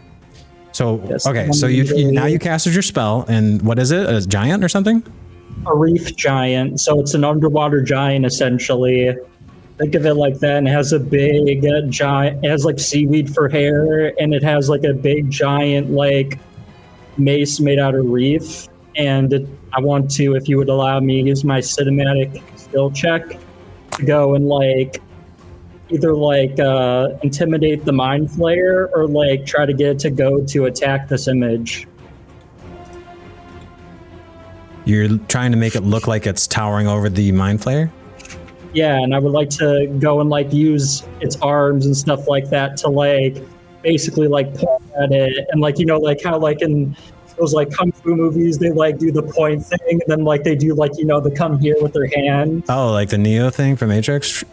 So, Yes, okay, so you now you casted your spell, and what is it? A giant or something? A reef giant, so it's an underwater giant essentially. Think of it like that, and it has a big giant, it has like seaweed for hair, and it has like a big giant like mace made out of reef. And I want to, if you would allow me, use my cinematic skill check to go and like either like intimidate the Mind Flayer or like try to get it to go to attack this image. You're trying to make it look like it's towering over the Mind Flayer? Yeah, and I would like to go and like use its arms and stuff like that to like basically like point at it, and like, you know, like how like in those like kung fu movies they like do the point thing, and then like they do like, you know, they come here with their hand. Oh, like the Neo thing from Matrix?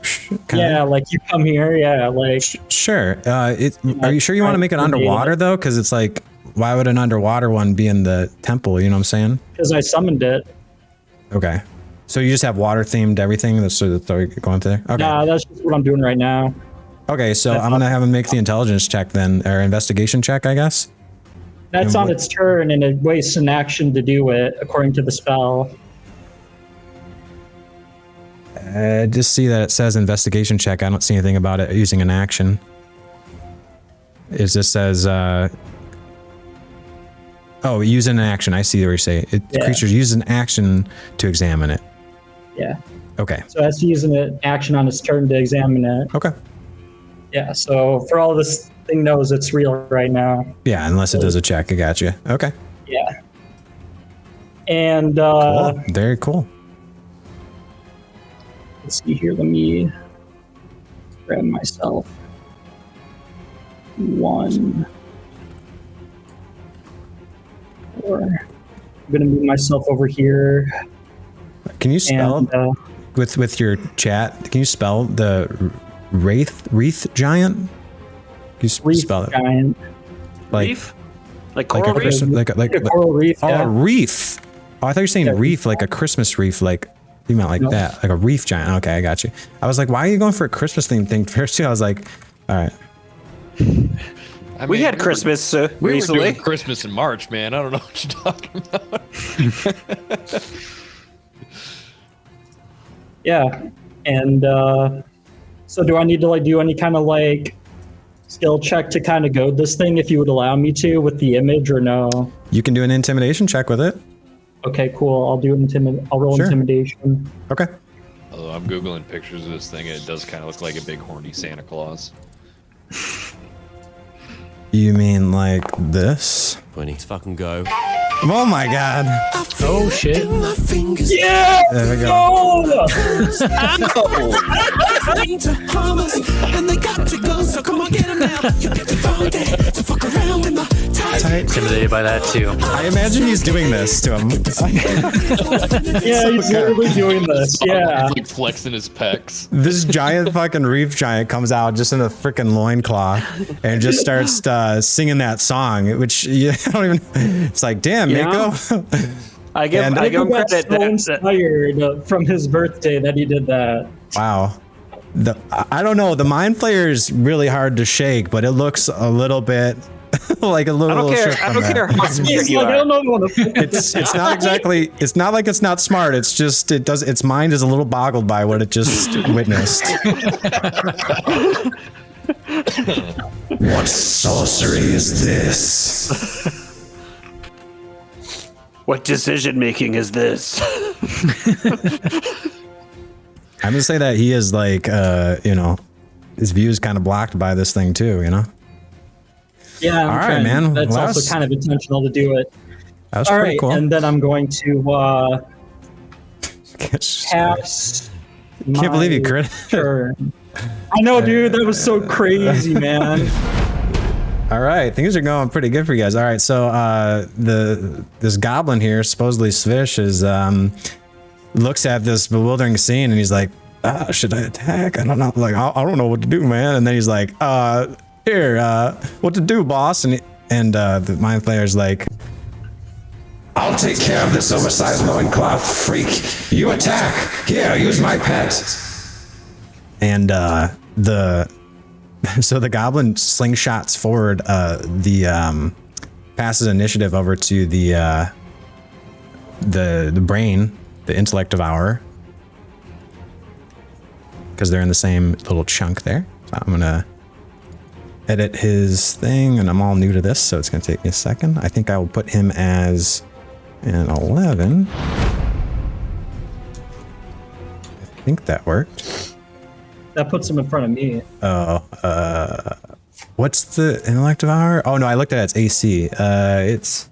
Yeah, like you come here, yeah, like... Sure. Are you sure you want to make it underwater though? Because it's like, why would an underwater one be in the temple? You know what I'm saying? Because I summoned it. Okay. So you just have water themed everything that's going through there? Okay. Nah, that's just what I'm doing right now. Okay, so I'm going to have him make the intelligence check then, or investigation check, I guess? That's on its turn, and it wastes an action to do it, according to the spell. Just see that it says investigation check. I don't see anything about it using an action. It just says, oh, use an action. I see what you're saying. Creatures use an action to examine it. Yeah. Okay. So it has to use an action on its turn to examine it. Okay. Yeah, so for all this thing knows it's real right now. Yeah, unless it does a check. I got you. Okay. Yeah. And cool. Very cool. Let's see here. Let me grab myself one. Or I'm gonna move myself over here. Can you spell with your chat? Can you spell the wreath giant? Can you spell it? Giant. Like reef? Like coral reef? Like a coral reef. Oh, yeah. a reef. Oh, I thought you were saying reef, like a Christmas reef, like you meant like that, like a reef giant. Okay, I got you. I was like, why are you going for a Christmas themed thing first? I was like, all right. I mean, we had Christmas we recently. were doing Christmas in March, man. I don't know what you're talking about. Yeah, and so do I need to like do any kind of like skill check to kind of goad this thing, if you would allow me to, with the image, or no? You can do an intimidation check with it. Okay, cool. I'll do I'll roll intimidation. Okay. Although I'm googling pictures of this thing, and it does kind of look like a big horny Santa Claus. You mean like this? We need to fucking go. Oh my god. Oh shit. Yeah! There we go. Oh! And they got to go, so come on, get them now. You picked the wrong day to fuck around with my tight. Intimidated by that too. I imagine he's doing this to him. Yeah, he's literally doing this. Yeah. He's like flexing his pecs. This giant fucking reef giant comes out just in a freaking loincloth and just starts singing that song, which I don't even. It's like, damn, Mako. I give him got credit. so inspired from his birthday that he did that. Wow. I don't know. The Mind Flayer is really hard to shake, but it looks a little bit like a little. I don't care how smart you I are. don't know. It's not exactly. It's not like it's not smart. It's just it does. Its mind is a little boggled by what it just witnessed. What sorcery is this? What decision making is this? I'm gonna say that he is like, his view is kind of blocked by this thing too. Yeah, All right, man. That's Well, also kind of intentional to do it. That was All pretty right, cool. and then I'm going to pass. Can't believe you my crit. turn. I know, dude. That was so crazy, man. All right, things are going pretty good for you guys. All right, so this goblin here, supposedly Svish, is looks at this bewildering scene and he's like, should I attack? I don't know. Like, I don't know what to do, man. And then he's like, here, what to do, boss? And the Mind Flayer's like, I'll take care of this oversized loincloth freak. You attack. Here, use my pet. and so the goblin slingshots forward, passes initiative over to the brain, the Intellect Devourer, because they're in the same little chunk there. So I'm gonna edit his thing, and I'm all new to this, so it's gonna take me a second. I think I will put him as an 11. I think that worked. That puts him in front of me. What's the Intellect Devourer? Oh no, I looked at its AC. It's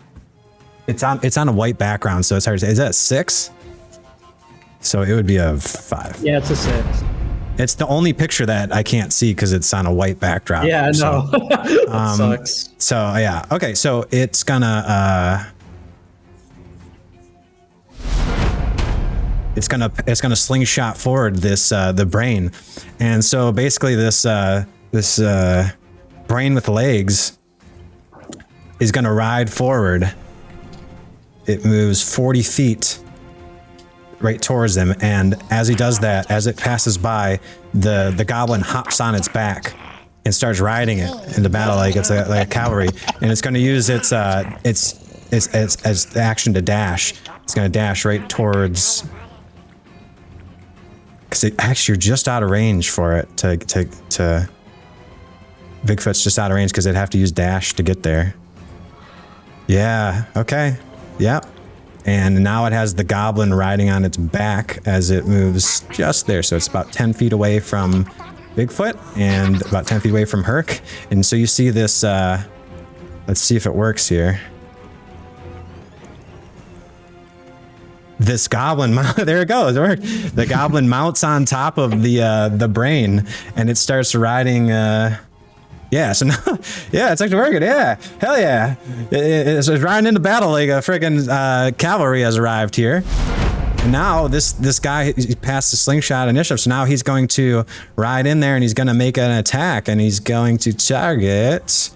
on a white background, so it's hard to say. Is that 6? So it would be a 5. Yeah, it's a 6. It's the only picture that I can't see because it's on a white backdrop. Yeah, I know. So, That sucks. So yeah, okay. So it's gonna slingshot forward this the brain, and so basically this brain with legs is gonna ride forward. It moves 40 feet right towards them, and as he does that, as it passes by, the goblin hops on its back and starts riding it into battle like it's like a cavalry, and it's going to use its action to dash. It's going to dash right towards, because actually you're just out of range for it to Bigfoot's just out of range because they'd have to use dash to get there. Yeah. Okay. Yep. And now it has the goblin riding on its back as it moves just there. So it's about 10 feet away from Bigfoot and about 10 feet away from Hurk. And so you see this, let's see if it works here. This goblin, there it goes, it worked. The goblin mounts on top of the brain and it starts riding, yeah, so now, yeah, it's actually working. Yeah, hell yeah. It's riding into battle like a friggin' cavalry has arrived here. And now this guy, he passed the slingshot initiative, so now he's going to ride in there and he's going to make an attack and he's going to target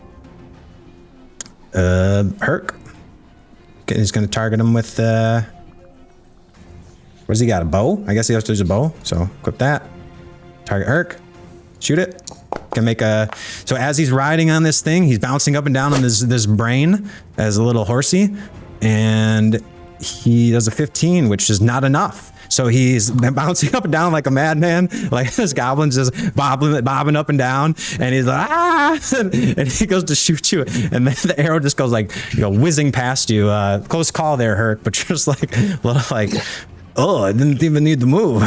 Hurk. He's going to target him with, where's he got, a bow? I guess he has to use a bow, so equip that. Target Hurk, shoot it. Can make a, so as he's riding on this thing, he's bouncing up and down on this brain as a little horsey, and he does a 15, which is not enough. So he's bouncing up and down like a madman, like this goblin's just bobbing up and down, and he's like, ah, and he goes to shoot you, and then the arrow just goes like, whizzing past you. Close call there, Hurk, but you're just like, little like, oh, I didn't even need to move.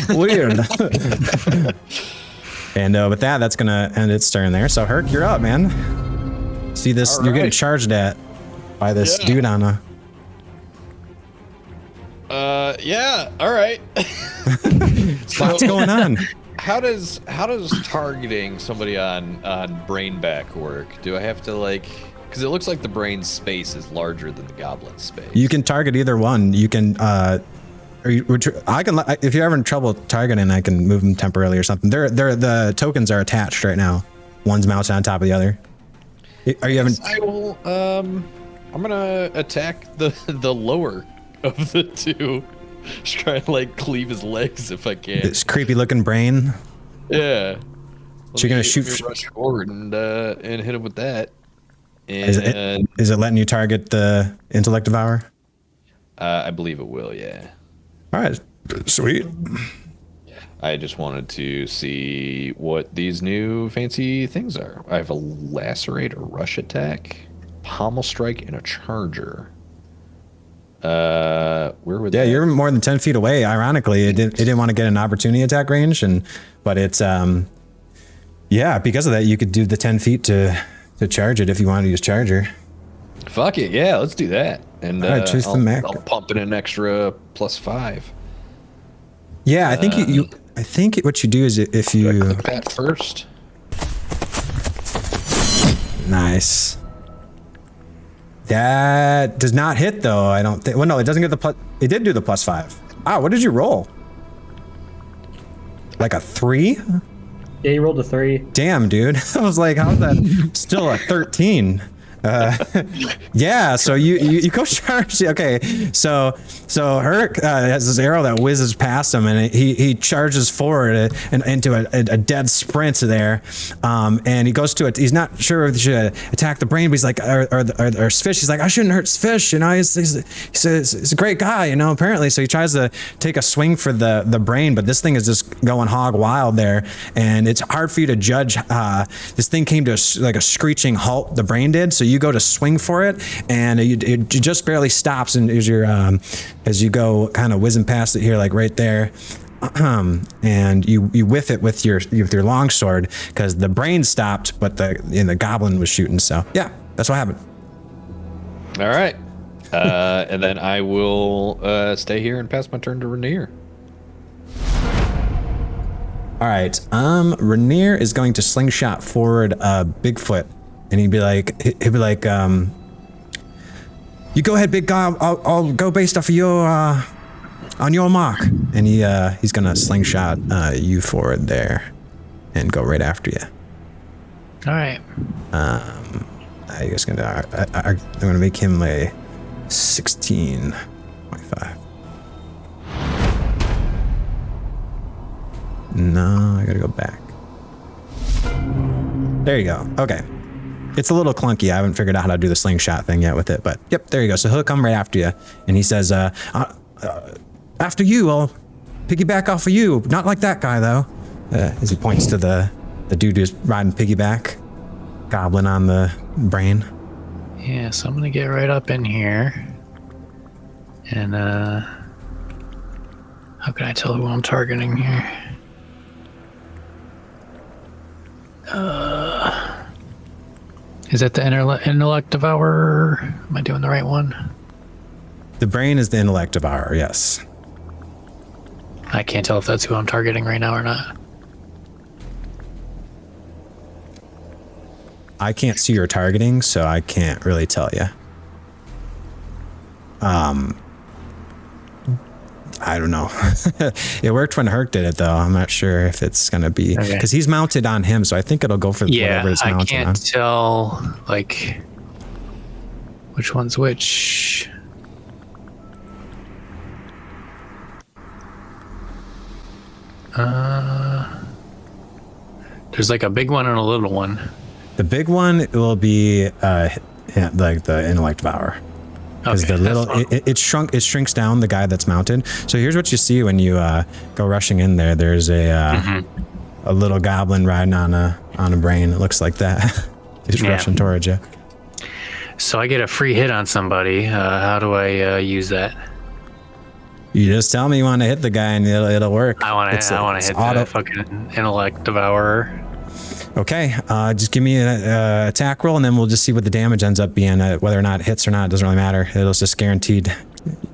Weird. And with that, that's gonna end its turn there. So Hurk, you're up, man. See this? You're getting charged at by this dude on a Yeah. All right. What's going on? How does targeting somebody on brain back work? Do I have to like? Because it looks like the brain space is larger than the goblin space. You can target either one. You can. I can. If you're having trouble targeting, I can move them temporarily or something. The tokens are attached right now. One's mounted on top of the other. Are you having? I will. I'm gonna attack the lower of the two. Just try to like cleave his legs if I can. This creepy looking brain. Yeah. So you're gonna shoot. Rush forward and hit him with that. And is it letting you target the Intellect Devourer? I believe it will. Yeah. All right. Sweet. I just wanted to see what these new fancy things are. I have a lacerate, a rush attack, pommel strike, and a charger. Where would? Yeah, you're more than 10 feet away. Ironically, it didn't want to get an opportunity attack range, but it's yeah, because of that, you could do the 10 feet to charge it if you want to use charger. Fuck it, yeah, let's do that. And all right, choose the mech. I'll pump in an extra +5. Yeah, I think I think what you do is if you click that first. Nice. That does not hit though. I don't think. Well, no, it doesn't get the plus. It did do the +5. Ah, what did you roll? Like a 3? Yeah, you rolled a 3. Damn, dude. I was like, how's that still a 13? Yeah, so you go charge. Okay, so Hurk has this arrow that whizzes past him, and he charges forward and into a dead sprint there, and he goes to it. He's not sure if he should attack the brain, but he's like, or Svish. He's like, I shouldn't hurt Svish, you know. He's a great guy, you know. Apparently, so he tries to take a swing for the brain, but this thing is just going hog wild there, and it's hard for you to judge. This thing came to like a screeching halt. The brain did. So you go to swing for it, and it just barely stops, and as you go kind of whizzing past it here, like right there, and you whiff it with your longsword because the brain stopped, but the goblin was shooting. So yeah, that's what happened. All right, and then I will stay here and pass my turn to Renaer. All right, Renaer is going to slingshot forward Bigfoot. And he'd be like, you go ahead, big guy. I'll go based off of your, on your mark. And he's gonna slingshot you forward there, and go right after you. All right. I'm gonna make him a 16.5. No, I gotta go back. There you go. Okay. It's a little clunky. I haven't figured out how to do the slingshot thing yet with it, but yep, there you go. So he'll come right after you, and he says, after you, I'll piggyback off of you. Not like that guy, though. As he points to the dude who's riding piggyback, goblin on the brain. Yeah, so I'm gonna get right up in here, and how can I tell who I'm targeting here? Is that the Intellect Devourer? Am I doing the right one? The brain is the Intellect Devourer, yes. I can't tell if that's who I'm targeting right now or not. I can't see your targeting, so I can't really tell you. I don't know. It worked when Hurk did it, though. I'm not sure if it's gonna be because he's mounted on him, so I think it'll go for whatever it's mounted on. I can't tell like which one's which. There's like a big one and a little one. The big one will be like the Intellect Devourer. Because the little it shrinks down the guy that's mounted. So here's what you see when you go rushing in there. There's a little goblin riding on a brain. It looks like that. He's rushing towards you. So I get a free hit on somebody. How do I use that? You just tell me you want to hit the guy and it'll work. I want to hit the fucking Intellect Devourer. Okay, just give me an attack roll, and then we'll just see what the damage ends up being. Whether or not it hits or not, it doesn't really matter. It's just guaranteed.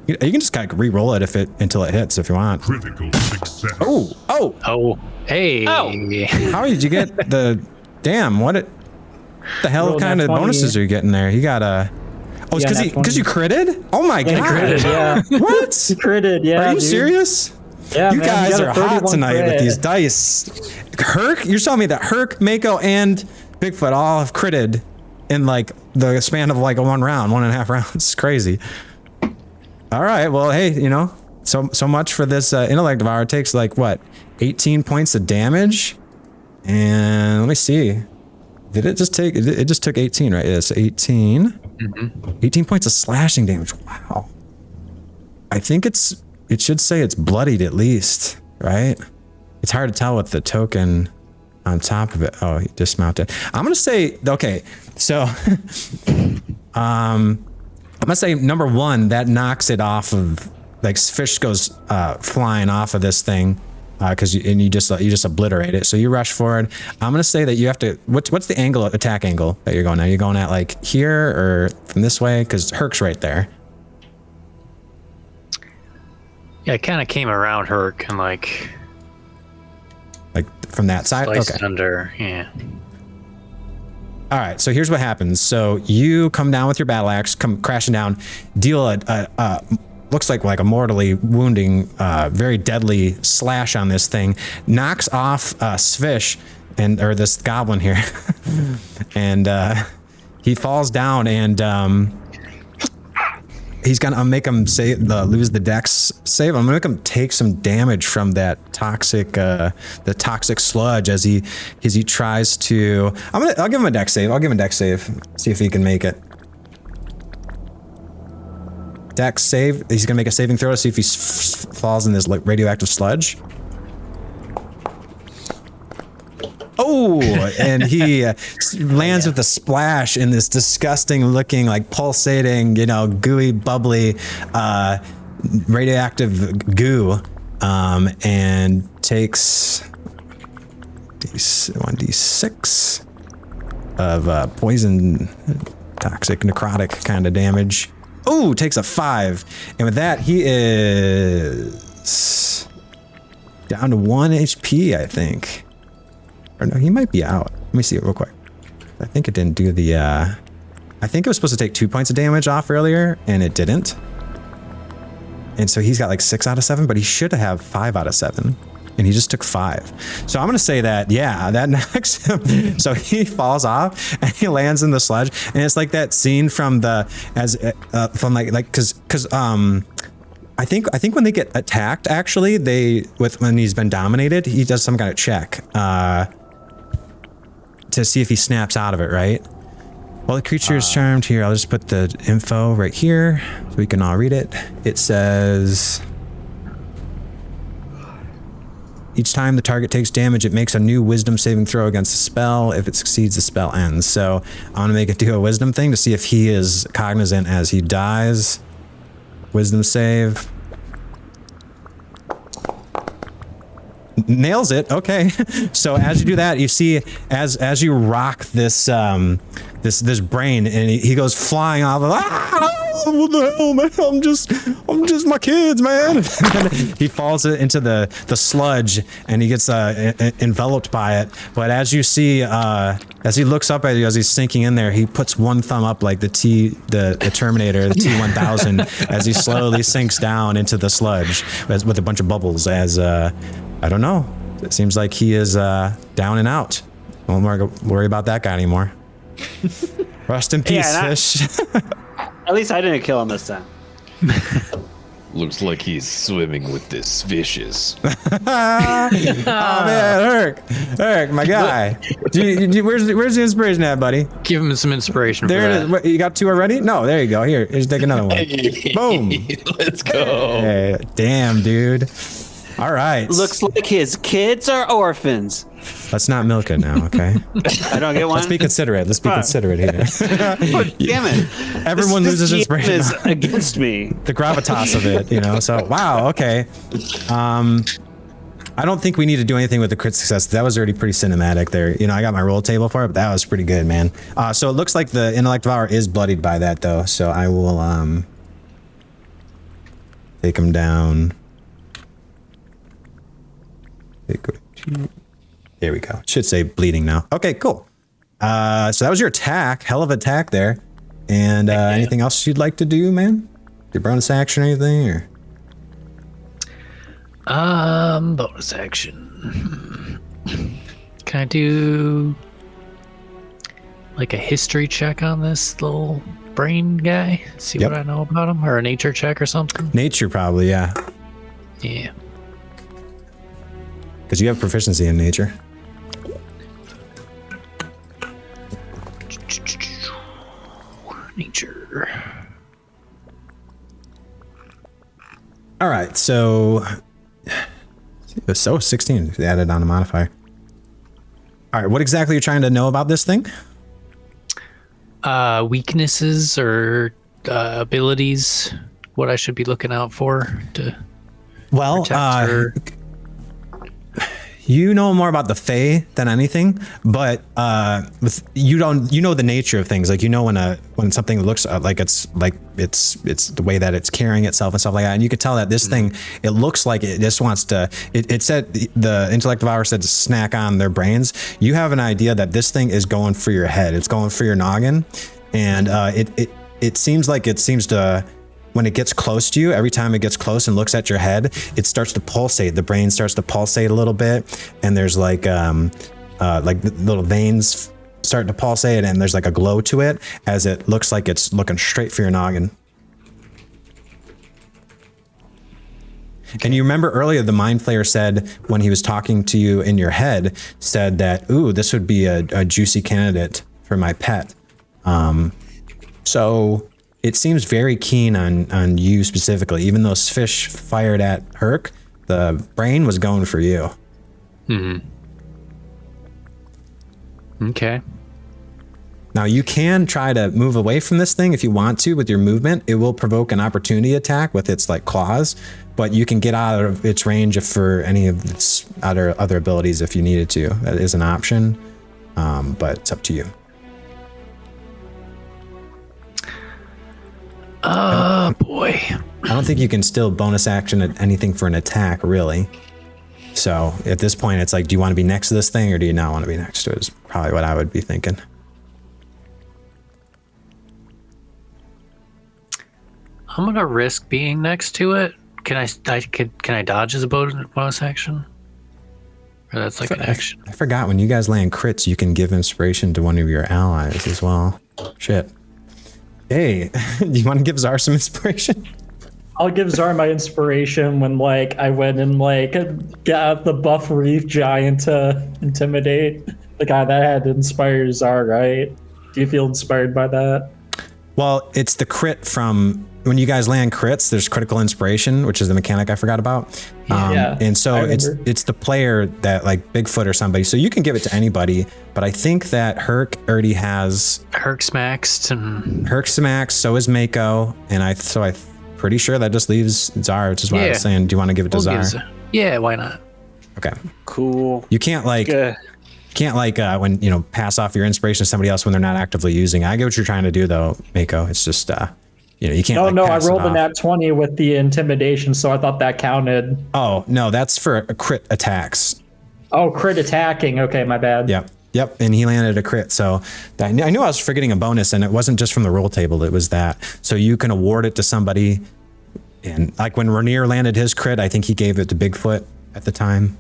You can just kind of re-roll it until it hits if you want. Critical success. Oh, hey. How did you get the? Damn, the hell Rolled kind that of 20. bonuses are you getting there? You got a. Oh, it's Yeah, because you critted? Oh my god! Critted, yeah. What? He critted, yeah. Are you dude. serious? Yeah, You man, guys got a are hot 31 tonight with crit. these dice. Hurk, you're telling me that Hurk, Mako, and Bigfoot all have critted in like the span of like 1 round, 1.5 rounds. It's crazy. All right, well, hey, so much for this Intellect Devourer. It takes like what, 18 points of damage, and let me see. Did it just take? It just took 18, right? It's 18. Mm-hmm. 18 points of slashing damage. Wow. I think it should say it's bloodied at least, right? It's hard to tell with the token on top of it. Oh, he dismounted. I'm gonna say, okay, so I'm gonna say number 1, that knocks it off of, like, fish goes flying off of this thing, because you just obliterate it. So you rush forward. I'm gonna say that you have to. What's the attack angle that you're going at? You're going at like here or from this way? Because Hurk's right there. Yeah, it kind of came around Hurk and like from that side. sliced Okay. under. Yeah. All right, so here's what happens. So you come down with your battle axe, come crashing down, deal a looks like a mortally wounding, very deadly slash on this thing, knocks off Svish or this goblin here, and he falls down, and he's gonna make him lose the dex save. I'm gonna make him take some damage from that toxic, the toxic sludge as he tries to. I'll give him a dex save. See if he can make it. Dex save. He's gonna make a saving throw to see if he falls in this like radioactive sludge. Oh, and he lands with a splash in this disgusting looking, like pulsating, gooey, bubbly, radioactive goo, and takes 1d6 of poison, toxic, necrotic kind of damage. Oh, takes a 5. And with that, he is down to 1 HP, I think. Or no, he might be out. Let me see it real quick. I think it didn't do the, I think it was supposed to take 2 points of damage off earlier, and it didn't. And so he's got like 6 out of 7, but he should have 5 out of 7. And he just took 5. So I'm going to say that, yeah, that knocks him. So he falls off and he lands in the sludge. And it's like that scene from cause I think when they get attacked, actually, when he's been dominated, he does some kind of check, to see if he snaps out of it, right? Well, the creature is charmed here. I'll just put the info right here so we can all read it. It says, each time the target takes damage, it makes a new wisdom saving throw against the spell. If it succeeds, the spell ends. So I want to make it do a wisdom thing to see if he is cognizant as he dies. Wisdom save. Nails it. Okay. So as you do that, you see as you rock this this brain, and he goes flying off. What the hell, man? I'm just my kids, man. And he falls into the sludge, and he gets enveloped by it. But as you see, as he looks up at you, as he's sinking in there, he puts one thumb up like the Terminator, the T-1000, as he slowly sinks down into the sludge with a bunch of bubbles. As I don't know, it seems like he is down and out. I won't worry about that guy anymore. Rest in peace, Fish. At least I didn't kill him this time. Looks like he's swimming with the Svishes. Oh man, Hurk, my guy. Where's the inspiration at, buddy? Give him some inspiration. There it is. What, you got 2 already? No, there you go. Here, just take another one. Boom. Let's go. Hey, damn, dude. All right. Looks like his kids are orphans. Let's not milk it now, okay? I don't get one. Let's be considerate. here. Damn it. Everyone loses this inspiration. is against me. The gravitas of it, So, wow, okay. I don't think we need to do anything with the crit success. That was already pretty cinematic there. I got my roll table for it, but that was pretty good, man. So it looks like the Intellect Devourer is bloodied by that, though. So I will, Take him down. There we go. Should say bleeding now. Okay, cool. So that was your attack. Hell of an attack there. And anything else you'd like to do, man? Your bonus action or anything? Or? Bonus action. Can I do like a history check on this little brain guy? See what I know about him? Or a nature check or something? Nature probably, yeah. Yeah. Because you have proficiency in nature. Nature. All right, so 16 added on a modifier. All right, what exactly are you trying to know about this thing? Weaknesses or abilities. What I should be looking out for to. Well, you know more about the Fae than anything, but you know the nature of things. Like, you know when something looks like it's the way that it's carrying itself and stuff like that, and you could tell that this thing, it looks like it just wants to. It said the Intellect Devourer said to snack on their brains. You have an idea that this thing is going for your head. It's going for your noggin, and it seems to. When it gets close to you, every time it gets close and looks at your head, it starts to pulsate. The brain starts to pulsate a little bit, and there's like little veins start to pulsate, and there's like a glow to it as it looks like it's looking straight for your noggin. And you remember earlier the Mind Flayer said, when he was talking to you in your head, said that, ooh, this would be a juicy candidate for my pet. So it seems very keen on you specifically. Even though Svish fired at Hurk, the brain was going for you. Okay. Now you can try to move away from this thing if you want to with your movement. It will provoke an opportunity attack with its like claws, but you can get out of its range for any of its other abilities if you needed to. That is an option, but it's up to you. Boy. I don't think you can still bonus action at anything for an attack, really. So at this point, it's like, do you want to be next to this thing or do you not want to be next to it? Is probably what I would be thinking. I'm gonna risk being next to it. Can I dodge as a bonus action? Or that's like an action. I forgot, when you guys land crits, you can give inspiration to one of your allies as well. Shit. Hey, do you want to give Tzar some inspiration? I'll give Tzar my inspiration when like I went and like got the buff reef giant to intimidate. The guy that had inspired Tzar, right? Do you feel inspired by that? Well, it's the crit from when you guys land crits, there's critical inspiration, which is the mechanic I forgot about. And so it's the player that like Bigfoot or somebody. So you can give it to anybody, but I think that Hurk already has Hurk's maxed and Hurk's maxed, so is Mako, and I'm pretty sure that just leaves Tzar, which is why I was saying, do you want to give it to Tzar? Yeah, why not? Okay. Cool. You can't like when you pass off your inspiration to somebody else when they're not actively using it. I get what you're trying to do though, Mako. It's just you can't. No, I rolled a nat 20 with the intimidation, so I thought that counted. Oh no, that's for crit attacks. Oh, crit attacking. Okay, my bad. Yep, and he landed a crit. So I knew I was forgetting a bonus, and it wasn't just from the roll table. It was that. So you can award it to somebody, and like when Renaer landed his crit, I think he gave it to Bigfoot at the time.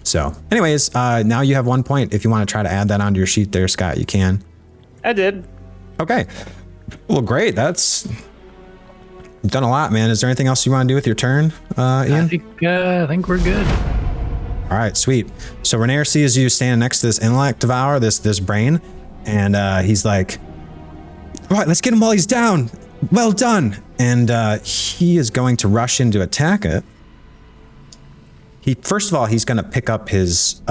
So, anyways, now you have 1 point. If you want to try to add that onto your sheet, there, Scott, you can. I did. Okay. Well, great. You've done a lot, man. Is there anything else you want to do with your turn, Ian? I think we're good. All right, sweet. So Renaer sees you standing next to this Intellect Devourer, this brain, and he's like, all right, let's get him while he's down. Well done. And he is going to rush in to attack it. First of all, he's going to pick up his,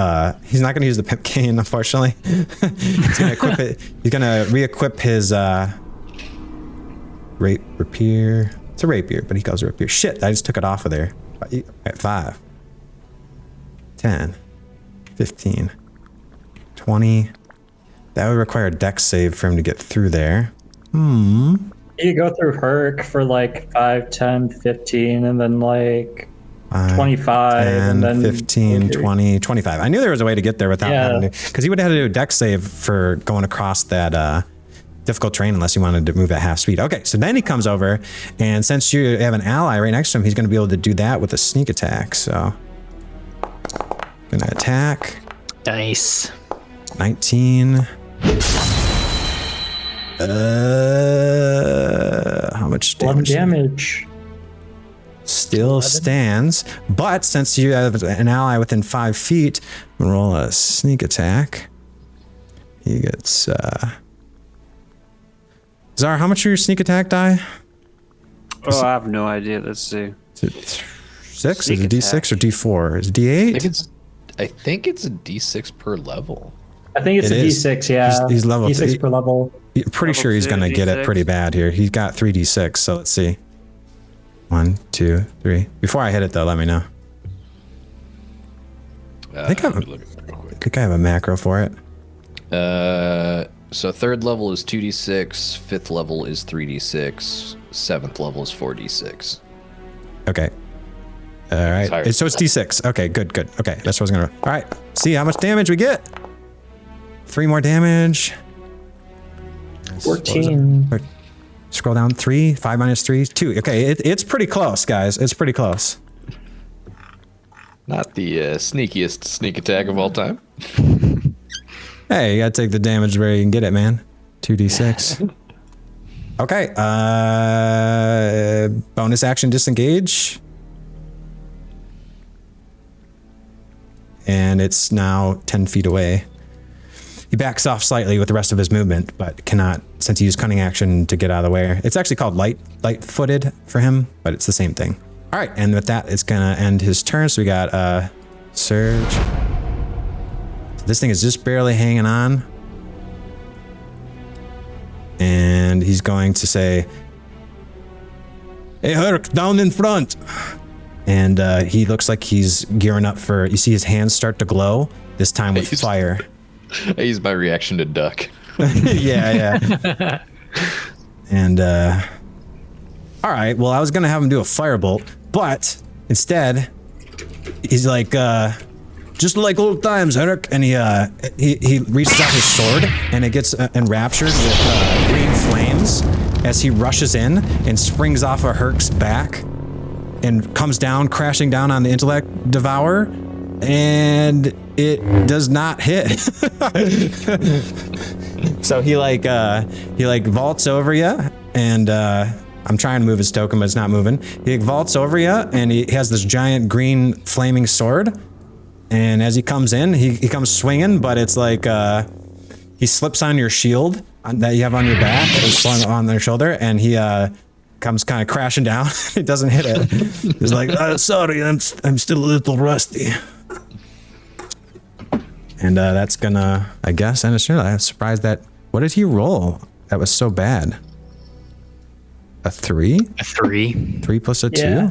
he's not going to use the pimp cane, unfortunately. He's going to equip it. He's going to re-equip his rapier. It's a rapier, but he calls it rapier. Shit, I just took it off of there. At 5, 10, 15, 20. That would require a dex save for him to get through there. Yeah, You go through Hurk for like 5, 10, 15, and then like 25, 10, and then 15, 20, 25. I knew there was a way to get there without having to, because he would have had to do a dex save for going across that difficult terrain unless he wanted to move at half speed. Okay, so then he comes over, and since you have an ally right next to him, he's going to be able to do that with a sneak attack. So, gonna attack. Nice. 19. How much damage? 11 damage. Still stands, but since you have an ally within 5 feet, I'm gonna roll a sneak attack. He gets Tzar, how much are your sneak attack die? Oh, I have no idea. Let's see. Is it 6? Is it D6 or D4? Is it D8? I think it's a D6 per level. I think it's It a is. D6, yeah. He's level D6 3. per level. Pretty sure he's gonna get it pretty bad here. He's got 3d6, so let's see. 1, 2, 3. Before I hit it though, let me know. I think I have a macro for it. So 3rd level is 2d6, 5th level is 3d6, 7th level is 4d6. Okay. All right. So it's d6. Okay, good. Okay, that's what I was gonna. All right. See how much damage we get. 3 more damage. 14. Scroll down. 3. 5 minus 3. 2. Okay, it's pretty close, guys. It's pretty close. Not the sneakiest sneak attack of all time. Hey, you gotta take the damage where you can get it, man. 2d6. Okay. Bonus action disengage. And it's now 10 feet away. He backs off slightly with the rest of his movement, but cannot, since he used cunning action to get out of the way. It's actually called light-footed for him, but it's the same thing. All right, and with that, it's gonna end his turn. So we got Surge. So this thing is just barely hanging on. And he's going to say, "Hey, Hurk, down in front." And he looks like he's gearing up for, you see his hands start to glow, this time with fire. I used my reaction to duck. yeah. And, all right, well, I was going to have him do a firebolt, but instead, he's like, just like old times, Hurk. And he reaches out his sword, and it gets enraptured with green flames as he rushes in and springs off of Hurk's back and comes down, crashing down on the Intellect Devourer, and it does not hit. So he vaults over you, and I'm trying to move his token, but it's not moving. He vaults over you, and he has this giant green flaming sword. And as he comes in, he comes swinging, but it's like he slips on your shield that you have on your back, slung on their shoulder, and he comes kind of crashing down. It doesn't hit it. He's like, sorry, I'm still a little rusty. And that's gonna, I guess, end his turn. I'm surprised that, what did he roll? That was so bad. A 3? A 3. 3 plus a 2? Yeah.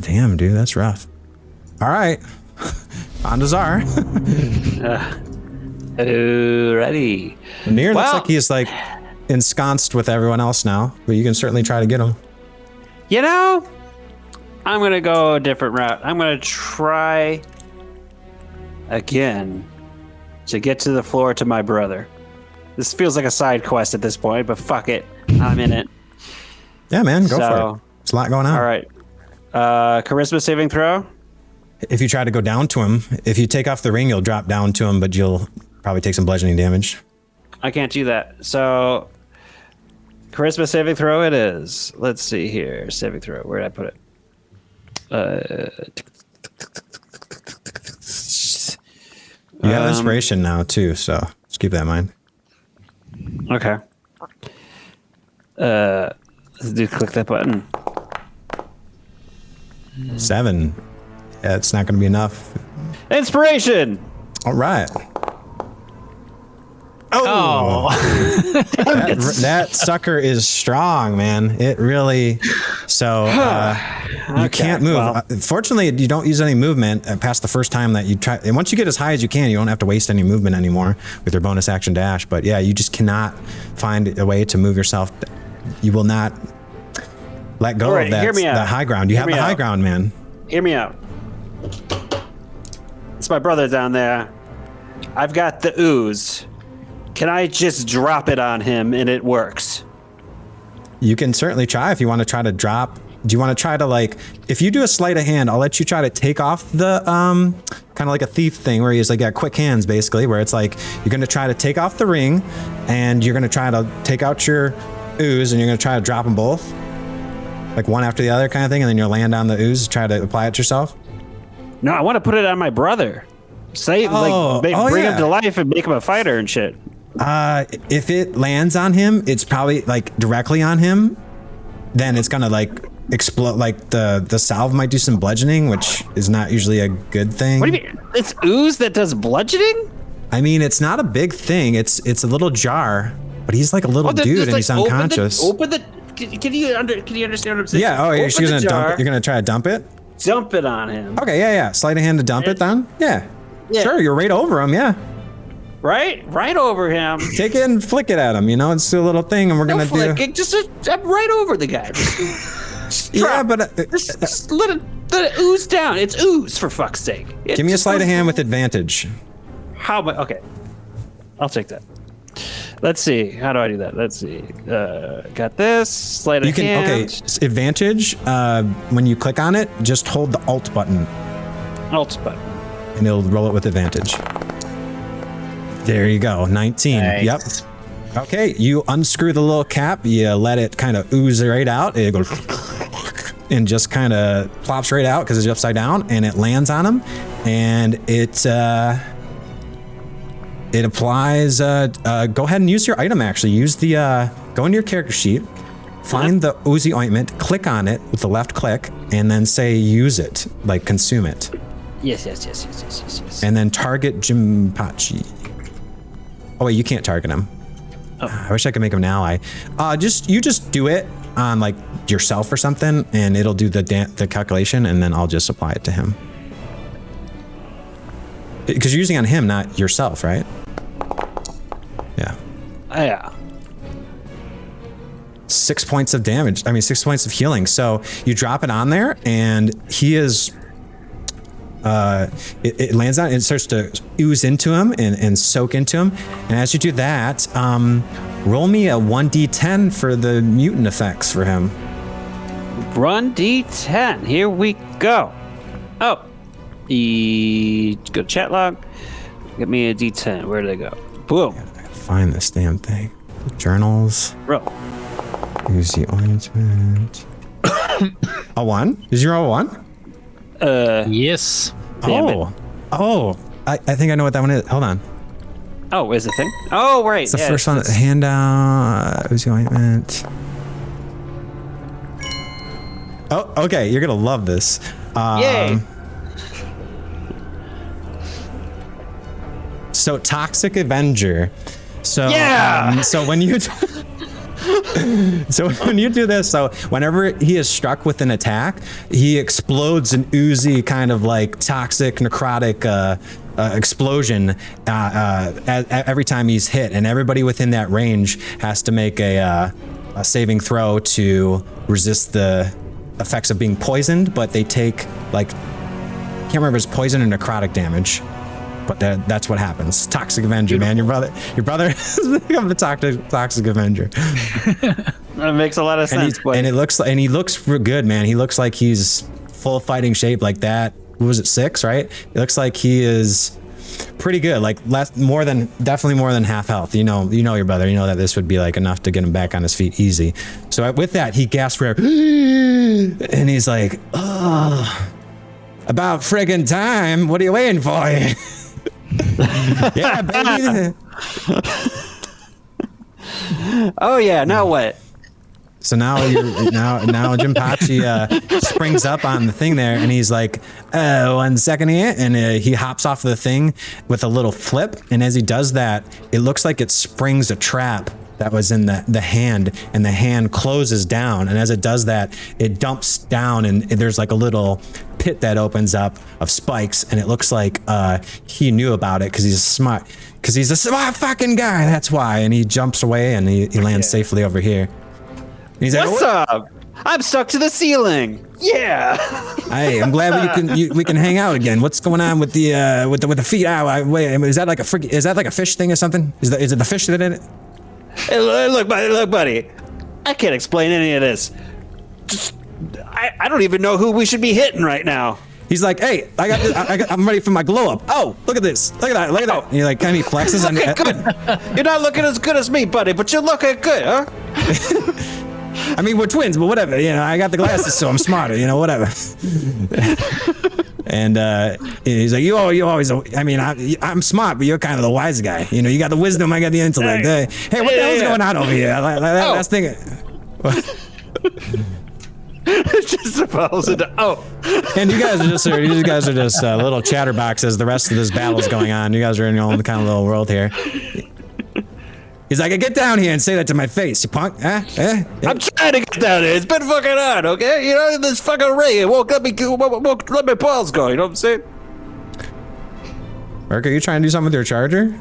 Damn, dude, that's rough. All right. On to Tzar. Ready. Nihiloor looks like he's like ensconced with everyone else now, but you can certainly try to get him. You know, I'm going to go a different route. I'm going to try again to get to the floor to my brother. This feels like a side quest at this point, but fuck it. I'm in it. Yeah, man, go for it. There's a lot going on. All right. Charisma saving throw. If you try to go down to him, if you take off the ring, you'll drop down to him, but you'll probably take some bludgeoning damage. I can't do that. So, charisma saving throw it is. Let's see here. Saving throw. Where did I put it? You have inspiration now, too, so just keep that in mind. Okay. Let's click that button. 7. Yeah, it's not going to be enough. Inspiration! All right. Oh! that sucker is strong, man. It really... So, you can't move. Well. Fortunately, you don't use any movement past the first time that you try. And once you get as high as you can, you don't have to waste any movement anymore with your bonus action dash. But yeah, you just cannot find a way to move yourself you will not let go Alright, of hear me out. that high ground. You have the high ground, man. Hear me out. It's my brother down there. I've got the ooze. Can I just drop it on him and it works? You can certainly try if you want to try to drop. Do you want to try to like, if you do a sleight of hand, I'll let you try to take off the, kind of like a thief thing where he's like got quick hands basically, where it's like, you're going to try to take off the ring and you're going to try to take out your ooze and you're going to try to drop them both. Like one after the other kind of thing. And then you'll land on the ooze, try to apply it yourself. No, I want to put it on my brother. Bring him to life and make him a fighter and shit. If it lands on him, it's probably like directly on him. Then it's gonna like explode. Like the salve might do some bludgeoning, which is not usually a good thing. What do you mean? It's ooze that does bludgeoning? I mean, it's not a big thing. It's a little jar, but he's like a little dude and he's unconscious. Can you understand what I'm saying? Yeah. Oh, you're gonna dump it. You're gonna try to dump it. Dump it on him. Okay. Yeah. Sleight of hand to dump it then. Yeah. Sure. You're right over him. Yeah. Right over him. Take it and flick it at him. You know, it's a little thing, and we're gonna do. Just right over the guy. Yeah, but just let it ooze down. It's ooze for fuck's sake. Give me a sleight of hand with advantage. How about? Okay, I'll take that. Let's see. How do I do that? Let's see. Got this sleight of hand. Okay, advantage. When you click on it, just hold the Alt button. Alt button. And it'll roll it with advantage. There you go, 19. Nice. Yep. Okay, you unscrew the little cap, you let it kind of ooze right out. It goes and just kind of plops right out because it's upside down, and it lands on him, and it applies. Go ahead and use your item. Actually, use the go into your character sheet, find the oozy ointment, click on it with the left click, and then say use it, like consume it. Yes. And then target Jinpachi. Oh wait, you can't target him. Oh. I wish I could make him an ally. You just do it on like yourself or something, and it'll do the calculation, and then I'll just apply it to him. Because you're using on him, not yourself, right? Yeah. Yeah. 6 points of damage. I mean, 6 points of healing. So you drop it on there, and he is. It lands on it, and it starts to ooze into him and soak into him. And as you do that, roll me a 1d10 for the mutant effects for him. 1d10. Here we go. Oh. Go to chat log. Get me a d10. Where do they go? Boom. I gotta find this damn thing. Journals. Roll. Oozy ointment. A 1? Did you roll a 1? Yes. Oh, I think I know what that one is. Hold on. Oh, is the thing? Oh, right. It's the first one. Handout. Oozy ointment. Oh, okay. You're gonna love this. Yay. So TOXIC Avenger. So so when you do this, so whenever he is struck with an attack, he explodes an oozy kind of like toxic necrotic explosion every time he's hit, and everybody within that range has to make a saving throw to resist the effects of being poisoned, but they take like, I can't remember if it's poison or necrotic damage. But that's what happens. TOXIC Avenger, man. Your brother has become the TOXIC Avenger. That makes a lot of sense. And he looks real good, man. He looks like he's full fighting shape like that. What was it, 6, right? It looks like he is pretty good. Like definitely more than half health. You know your brother. You know that this would be like enough to get him back on his feet easy. So with that, he gasps rare, and he's like, "Oh, about friggin' time. What are you waiting for?" Yeah, baby. Oh yeah, now what? So now now Jinpachi springs up on the thing there, and he's like, "Oh, 1 second here," and he hops off the thing with a little flip. And as he does that, it looks like it springs a trap that was in the hand, and the hand closes down. And as it does that, it dumps down, and there's like a little pit that opens up of spikes, and it looks like he knew about it because he's smart fucking guy. That's why. And he jumps away, and he lands safely over here. He's like, What's up? I'm stuck to the ceiling. Yeah. Hey, I'm glad we can hang out again. What's going on with the feet? Wait, is that like a fish thing or something? Is it the fish that in it? Hey, look, buddy. I can't explain any of this. I don't even know who we should be hitting right now. He's like, hey, I'm ready for my glow up. Oh, look at this. Look at that. Look at that. And he like kind of flexes on Okay, good. You're not looking as good as me, buddy, but you're looking good, huh? I mean, we're twins, but whatever. You know, I got the glasses, so I'm smarter. You know, whatever. And he's like, you always. I mean, I'm smart, but you're kind of the wise guy. You know, you got the wisdom, I got the intellect. Hey, what the hell's going on over here? That's thinking. Just falls into And you guys are just little chatterboxes. The rest of this battle's going on. You guys are in your own kind of little world here. He's like, get down here and say that to my face, you punk. I'm trying to get down here. It's been fucking hard, okay? You know, this fucking ring, it won't let my balls go, you know what I'm saying? Mark, are you trying to do something with your charger?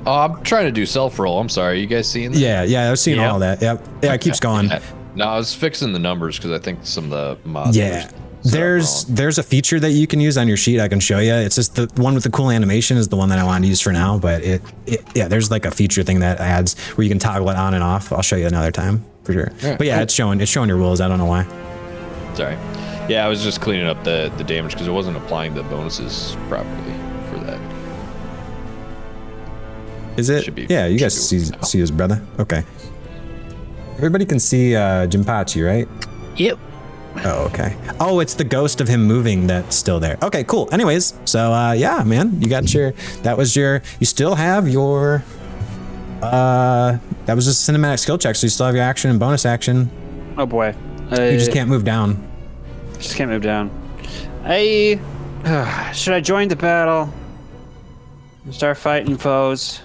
I'm trying to do self-roll. I'm sorry. You guys seeing that? Yeah, I've seen all that. Yep. Yeah, it keeps going. No, I was fixing the numbers because I think some of the mods. Yeah. There's a feature that you can use on your sheet. I can show you. It's just the one with the cool animation is the one that I want to use for now. But there's like a feature thing that adds where you can toggle it on and off. I'll show you another time for sure. Yeah. But yeah, it's showing your rules. I don't know why. Sorry. Yeah, I was just cleaning up the damage because it wasn't applying the bonuses properly for that. Is it? Yeah, you guys see his brother. Okay. Everybody can see Jinpachi, right? Yep. Oh, okay. Oh, it's the ghost of him moving that's still there. Okay, cool. Anyways, so yeah, man, you still have your that was just cinematic skill check, so you still have your action and bonus action. Oh boy. You just can't move down. Just can't move down. Should I join the battle? Start fighting foes?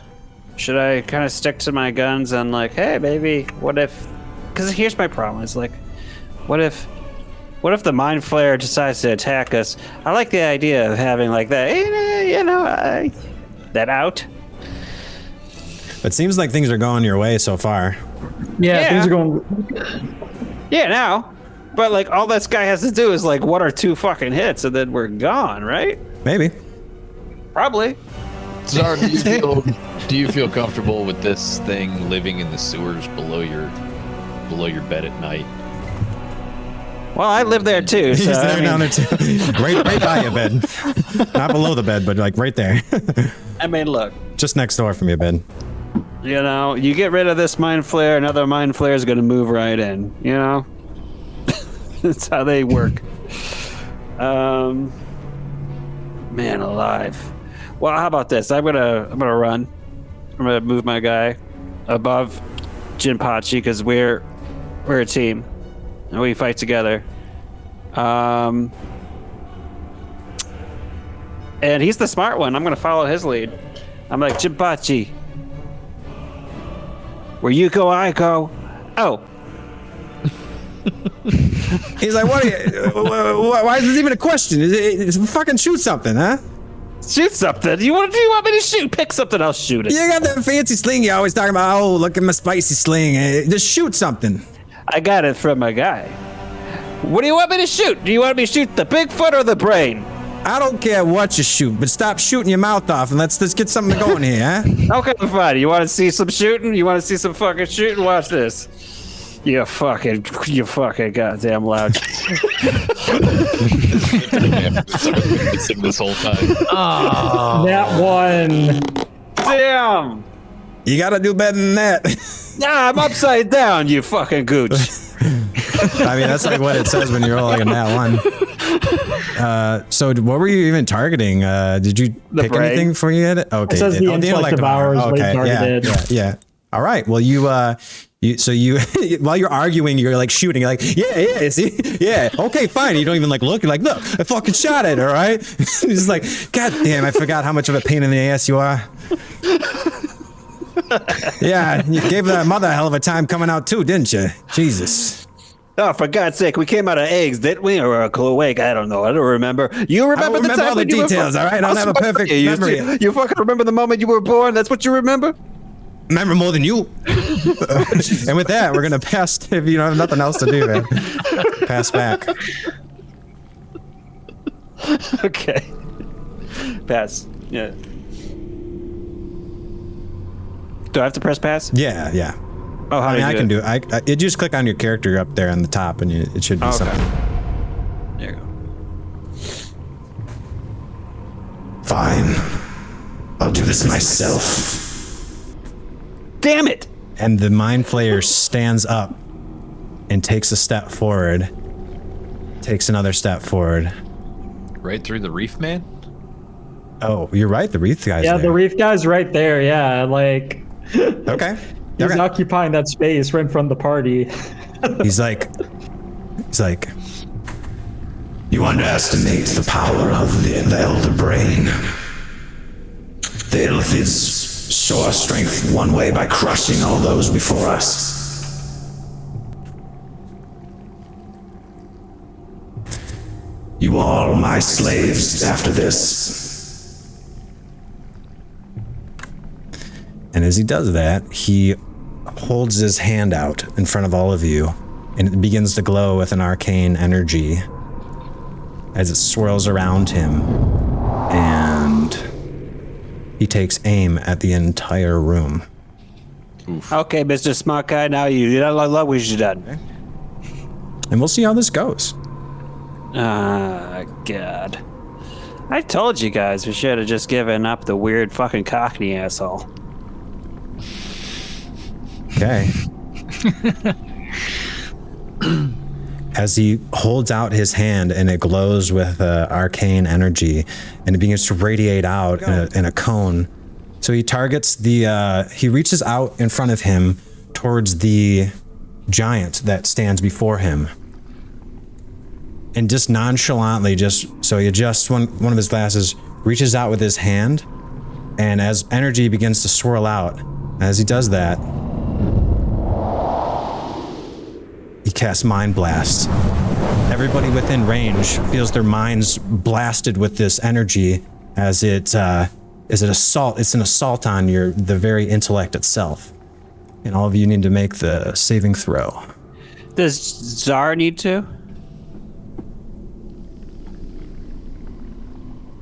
Should I kind of stick to my guns and like, hey, baby, what if? Because here's my problem. It's like, what if the Mind Flayer decides to attack us? I like the idea of having like that, you know, that out. It seems like things are going your way so far. Yeah, things are going. Yeah, now. But like, all this guy has to do is like 1 or 2 fucking hits, and then we're gone, right? Maybe. Probably. Tzar, do you feel comfortable with this thing living in the sewers below your bed at night? Well, I live there too. He's there down there too, right by your bed, not below the bed, but like right there. I mean, look, just next door from your bed. You know, you get rid of this Mind Flayer, another Mind Flayer is going to move right in. You know, that's how they work. Man alive. Well, how about this? I'm gonna run. I'm gonna move my guy above Jinpachi because we're a team and we fight together. And he's the smart one. I'm gonna follow his lead. I'm like, Jinpachi, where you go, I go. Oh. He's like, what? Why is this even a question? It's fucking shoot something, huh? Shoot something? Do you want me to shoot? Pick something, I'll shoot it. You got that fancy sling you're always talking about. Oh, look at my spicy sling. Just shoot something. I got it from my guy. What do you want me to shoot? Do you want me to shoot the Bigfoot or the brain? I don't care what you shoot, but stop shooting your mouth off and let's get something going here, huh? Okay, fine. You want to see some shooting? You want to see some fucking shooting? Watch this. You fucking goddamn loud. This whole time. Oh, that one. Damn. You gotta do better than that. Nah, I'm upside down, you fucking gooch. I mean, that's like what it says when you roll like a nat one. So what were you even targeting? Did you pick anything for you yet? Okay. It says the Intellect Devourer is what he targeted. Yeah. All right. Well, you while you're arguing, you're like shooting. You're like, yeah, see, yeah, okay, fine. You don't even like look. You're like, look, I fucking shot it. All right. He's like, God damn, I forgot how much of a pain in the ass you are. Yeah, you gave that mother a hell of a time coming out too, didn't you? Jesus. Oh, for God's sake, we came out of eggs, didn't we? Or a awake? I don't know. I don't remember. You remember the time all the details, all right? I don't have a perfect memory. You fucking remember the moment you were born? That's what you remember? remember more than you. And with that, we're gonna pass. If you have nothing else to do, man, pass back. Okay. Pass. Yeah. Do I have to press pass? Yeah. Oh, how do I you can do it. You just click on your character up there on the top, and it should be something. There you go. Fine. I'll do this myself. Damn it! And the Mind Flayer stands up and takes a step forward. Takes another step forward. Right through the reef, man? Oh, you're right. The wreath guy's Yeah, there. the reef guy's right there. Yeah, like Okay. he's Okay. occupying that space right in front of the party. He's like, You underestimate the power of the Elder Brain. The Illithids show our strength one way by crushing all those before us. You are all my slaves after this. and as he does that, he holds his hand out in front of all of you, and it begins to glow with an arcane energy as it swirls around him, and he takes aim at the entire room. Okay, Mr. Smart Guy, now you know what we should done. And we'll see how this goes. Ah, God. I told you guys we should have just given up the weird fucking Cockney asshole. Okay. As he holds out his hand and it glows with arcane energy, and it begins to radiate out in a cone. So he targets he reaches out in front of him towards the giant that stands before him. And just nonchalantly, he adjusts one of his glasses, reaches out with his hand, and as energy begins to swirl out, as he does that, he casts Mind Blast. Everybody within range feels their minds blasted with this energy as it's an assault on the very intellect itself. And all of you need to make the saving throw. Does Tzar need to?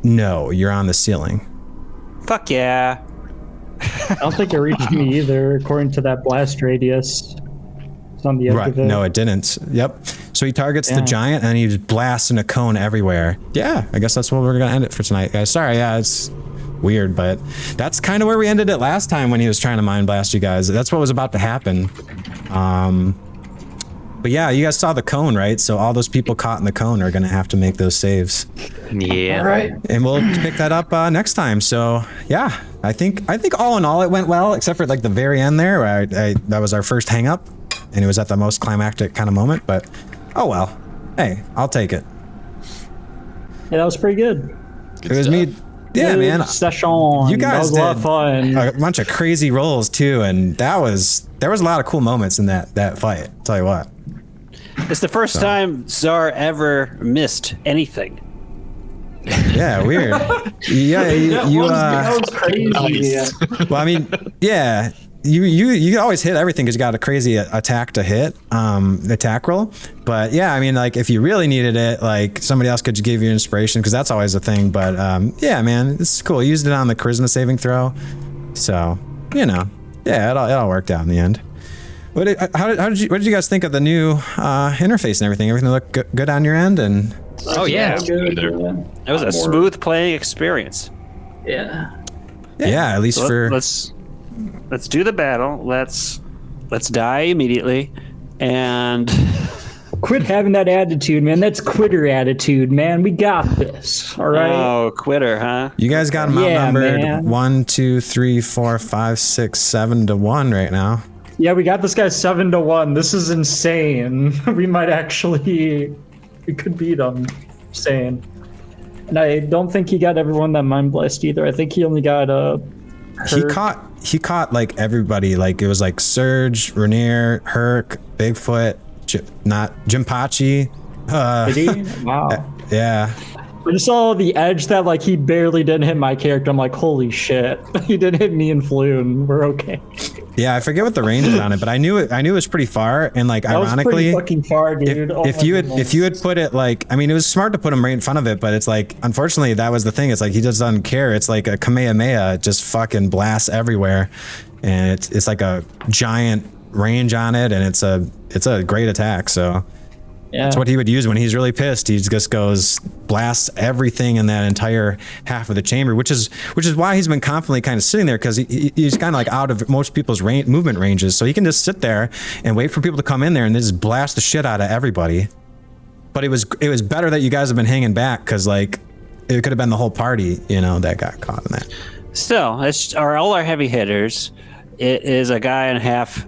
No, you're on the ceiling. Fuck yeah. I don't think it reached me either, according to that blast radius. It's on the edge of it. No, it didn't. Yep. So he targets the giant and he blasts in a cone everywhere. Yeah, I guess that's where we're going to end it for tonight, guys. Sorry, yeah, it's weird, but that's kind of where we ended it last time when he was trying to mind blast you guys. That's what was about to happen. But yeah, you guys saw the cone, right? So all those people caught in the cone are going to have to make those saves. Yeah. All right. And we'll pick that up next time. So yeah, I think all in all it went well, except for like the very end there, where that was our first hang up, and it was at the most climactic kind of moment. But oh well, hey, I'll take it. Yeah, that was pretty good. It was me. Yeah, Good man. Session. You guys that was a lot did of fun. a bunch of crazy rolls too, and there was a lot of cool moments in that fight. I'll tell you what. It's the first time Tzar ever missed anything. Yeah, weird. Yeah, that was crazy. Nice. well, I mean, yeah, you always hit everything because you got a crazy attack roll. But yeah, I mean, like if you really needed it, like somebody else could give you inspiration because that's always a thing. But yeah, man, this is cool. You used it on the charisma saving throw, so yeah, it all worked out in the end. What did you guys think of the new interface and everything? Everything looked good on your end? And Oh yeah. It was a smooth playing experience. Yeah. yeah, at least So for let's do the battle. Let's die immediately, and Quit having that attitude, man. That's quitter attitude, man. We got this. All right. oh, quitter, huh? you guys got them Yeah, outnumbered man. 1, 2, 3, 4, 5, 6, 7 to 1 right now. Yeah, we got this guy 7-1. This is insane. We could beat him. Insane. And I don't think he got everyone that Mind Blast either. I think he only got He caught like everybody. Like it was like Serge, Renaer, Hurk, Bigfoot, Jimpachi. Did he? Wow. Yeah. I just saw the edge that like he barely didn't hit my character. I'm like, holy shit. He didn't hit me and Floon. We're okay. Yeah, I forget what the range is on it, but I knew it was pretty far, and like That was ironically, pretty fucking far, dude. if you had put it like, I mean, it was smart to put him right in front of it, but it's like, unfortunately, that was the thing. It's like he just doesn't care. It's like a Kamehameha, just fucking blasts everywhere, and it's like a giant range on it, and it's a great attack. So. Yeah. That's what he would use when he's really pissed. He just goes blasts everything in that entire half of the chamber, which is why he's been confidently kind of sitting there, because he's kind of like out of most people's movement ranges, so he can just sit there and wait for people to come in there and just blast the shit out of everybody. But it was better that you guys have been hanging back, because like it could have been the whole party, you know, that got caught in that. So all our heavy hitters. It is a guy in half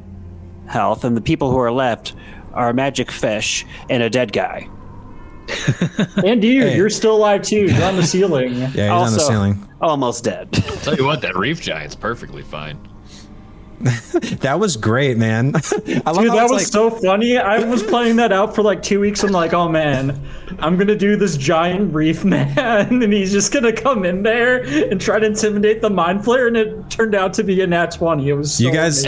health, and the people who are left are a magic fish and a dead guy. And you're still alive too. You're on the ceiling. Yeah, he's also, on the ceiling. Almost dead. Tell you what, that reef giant's perfectly fine. That was great, man. I love Dude, how that it's was like, so funny. I was playing that out for like 2 weeks. I'm like, oh man, I'm gonna do this giant reef man, and he's just gonna come in there and try to intimidate the Mind Flayer, and it turned out to be a nat 20. It was so you guys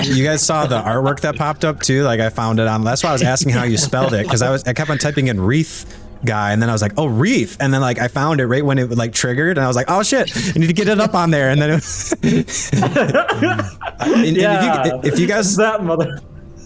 saw the artwork that popped up too. Like I found it on. That's why I was asking how you spelled it, because I kept on typing in wreath guy, and then I was like, oh, reef, and then like I found it right when it like triggered, and I was like, oh shit, I need to get it up on there. And then if you guys that mother.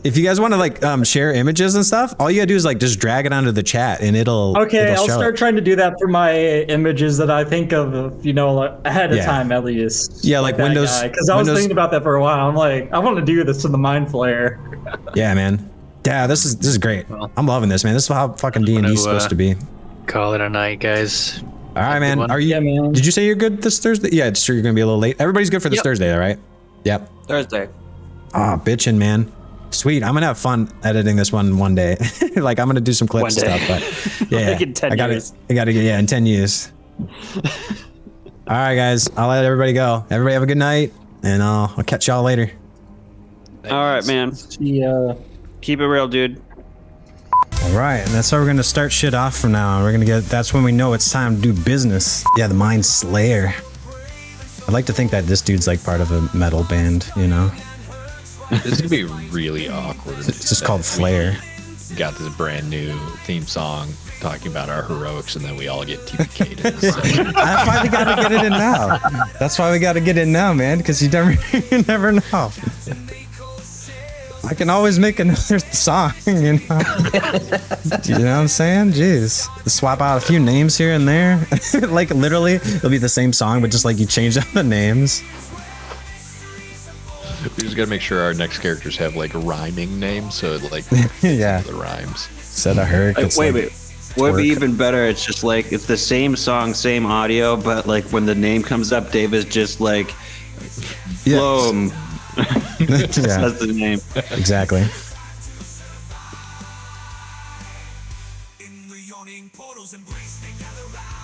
If you guys want to like share images and stuff, all you gotta do is like just drag it onto the chat, and it'll I'll show start it. trying to do that for my images that I think of, you know, like ahead of time at least. Yeah, like Windows, because I was thinking about that for a while. I'm like, I want to do this to the Mind Flayer. Yeah, man. Yeah, this is great. I'm loving this, man. This is how fucking D&D is supposed to be. Call it a night, guys. All right, man. Are you? Yeah, man. Did you say you're good this Thursday? Yeah, it's true. You're gonna be a little late. Everybody's good for this Thursday, though, right? Yep. Thursday. Ah, bitchin', man. Sweet. I'm gonna have fun editing this one day. Like I'm gonna do some clip stuff, but yeah, Like in 10 years. I gotta get in 10 years. All right, guys. I'll let everybody go. Everybody have a good night, and I'll catch y'all later. All right, man. Yeah. Keep it real, dude. All right, and that's how we're gonna start shit off from now on. We're gonna that's when we know it's time to do business. Yeah, the Mind Slayer. I'd like to think that this dude's like part of a metal band, you know? This is gonna be really awkward. It's just called Flayer. We got this brand new theme song talking about our heroics, and then we all get TPK'd. That's why we gotta get it in now. That's why we gotta get in now, man, because you never know. I can always make another song, you know? You know what I'm saying? Jeez. Swap out a few names here and there. Like, literally, it'll be the same song, but just like you change up the names. We just gotta make sure our next characters have like rhyming names, so it like yeah, the rhymes. Instead of Hurk, it's wait. Would be twerk. even better. It's just like it's the same song, same audio, but like when the name comes up, Dave is just like, Floam. Just says the name. Exactly. In the yawning portals embrace, they gather round.